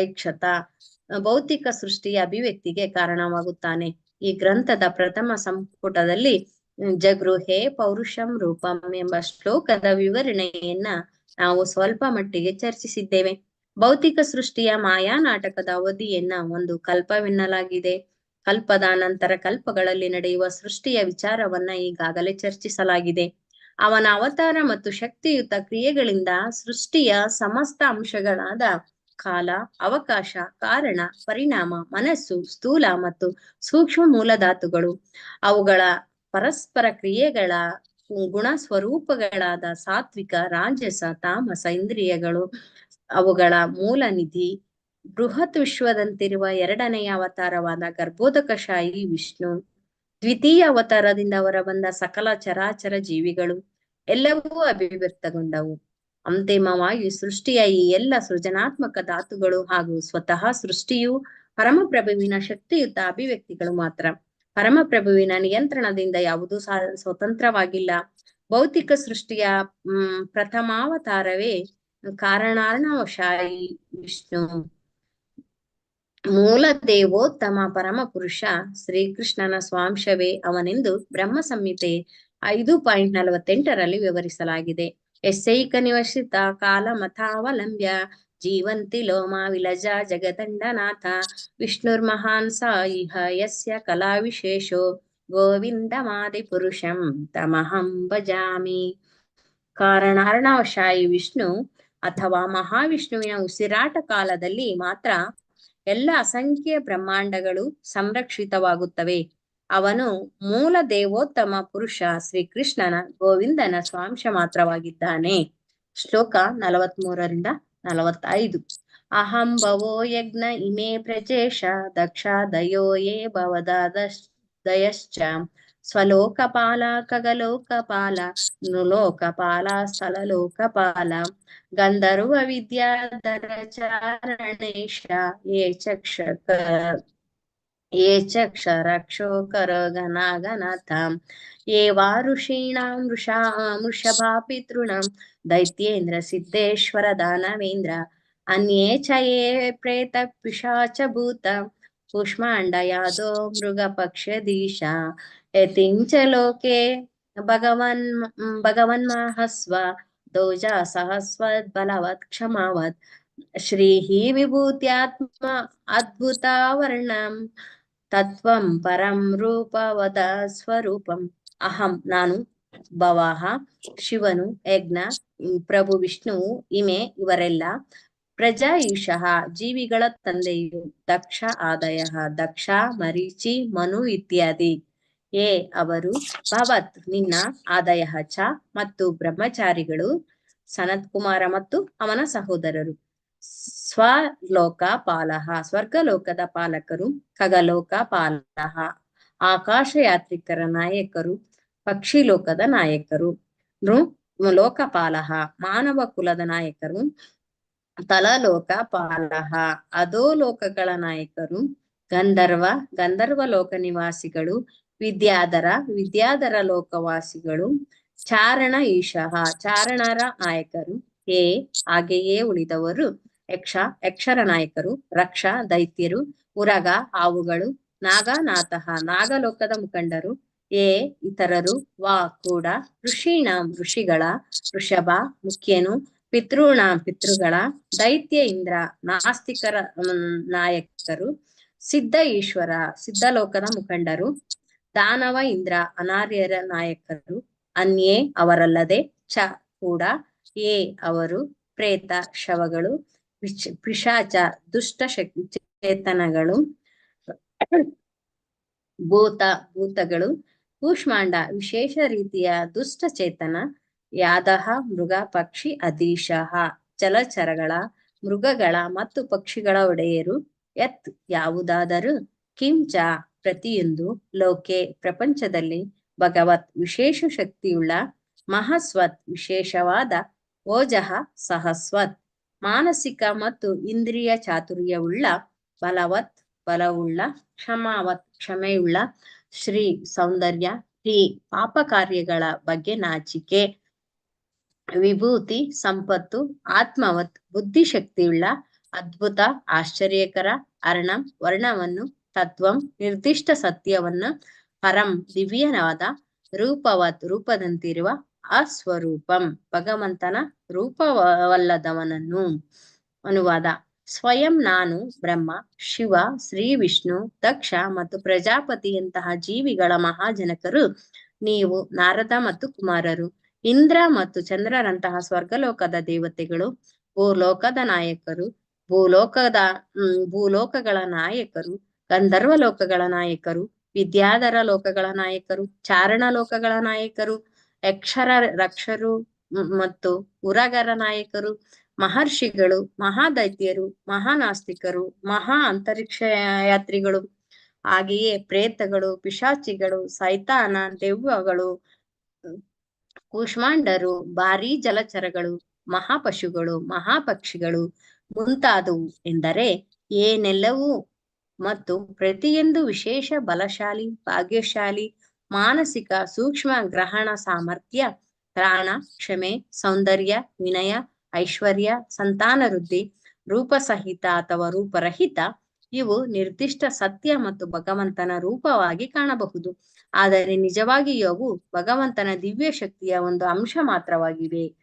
ಐಕ್ಷತ ಭೌತಿಕ ಸೃಷ್ಟಿಯ ಅಭಿವ್ಯಕ್ತಿಗೆ ಕಾರಣವಾಗುತ್ತಾನೆ. ಈ ಗ್ರಂಥದ ಪ್ರಥಮ ಸಂಪುಟದಲ್ಲಿ ಜಗೃಹೇ ಪೌರುಷಂ ರೂಪಂ ಎಂಬ ಶ್ಲೋಕದ ವಿವರಣೆಯನ್ನ ನಾವು ಸ್ವಲ್ಪ ಮಟ್ಟಿಗೆ ಚರ್ಚಿಸಿದ್ದೇವೆ. ಭೌತಿಕ ಸೃಷ್ಟಿಯ ಮಾಯಾ ನಾಟಕದ ಅವಧಿಯನ್ನ ಒಂದು ಕಲ್ಪವೆನ್ನಲಾಗಿದೆ. ಕಲ್ಪದ ನಂತರ ಕಲ್ಪಗಳಲ್ಲಿ ನಡೆಯುವ ಸೃಷ್ಟಿಯ ವಿಚಾರವನ್ನ ಈಗಾಗಲೇ ಚರ್ಚಿಸಲಾಗಿದೆ. ಅವನ ಅವತಾರ ಮತ್ತು ಶಕ್ತಿಯುತ ಕ್ರಿಯೆಗಳಿಂದ ಸೃಷ್ಟಿಯ ಸಮಸ್ತ ಅಂಶಗಳಾದ ಕಾಲ, ಅವಕಾಶ, ಕಾರಣ, ಪರಿಣಾಮ, ಮನಸ್ಸು, ಸ್ಥೂಲ ಮತ್ತು ಸೂಕ್ಷ್ಮ ಮೂಲಧಾತುಗಳು, ಅವುಗಳ ಪರಸ್ಪರ ಕ್ರಿಯೆಗಳ ಗುಣ ಸ್ವರೂಪಗಳಾದ ಸಾತ್ವಿಕ, ರಾಜಸ, ತಾಮಸ ಇಂದ್ರಿಯಗಳು, ಅವುಗಳ ಮೂಲ ನಿಧಿ, ಬೃಹತ್ ವಿಶ್ವದಂತಿರುವ ಎರಡನೆಯ ಅವತಾರವಾದ ಗರ್ಭೋದಕಶಾಹಿ ವಿಷ್ಣು, ದ್ವಿತೀಯ ಅವತಾರದಿಂದ ಹೊರಬಂದ ಸಕಲ ಚರಾಚರ ಜೀವಿಗಳು ಎಲ್ಲವೂ ಅಭಿವ್ಯಕ್ತಗೊಂಡವು. ಅಂತಿಮವಾಗಿ ಸೃಷ್ಟಿಯ ಈ ಎಲ್ಲ ಸೃಜನಾತ್ಮಕ ಧಾತುಗಳು ಹಾಗೂ ಸ್ವತಃ ಸೃಷ್ಟಿಯು ಪರಮಪ್ರಭುವಿನ ಶಕ್ತಿಯುತ ಅಭಿವ್ಯಕ್ತಿಗಳು ಮಾತ್ರ. ಪರಮಪ್ರಭುವಿನ ನಿಯಂತ್ರಣದಿಂದ ಯಾವುದೂ ಸ್ವತಂತ್ರವಾಗಿಲ್ಲ. ಭೌತಿಕ ಸೃಷ್ಟಿಯ ಪ್ರಥಮಾವತಾರವೇ ಕಾರಣಾರ್ಣವಶಾಹಿ ವಿಷ್ಣು. ಮೂಲ ದೇವೋತ್ತಮ ಪರಮ ಪುರುಷ ಶ್ರೀಕೃಷ್ಣನ ಸ್ವಾಂಶವೇ ಅವನೆಂದು ಬ್ರಹ್ಮ ಸಂಹಿತೆ 5.48ರಲ್ಲಿ ವಿವರಿಸಲಾಗಿದೆ. ಯಸ್ಯೈಕ ನಿವಸಿತ ಕಾಲಮಥಾವಲಂಬ್ಯ ಜೀವಂತಿ ಲೋಮ ವಿಲಜ ಜಗದಂಡನಾಥ ವಿಷ್ಣುರ್ಮಹಾನ್ ಸ ಇಹ ಯಸ್ಯ ಕಲಾ ವಿಶೇಷೋ ಗೋವಿಂದಮಾದಿ ಪುರುಷಂ ತಮಹಂ ಭಜಾಮಿ. ಕಾರಣಾರ್ಣವಶಾಹಿ ವಿಷ್ಣು ಅಥವಾ ಮಹಾವಿಷ್ಣುವಿನ ಉಸಿರಾಟ ಕಾಲದಲ್ಲಿ ಮಾತ್ರ ಎಲ್ಲ ಅಸಂಖ್ಯ ಬ್ರಹ್ಮಾಂಡಗಳು ಸಂರಕ್ಷಿತವಾಗುತ್ತವೆ. ಅವನು ಮೂಲ ದೇವೋತ್ತಮ ಪುರುಷ ಶ್ರೀಕೃಷ್ಣನ ಗೋವಿಂದನ ಸ್ವಾಂಶ ಮಾತ್ರವಾಗಿದ್ದಾನೆ. ಶ್ಲೋಕ 43-45. ಅಹಂ ಭವೋ ಯಜ್ಞ ಇಮೇ ಪ್ರಜೇಶ ದಕ್ಷ ದಯೋ ಯೇ ಭವದಯಶ್ಚ ಸ್ವಲೋಕಪಾಲ ಖಗಲೋಕಪಾಲ ನೃಲೋಕಪಾಲ ಸ್ಥಳಲೋಕಪಾಲ ಗಂಧರ್ವ ವಿದ್ಯಾಧರ ಚಾರಣೇಶ ಯೇ ಚಕ್ಷರಕ್ಷೋಕರ ಘನಾಘನಾಥ ಯೇ ವಾ ಋಷೀಣಾಂ ವೃಷಭಾ ಪಿತೃಣಾಂ ದೈತ್ಯೇಂದ್ರ ಸಿದ್ದೇಶ್ವರ ದಾನವೇಂದ್ರ ಅನ್ಯೇ ಚ ಯೇ ಪ್ರೇತ ಪಿಶಾಚ ಭೂತ ಕೂಷ್ಮಾಂಡ ಯಾದೋ ಮೃಗ ಪಕ್ಷದೀಶ ಯತಿಂಚ ಲೋಕೆ ಭಗವನ್ಮಹಸ್ವ ದೋಜ ಸಹಸ್ವದ್ ಬಲವತ್ ಕ್ಷಮಾವತ್ ಶ್ರೀಹಿ ವಿಭೂತ್ಯಾತ್ಮ ಅದ್ಭುತಾವರ್ಣಂ ತತ್ವಂ ಪರಂ ರೂಪವದ ಸ್ವರೂಪಂ. ಅಹಂ ನಾನು, ಭವಃ ಶಿವನು, ಯಜ್ಞ ಪ್ರಭು ವಿಷ್ಣುವು, ಇಮೆ ಇವರೆಲ್ಲ, ಪ್ರಜಾ ಈಶಃ ಜೀವಿಗಳ ತಂದೆಯು, ದಕ್ಷ ಆದಯ ದಕ್ಷ ಮರೀಚಿ ಮನು ಇತ್ಯಾದಿ, ಏ ಅವರು, ಭವತ್ ನಿನ್ನ, ಆದಯ ಚ ಮತ್ತು ಬ್ರಹ್ಮಚಾರಿಗಳು, ಸನತ್ ಕುಮಾರ ಮತ್ತು ಅವನ ಸಹೋದರರು, ಸ್ವಲೋಕ ಪಾಲಹ ಸ್ವರ್ಗಲೋಕದ ಪಾಲಕರು, ಖಗಲೋಕ ಪಾಲಹ ಆಕಾಶ ಯಾತ್ರಿಕರ ನಾಯಕರು, ಪಕ್ಷಿ ಲೋಕದ ನಾಯಕರು, ಲೋಕಪಾಲಹ ಮಾನವ ಕುಲದ ನಾಯಕರು, ತಲಲೋಕ ಪಾಲಹ ಅಧೋಲೋಕಗಳ ನಾಯಕರು, ಗಂಧರ್ವ ಲೋಕ ನಿವಾಸಿಗಳು, ವಿದ್ಯಾಧರ ಲೋಕವಾಸಿಗಳು, ಚಾರಣ ಈಶಃ ಚಾರಣರ ನಾಯಕರು, ಹೇ ಹಾಗೆಯೇ ಉಳಿದವರು, ಯಕ್ಷರ ನಾಯಕರು, ರಕ್ಷ ದೈತ್ಯರು, ಉರಗ ಹಾವುಗಳು, ನಾಗನಾಥಃ ನಾಗಲೋಕದ ಮುಖಂಡರು, ಏ ಇತರರು, ವಾ ಕೂಡ, ಋಷೀಣಾಂ ಋಷಿಗಳ, ವೃಷಭ ಮುಖ್ಯನು, ಪಿತೃಗಳ, ದೈತ್ಯ ಇಂದ್ರ ನಾಸ್ತಿಕರ ನಾಯಕರು, ಸಿದ್ಧ ಈಶ್ವರ ಸಿದ್ಧಲೋಕದ ಮುಖಂಡರು, ದಾನವ ಇಂದ್ರ ಅನಾರ್ಯರ ನಾಯಕರು, ಅನ್ಯೇ ಅವರಲ್ಲದೆ, ಚ ಕೂಡ, ಏ ಅವರು, ಪ್ರೇತ ಶವಗಳು, ಪಿಶಾಚ ದುಷ್ಟ ಚೇತನಗಳು, ಭೂತಗಳು, ಕೂಷ್ಮಾಂಡ ವಿಶೇಷ ರೀತಿಯ ದುಷ್ಟ ಚೇತನ, ಯಾದಹ ಮೃಗ ಪಕ್ಷಿ ಅಧೀಶಃ ಜಲಚರಗಳ, ಮೃಗಗಳ ಮತ್ತು ಪಕ್ಷಿಗಳ ಒಡೆಯರು, ಯತ್ ಯಾವುದಾದರೂ, ಕಿಂಚ ಪ್ರತಿಯೊಂದು, ಲೋಕೆ ಪ್ರಪಂಚದಲ್ಲಿ, ಭಗವತ್ ವಿಶೇಷ ಶಕ್ತಿಯುಳ್ಳ, ಮಹಸ್ವತ್ ವಿಶೇಷವಾದ, ಓಜಃ ಸಹಸ್ವತ್ ಮಾನಸಿಕ ಮತ್ತು ಇಂದ್ರಿಯ ಚಾತುರ್ಯವುಳ್ಳ, ಬಲವತ್ ಬಲವುಳ್ಳ, ಕ್ಷಮಾವತ್ ಕ್ಷಮೆಯುಳ್ಳ, ಶ್ರೀ ಸೌಂದರ್ಯ, ಹಿ ಪಾಪ ಕಾರ್ಯಗಳ ಬಗ್ಗೆ ನಾಚಿಕೆ, ವಿಭೂತಿ ಸಂಪತ್ತು, ಆತ್ಮವತ್ ಬುದ್ಧಿಶಕ್ತಿಯುಳ್ಳ, ಅದ್ಭುತ ಆಶ್ಚರ್ಯಕರ, ಅರ್ಣಂ ವರ್ಣವನ್ನು, ತತ್ವಂ ನಿರ್ದಿಷ್ಟ ಸತ್ಯವನ್ನು, ಪರಂ ದಿವ್ಯನಾದ, ರೂಪವತ್ ರೂಪದಂತಿರುವ, ಅಸ್ವರೂಪಂ ಭಗವಂತನ ರೂಪವಲ್ಲದವನನ್ನು. ಅನುವಾದ: ಸ್ವಯಂ ನಾನು, ಬ್ರಹ್ಮ, ಶಿವ, ಶ್ರೀ ವಿಷ್ಣು, ದಕ್ಷ ಮತ್ತು ಪ್ರಜಾಪತಿಯಂತಹ ಜೀವಿಗಳ ಮಹಾಜನಕರು, ನೀವು ನಾರದ ಮತ್ತು ಕುಮಾರರು, ಇಂದ್ರ ಮತ್ತು ಚಂದ್ರರಂತಹ ಸ್ವರ್ಗಲೋಕದ ದೇವತೆಗಳು, ಭೂಲೋಕದ ನಾಯಕರು, ಭೂಲೋಕಗಳ ನಾಯಕರು, ಗಂಧರ್ವ ಲೋಕಗಳ ನಾಯಕರು, ವಿದ್ಯಾಧರ ಲೋಕಗಳ ನಾಯಕರು, ಚಾರಣ ಲೋಕಗಳ ನಾಯಕರು, ರಕ್ಷರು ಮತ್ತು ಉರಗರ ನಾಯಕರು, ಮಹರ್ಷಿಗಳು, ಮಹಾದೈತ್ಯರು, ಮಹಾನಾಸ್ತಿಕರು, ಮಹಾ ಅಂತರಿಕ್ಷ ಯಾತ್ರಿಗಳು, ಹಾಗೆಯೇ ಪ್ರೇತಗಳು, ಪಿಶಾಚಿಗಳು, ಸೈತಾನ, ದೆವ್ವಗಳು, ಕೂಷ್ಮಾಂಡರು, ಭಾರೀ ಜಲಚರಗಳು, ಮಹಾಪಶುಗಳು, ಮಹಾಪಕ್ಷಿಗಳು ಮುಂತಾದವು ಎಂದರೆ ಏನೆಲ್ಲವೂ ಮತ್ತು ಪ್ರತಿಯೊಂದು ವಿಶೇಷ ಬಲಶಾಲಿ, ಭಾಗ್ಯಶಾಲಿ, ಮಾನಸಿಕ ಸೂಕ್ಷ್ಮ ಗ್ರಹಣ ಸಾಮರ್ಥ್ಯ, ತ್ರಾಣ, ಕ್ಷಮೆ, ಸೌಂದರ್ಯ, ವಿನಯ, ಐಶ್ವರ್ಯ, ಸಂತಾನ ವೃದ್ಧಿ, ರೂಪಸಹಿತ ಅಥವಾ ರೂಪರಹಿತ, ಇವು ನಿರ್ದಿಷ್ಟ ಸತ್ಯ ಮತ್ತು ಭಗವಂತನ ರೂಪವಾಗಿ ಕಾಣಬಹುದು. ಆದರೆ ನಿಜವಾಗಿಯೂ ಅವು ಭಗವಂತನ ದಿವ್ಯ ಶಕ್ತಿಯ ಒಂದು ಅಂಶ ಮಾತ್ರವಾಗಿವೆ.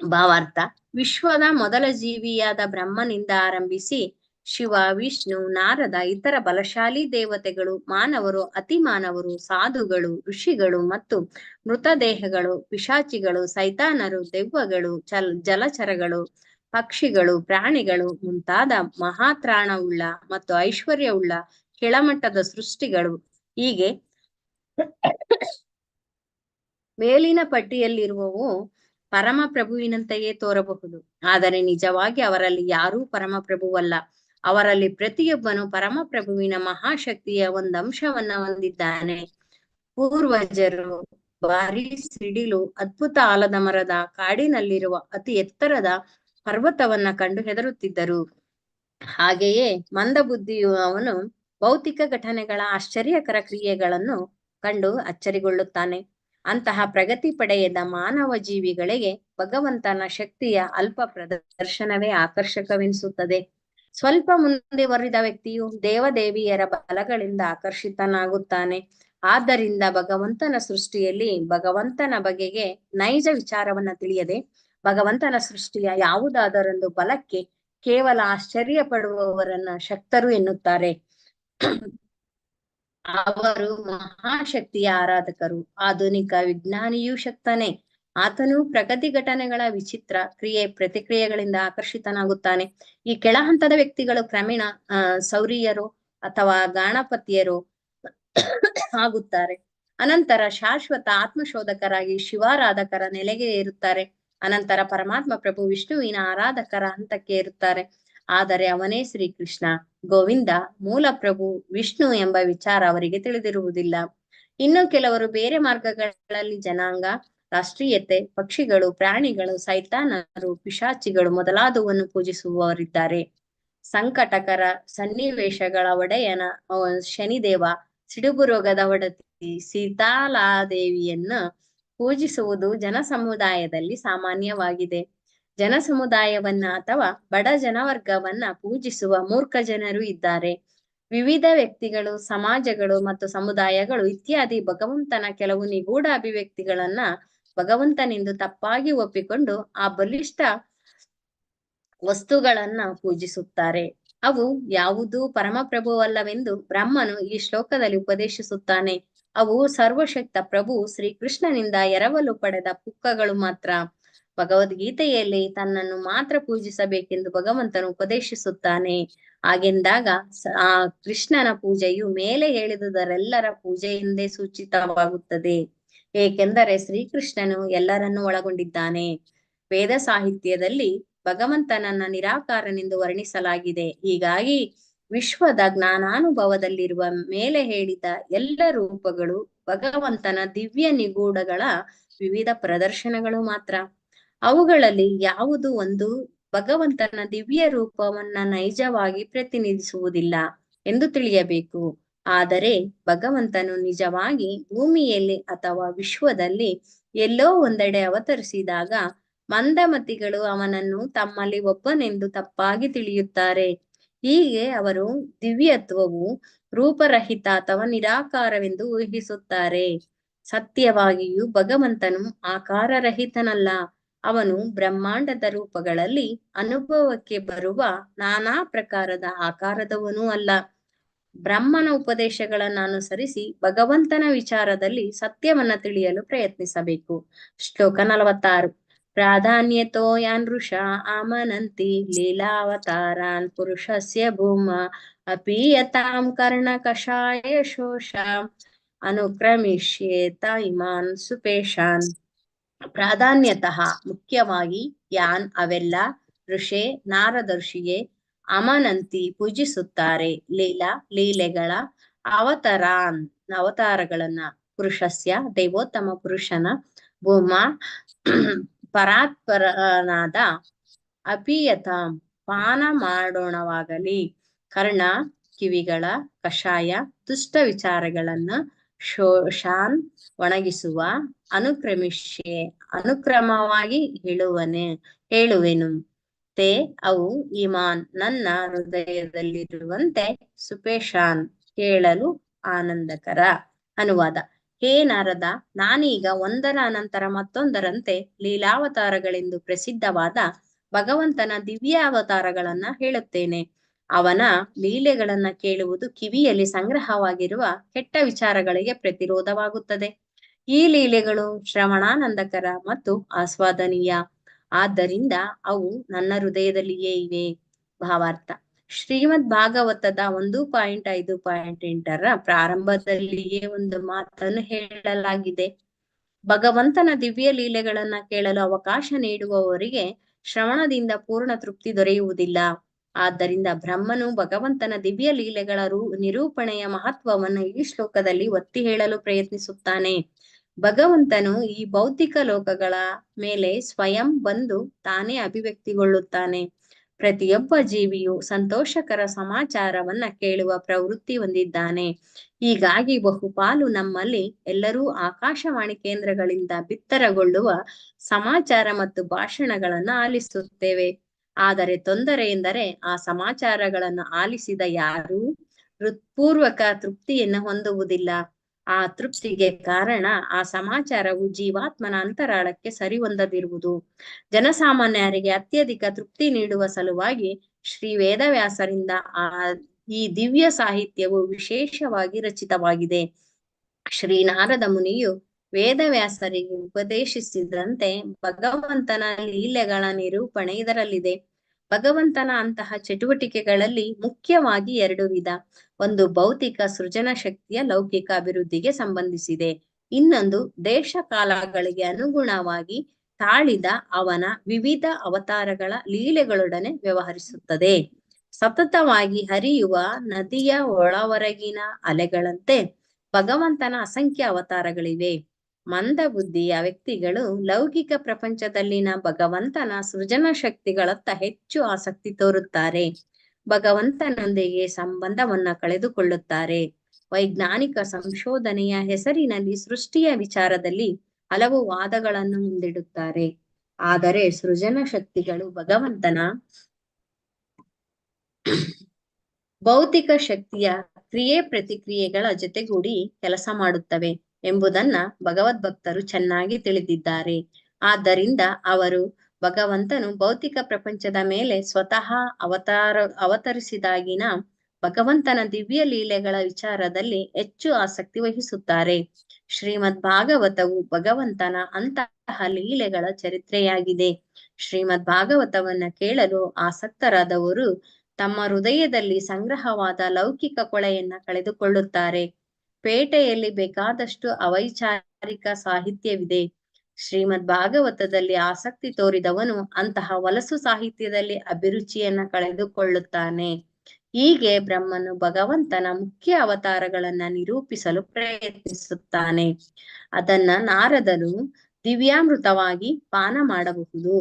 ಭಾವಾರ್ಥ: ವಿಶ್ವದ ಮೊದಲ ಜೀವಿಯಾದ ಬ್ರಹ್ಮನಿಂದ ಆರಂಭಿಸಿ ಶಿವ, ವಿಷ್ಣು, ನಾರದ, ಇತರ ಬಲಶಾಲಿ ದೇವತೆಗಳು, ಮಾನವರು, ಅತಿಮಾನವರು, ಸಾಧುಗಳು, ಋಷಿಗಳು ಮತ್ತು ಮೃತದೇಹಗಳು, ಪಿಶಾಚಿಗಳು, ಸೈತಾನರು, ದೆವ್ವಗಳು, ಜಲಚರಗಳು, ಪಕ್ಷಿಗಳು, ಪ್ರಾಣಿಗಳು ಮುಂತಾದ ಮಹಾತ್ರಾಣವುಳ್ಳ ಮತ್ತು ಐಶ್ವರ್ಯವುಳ್ಳ ಕೆಳಮಟ್ಟದ ಸೃಷ್ಟಿಗಳು, ಹೀಗೆ ಮೇಲಿನ ಪಟ್ಟಿಯಲ್ಲಿರುವವು ಪರಮಪ್ರಭುವಿನಂತೆಯೇ ತೋರಬಹುದು. ಆದರೆ ನಿಜವಾಗಿ ಅವರಲ್ಲಿ ಯಾರೂ ಪರಮಪ್ರಭುವಲ್ಲ. ಅವರಲ್ಲಿ ಪ್ರತಿಯೊಬ್ಬನು ಪರಮಪ್ರಭುವಿನ ಮಹಾಶಕ್ತಿಯ ಒಂದಂಶವನ್ನ ಹೊಂದಿದ್ದಾನೆ. ಪೂರ್ವಜರು ಭಾರೀ ಸಿಡಿಲು, ಅದ್ಭುತ ಆಲದ ಮರದ ಕಾಡಿನಲ್ಲಿರುವ ಅತಿ ಎತ್ತರದ ಪರ್ವತವನ್ನ ಕಂಡು ಹೆದರುತ್ತಿದ್ದರು. ಹಾಗೆಯೇ ಮಂದಬುದ್ಧಿಯು ಅವನು ಭೌತಿಕ ಘಟನೆಗಳ ಆಶ್ಚರ್ಯಕರ ಕ್ರಿಯೆಗಳನ್ನು ಕಂಡು ಅಚ್ಚರಿಗೊಳ್ಳುತ್ತಾನೆ. ಅಂತಹ ಪ್ರಗತಿ ಪಡೆಯದ ಮಾನವ ಜೀವಿಗಳಿಗೆ ಭಗವಂತನ ಶಕ್ತಿಯ ಅಲ್ಪ ಪ್ರದರ್ಶನವೇ ಆಕರ್ಷಕವೆನಿಸುತ್ತದೆ. ಸ್ವಲ್ಪ ಮುಂದುವರಿದ ವ್ಯಕ್ತಿಯು ದೇವದೇವಿಯರ ಬಲಗಳಿಂದ ಆಕರ್ಷಿತನಾಗುತ್ತಾನೆ. ಆದ್ದರಿಂದ ಭಗವಂತನ ಸೃಷ್ಟಿಯಲ್ಲಿ ಭಗವಂತನ ಬಗೆಗೆ ನೈಜ ವಿಚಾರವನ್ನ ತಿಳಿಯದೆ ಭಗವಂತನ ಸೃಷ್ಟಿಯ ಯಾವುದಾದರೊಂದು ಬಲಕ್ಕೆ ಕೇವಲ ಆಶ್ಚರ್ಯ ಪಡುವವರನ್ನ ಶಕ್ತರು ಎನ್ನುತ್ತಾರೆ. ಅವರು ಮಹಾಶಕ್ತಿಯ ಆರಾಧಕರು. ಆಧುನಿಕ ವಿಜ್ಞಾನಿಯೂ ಶಕ್ತನೇ. ಆತನು ಪ್ರಗತಿ ಘಟನೆಗಳ ವಿಚಿತ್ರ ಕ್ರಿಯೆ ಪ್ರತಿಕ್ರಿಯೆಗಳಿಂದ ಆಕರ್ಷಿತನಾಗುತ್ತಾನೆ. ಈ ಕೆಳ ಹಂತದ ವ್ಯಕ್ತಿಗಳು ಕ್ರಮೇಣ ಸೌರಿಯರು ಅಥವಾ ಗಾಣಪತಿಯರು ಆಗುತ್ತಾರೆ. ಅನಂತರ ಶಾಶ್ವತ ಆತ್ಮಶೋಧಕರಾಗಿ ಶಿವಾರಾಧಕರ ನೆಲೆಗೆ ಏರುತ್ತಾರೆ. ಅನಂತರ ಪರಮಾತ್ಮ ಪ್ರಭು ವಿಷ್ಣುವಿನ ಆರಾಧಕರ ಹಂತಕ್ಕೆ ಏರುತ್ತಾರೆ. ಆದರೆ ಅವನೇ ಶ್ರೀಕೃಷ್ಣ, ಗೋವಿಂದ, ಮೂಲ ಪ್ರಭು ವಿಷ್ಣು ಎಂಬ ವಿಚಾರ ಅವರಿಗೆ ತಿಳಿದಿರುವುದಿಲ್ಲ. ಇನ್ನು ಕೆಲವರು ಬೇರೆ ಮಾರ್ಗಗಳಲ್ಲಿ ಜನಾಂಗ, ರಾಷ್ಟ್ರೀಯತೆ, ಪಕ್ಷಿಗಳು, ಪ್ರಾಣಿಗಳು, ಸೈತಾನರು, ಪಿಶಾಚಿಗಳು ಮೊದಲಾದವನ್ನು ಪೂಜಿಸುವವರಿದ್ದಾರೆ. ಸಂಕಟಕರ ಸನ್ನಿವೇಶಗಳ ಒಡೆಯನ ಶನಿದೇವ, ಸಿಡುಬು ರೋಗದ ಒಡತಿ ಸೀತಾಲಾದೇವಿಯನ್ನು ಪೂಜಿಸುವುದು ಜನಸಮುದಾಯದಲ್ಲಿ ಸಾಮಾನ್ಯವಾಗಿದೆ. ಜನಸಮುದಾಯವನ್ನ ಅಥವಾ ಬಡ ಜನವರ್ಗವನ್ನ ಪೂಜಿಸುವ ಮೂರ್ಖ ಜನರು ಇದ್ದಾರೆ. ವಿವಿಧ ವ್ಯಕ್ತಿಗಳು, ಸಮಾಜಗಳು ಮತ್ತು ಸಮುದಾಯಗಳು ಇತ್ಯಾದಿ ಭಗವಂತನ ಕೆಲವು ನಿಗೂಢ ಅಭಿವ್ಯಕ್ತಿಗಳನ್ನ ಭಗವಂತನೆಂದು ತಪ್ಪಾಗಿ ಒಪ್ಪಿಕೊಂಡು ಆ ಬಲಿಷ್ಠ ವಸ್ತುಗಳನ್ನ ಪೂಜಿಸುತ್ತಾರೆ. ಅವು ಯಾವುದೂ ಪರಮಪ್ರಭುವಲ್ಲವೆಂದು ಬ್ರಹ್ಮನು ಈ ಶ್ಲೋಕದಲ್ಲಿ ಉಪದೇಶಿಸುತ್ತಾನೆ. ಅವು ಸರ್ವಶಕ್ತ ಪ್ರಭು ಶ್ರೀಕೃಷ್ಣನಿಂದ ಎರವಲು ಪಡೆದ ಪುಕ್ಕಗಳು ಮಾತ್ರ. ಭಗವದ್ಗೀತೆಯಲ್ಲಿ ತನ್ನನ್ನು ಮಾತ್ರ ಪೂಜಿಸಬೇಕೆಂದು ಭಗವಂತನು ಉಪದೇಶಿಸುತ್ತಾನೆ. ಹಾಗೆಂದಾಗ ಆ ಕೃಷ್ಣನ ಪೂಜೆಯು ಮೇಲೆ ಹೇಳಿದುದರೆಲ್ಲರ ಪೂಜೆ ಎಂದೇ ಸೂಚಿತವಾಗುತ್ತದೆ. ಏಕೆಂದರೆ ಶ್ರೀಕೃಷ್ಣನು ಎಲ್ಲರನ್ನೂ ಒಳಗೊಂಡಿದ್ದಾನೆ. ವೇದ ಸಾಹಿತ್ಯದಲ್ಲಿ ಭಗವಂತನನ್ನ ನಿರಾಕಾರನೆಂದು ವರ್ಣಿಸಲಾಗಿದೆ. ಹೀಗಾಗಿ ವಿಶ್ವದ ಜ್ಞಾನಾನುಭವದಲ್ಲಿರುವ ಮೇಲೆ ಹೇಳಿದ ಎಲ್ಲ ರೂಪಗಳು ಭಗವಂತನ ದಿವ್ಯ ನಿಗೂಢಗಳ ವಿವಿಧ ಪ್ರದರ್ಶನಗಳು ಮಾತ್ರ. ಅವುಗಳಲ್ಲಿ ಯಾವುದು ಒಂದು ಭಗವಂತನ ದಿವ್ಯ ರೂಪವನ್ನ ನೈಜವಾಗಿ ಪ್ರತಿನಿಧಿಸುವುದಿಲ್ಲ ಎಂದು ತಿಳಿಯಬೇಕು. ಆದರೆ ಭಗವಂತನು ನಿಜವಾಗಿ ಭೂಮಿಯಲ್ಲಿ ಅಥವಾ ವಿಶ್ವದಲ್ಲಿ ಎಲ್ಲೋ ಒಂದೆಡೆ ಅವತರಿಸಿದಾಗ ಮಂದಮತಿಗಳು ಅವನನ್ನು ತಮ್ಮಲ್ಲಿ ಒಬ್ಬನೆಂದು ತಪ್ಪಾಗಿ ತಿಳಿಯುತ್ತಾರೆ. ಹೀಗೆ ಅವರು ದಿವ್ಯತ್ವವು ರೂಪರಹಿತ ಅಥವಾ ನಿರಾಕಾರವೆಂದು ಊಹಿಸುತ್ತಾರೆ. ಸತ್ಯವಾಗಿಯೂ ಭಗವಂತನು ಆಕಾರರಹಿತನಲ್ಲ. ಅವನು ಬ್ರಹ್ಮಾಂಡದ ರೂಪಗಳಲ್ಲಿ ಅನುಭವಕ್ಕೆ ಬರುವ ನಾನಾ ಪ್ರಕಾರದ ಆಕಾರದವನೂ ಅಲ್ಲ. ಬ್ರಹ್ಮನ ಉಪದೇಶಗಳನ್ನು ಅನುಸರಿಸಿ ಭಗವಂತನ ವಿಚಾರದಲ್ಲಿ ಸತ್ಯವನ್ನ ತಿಳಿಯಲು ಪ್ರಯತ್ನಿಸಬೇಕು. ಶ್ಲೋಕ 46. ಪ್ರಾಧಾನ್ಯತೋ ಯಾನ್ ಋಷಾ ಆಮನಂತಿ ಲೀಲಾವತಾರಾನ್ ಪುರುಷಸ್ಯ ಭೂಮಾ ಅಪಿ ಯತಾಂ ಕರ್ಣಕಷಾಯ ಶೋಷಾಂ ಅನುಕ್ರಮಿಷ್ಯೇತ ಇಮಾನ್ ಸುಪೇಶಾನ್. ಪ್ರಾಧಾನ್ಯತಃ ಮುಖ್ಯವಾಗಿ ಯಾನ್ ಅವೆಲ್ಲ ಋಷೆ ನಾರದರ್ಷಿಗೆ ಅಮನಂತಿ ಪೂಜಿಸುತ್ತಾರೆ ಲೀಲೆಗಳ ಅವತಾರಗಳನ್ನ ಪುರುಷಸ್ಯ ದೈವೋತ್ತಮ ಪುರುಷನ ಭೂಮಾ ಪರಾತ್ಪರನಾದ ಅಪಿಯತ ಪಾನ ಮಾಡೋಣವಾಗಲಿ ಕರ್ಣ ಕಿವಿಗಳ ಕಷಾಯ ದುಷ್ಟ ವಿಚಾರಗಳನ್ನ ಶೋಷಾನ್ ಒಣಗಿಸುವ ಅನುಕ್ರಮವಾಗಿ ಹೇಳುವೆನು ತೇ ಅವು ಇಮಾನ್ ನನ್ನ ಹೃದಯದಲ್ಲಿರುವಂತೆ ಸುಪೇಶಾನ್ ಕೇಳಲು ಆನಂದಕರ. ಅನುವಾದ. ಹೇ ನಾರದ, ನಾನೀಗ ಒಂದರ ಅನಂತರ ಮತ್ತೊಂದರಂತೆ ಲೀಲಾವತಾರಗಳೆಂದು ಪ್ರಸಿದ್ಧವಾದ ಭಗವಂತನ ದಿವ್ಯ ಅವತಾರಗಳನ್ನ ಹೇಳುತ್ತೇನೆ. ಅವನ ಲೀಲೆಗಳನ್ನ ಕೇಳುವುದು ಕಿವಿಯಲ್ಲಿ ಸಂಗ್ರಹವಾಗಿರುವ ಕೆಟ್ಟ ವಿಚಾರಗಳಿಗೆ ಪ್ರತಿರೋಧವಾಗುತ್ತದೆ. ಈ ಲೀಲೆಗಳು ಶ್ರವಣಾನಂದಕರ ಮತ್ತು ಆಸ್ವಾದನೀಯ, ಆದ್ದರಿಂದ ಅವು ನನ್ನ ಹೃದಯದಲ್ಲಿಯೇ ಇವೆ. ಭಾವಾರ್ಥ. ಶ್ರೀಮದ್ ಭಾಗವತದ 1.5.8 ಪ್ರಾರಂಭದಲ್ಲಿಯೇ ಒಂದು ಮಾತನ್ನು ಹೇಳಲಾಗಿದೆ. ಭಗವಂತನ ದಿವ್ಯ ಲೀಲೆಗಳನ್ನ ಕೇಳಲು ಅವಕಾಶ ನೀಡುವವರಿಗೆ ಶ್ರವಣದಿಂದ ಪೂರ್ಣ ತೃಪ್ತಿ ದೊರೆಯುವುದಿಲ್ಲ. ಆದ್ದರಿಂದ ಬ್ರಹ್ಮನು ಭಗವಂತನ ದಿವ್ಯ ಲೀಲೆಗಳ ನಿರೂಪಣೆಯ ಮಹತ್ವವನ್ನು ಈ ಶ್ಲೋಕದಲ್ಲಿ ಒತ್ತಿ ಹೇಳಲು ಪ್ರಯತ್ನಿಸುತ್ತಾನೆ. ಭಗವಂತನು ಈ ಭೌತಿಕ ಲೋಕಗಳ ಮೇಲೆ ಸ್ವಯಂ ಬಂದು ತಾನೇ ಅಭಿವ್ಯಕ್ತಿಗೊಳ್ಳುತ್ತಾನೆ. ಪ್ರತಿಯೊಬ್ಬ ಜೀವಿಯು ಸಂತೋಷಕರ ಸಮಾಚಾರವನ್ನ ಕೇಳುವ ಪ್ರವೃತ್ತಿ ಹೊಂದಿದ್ದಾನೆ. ಹೀಗಾಗಿ ಬಹುಪಾಲು ನಮ್ಮಲ್ಲಿ ಎಲ್ಲರೂ ಆಕಾಶವಾಣಿ ಕೇಂದ್ರಗಳಿಂದ ಬಿತ್ತರಗೊಳ್ಳುವ ಸಮಾಚಾರ ಮತ್ತು ಭಾಷಣಗಳನ್ನ ಆಲಿಸುತ್ತೇವೆ. ಆದರೆ ತೊಂದರೆ ಎಂದರೆ ಆ ಸಮಾಚಾರಗಳನ್ನು ಆಲಿಸಿದ ಯಾರೂ ಹೃತ್ಪೂರ್ವಕ ತೃಪ್ತಿಯನ್ನು ಹೊಂದುವುದಿಲ್ಲ. ಆ ತೃಪ್ತಿಗೆ ಕಾರಣ ಆ ಸಮಾಚಾರವು ಜೀವಾತ್ಮನ ಅಂತರಾಳಕ್ಕೆ ಸರಿ ಹೊಂದದಿರುವುದು. ಜನಸಾಮಾನ್ಯರಿಗೆ ಅತ್ಯಧಿಕ ತೃಪ್ತಿ ನೀಡುವ ಸಲುವಾಗಿ ಶ್ರೀ ವೇದವ್ಯಾಸರಿಂದ ಈ ದಿವ್ಯ ಸಾಹಿತ್ಯವು ವಿಶೇಷವಾಗಿ ರಚಿತವಾಗಿದೆ. ಶ್ರೀ ನಾರದ ಮುನಿಯು ವೇದವ್ಯಾಸರಿಗೆ ಉಪದೇಶಿಸಿದಂತೆ ಭಗವಂತನ ಲೀಲೆಗಳ ನಿರೂಪಣೆ ಇದರಲ್ಲಿದೆ. ಭಗವಂತನ ಅಂತಹ ಚಟುವಟಿಕೆಗಳಲ್ಲಿ ಮುಖ್ಯವಾಗಿ 2 ವಿಧ. ಒಂದು ಭೌತಿಕ ಸೃಜನ ಶಕ್ತಿಯ ಲೌಕಿಕ ಅಭಿವೃದ್ಧಿಗೆ ಸಂಬಂಧಿಸಿದೆ. ಇನ್ನೊಂದು ದೇಶ ಕಾಲಗಳಿಗೆ ಅನುಗುಣವಾಗಿ ತಾಳಿದ ಅವನ ವಿವಿಧ ಅವತಾರಗಳ ಲೀಲೆಗಳೊಡನೆ ವ್ಯವಹರಿಸುತ್ತದೆ. ಸತತವಾಗಿ ಹರಿಯುವ ನದಿಯ ಒಳಹೊರಗಿನ ಅಲೆಗಳಂತೆ ಭಗವಂತನ ಅಸಂಖ್ಯ ಅವತಾರಗಳಿವೆ. ಮಂದ ಬುದ್ಧಿಯ ವ್ಯಕ್ತಿಗಳು ಲೌಕಿಕ ಪ್ರಪಂಚದಲ್ಲಿನ ಭಗವಂತನ ಸೃಜನ ಶಕ್ತಿಗಳತ್ತ ಹೆಚ್ಚು ಆಸಕ್ತಿ ತೋರುತ್ತಾರೆ. ಭಗವಂತನೊಂದಿಗೆ ಸಂಬಂಧವನ್ನ ಕಳೆದುಕೊಳ್ಳುತ್ತಾರೆ. ವೈಜ್ಞಾನಿಕ ಸಂಶೋಧನೆಯ ಹೆಸರಿನಲ್ಲಿ ಸೃಷ್ಟಿಯ ವಿಚಾರದಲ್ಲಿ ಹಲವು ವಾದಗಳನ್ನು ಮುಂದಿಡುತ್ತಾರೆ. ಆದರೆ ಸೃಜನ ಶಕ್ತಿಗಳು ಭಗವಂತನ ಭೌತಿಕ ಶಕ್ತಿಯ ಕ್ರಿಯೆ ಪ್ರತಿಕ್ರಿಯೆಗಳ ಜೊತೆಗೂಡಿ ಕೆಲಸ ಮಾಡುತ್ತವೆ ಎಂಬುದನ್ನ ಭಗವದ್ಭಕ್ತರು ಚೆನ್ನಾಗಿ ತಿಳಿದಿದ್ದಾರೆ. ಆದ್ದರಿಂದ ಅವರು ಭಗವಂತನು ಭೌತಿಕ ಪ್ರಪಂಚದ ಮೇಲೆ ಸ್ವತಃ ಅವತರಿಸಿದಾಗಿನ ಭಗವಂತನ ದಿವ್ಯ ಲೀಲೆಗಳ ವಿಚಾರದಲ್ಲಿ ಹೆಚ್ಚು ಆಸಕ್ತಿ ವಹಿಸುತ್ತಾರೆ. ಶ್ರೀಮದ್ ಭಾಗವತವು ಭಗವಂತನ ಅಂತಹ ಲೀಲೆಗಳ ಚರಿತ್ರೆಯಾಗಿದೆ. ಶ್ರೀಮದ್ ಭಾಗವತವನ್ನ ಕೇಳಲು ಆಸಕ್ತರಾದವರು ತಮ್ಮ ಹೃದಯದಲ್ಲಿ ಸಂಗ್ರಹವಾದ ಲೌಕಿಕ ಕೊಳೆಯನ್ನ ಕಳೆದುಕೊಳ್ಳುತ್ತಾರೆ. ಪೇಟೆಯಲ್ಲಿ ಬೇಕಾದಷ್ಟು ಅವೈಚಾರಿಕ ಸಾಹಿತ್ಯವಿದೆ. ಶ್ರೀಮದ್ ಭಾಗವತದಲ್ಲಿ ಆಸಕ್ತಿ ತೋರಿದವನು ಅಂತಹ ವಲಸು ಸಾಹಿತ್ಯದಲ್ಲಿ ಅಭಿರುಚಿಯನ್ನ ಕಳೆದುಕೊಳ್ಳುತ್ತಾನೆ. ಹೀಗೆ ಬ್ರಹ್ಮನು ಭಗವಂತನ ಮುಖ್ಯ ಅವತಾರಗಳನ್ನ ನಿರೂಪಿಸಲು ಪ್ರಯತ್ನಿಸುತ್ತಾನೆ. ಅದನ್ನ ನಾರದರು ದಿವ್ಯಾಮೃತವಾಗಿ ಪಾನ ಮಾಡಬಹುದು.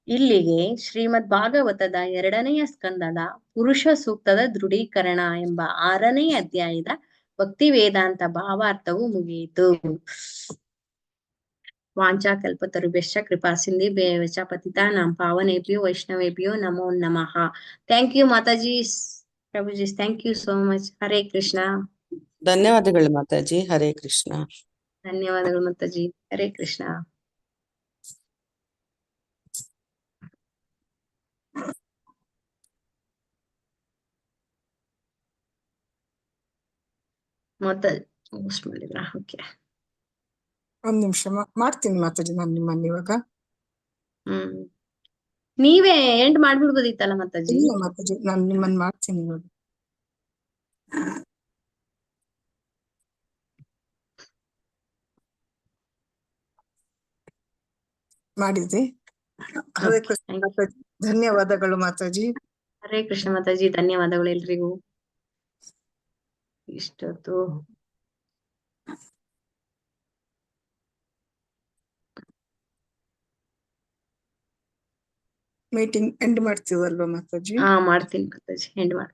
ಇಲ್ಲಿಗೆ ಶ್ರೀಮದ್ ಭಾಗವತದ 2ನೇ ಸ್ಕಂದದ ಪುರುಷ ಸೂಕ್ತದ ದೃಢೀಕರಣ ಎಂಬ 6ನೇ ಅಧ್ಯಾಯದ ಭಕ್ತಿ ವೇದಾಂತ ಭಾವಾರ್ಥವು ಮುಗಿಯಿತು. ವಾಂಚಾ ಕಲ್ಪತರುಭ್ಯಶ್ಚ ಕೃಪಾ ಸಿಂಧಿ ಭ್ಯಶ್ಚ ಪತಿತಾನಾಂ ಪಾವನೇಭ್ಯೋ ವೈಷ್ಣವೇಭ್ಯೋ ನಮೋ ನಮಃ. Thank you Mataji, Prabhuji, thank you so much. Hare Krishna. ಧನ್ಯವಾದಗಳು ಮಾತಾಜಿ. ಹರೇ ಕೃಷ್ಣ. ಧನ್ಯವಾದಗಳು ಮಾತಾಜಿ. ಹರೇ ಕೃಷ್ಣ. ಪೋಸ್ಟ್ ಮಾಡಿದ್ರಾ? ಓಕೆ, ಒಂದ್ ನಿಮಿಷ ಮಾಡ್ತೀನಿ ಮಾತಾಜಿ ನಾನು ನಿಮ್ಮನ್ನ ಇವಾಗ. ಹ್ಮ್ ನೀವೇ ಎಂಡ್ ಮಾಡ್ಬಿಡ್ಬೋದಿತ್ತಲ್ಲ ಮಾತಾಜಿ. ಇಲ್ಲ ಮಾತಾಜಿ, ನಾನು ನಿಮ್ಮನ್ನ ಮಾಡ್ತೀನಿ ಇವಾಗ. ಮಾಡಿದ್ದೆ. Hare Krishna Thank you. ಮಾತಾಜಿ, ಧನ್ಯವಾದಗಳು ಮಾತಾಜಿ. ಹರೇ ಕೃಷ್ಣ ಮಾತಾಜಿ, ಧನ್ಯವಾದಗಳು ಎಲ್ರಿಗೂ. ಇಷ್ಟೊತ್ತು ಮೀಟಿಂಗ್ ಎಂಡ್ ಮಾಡ್ತೀವಲ್ವಾ ಮಾತಾಜಿ? ಮಾಡ್ತೀನಿ ಮಾತಾಜಿ, ಎಂಡ್ ಮಾಡಿ.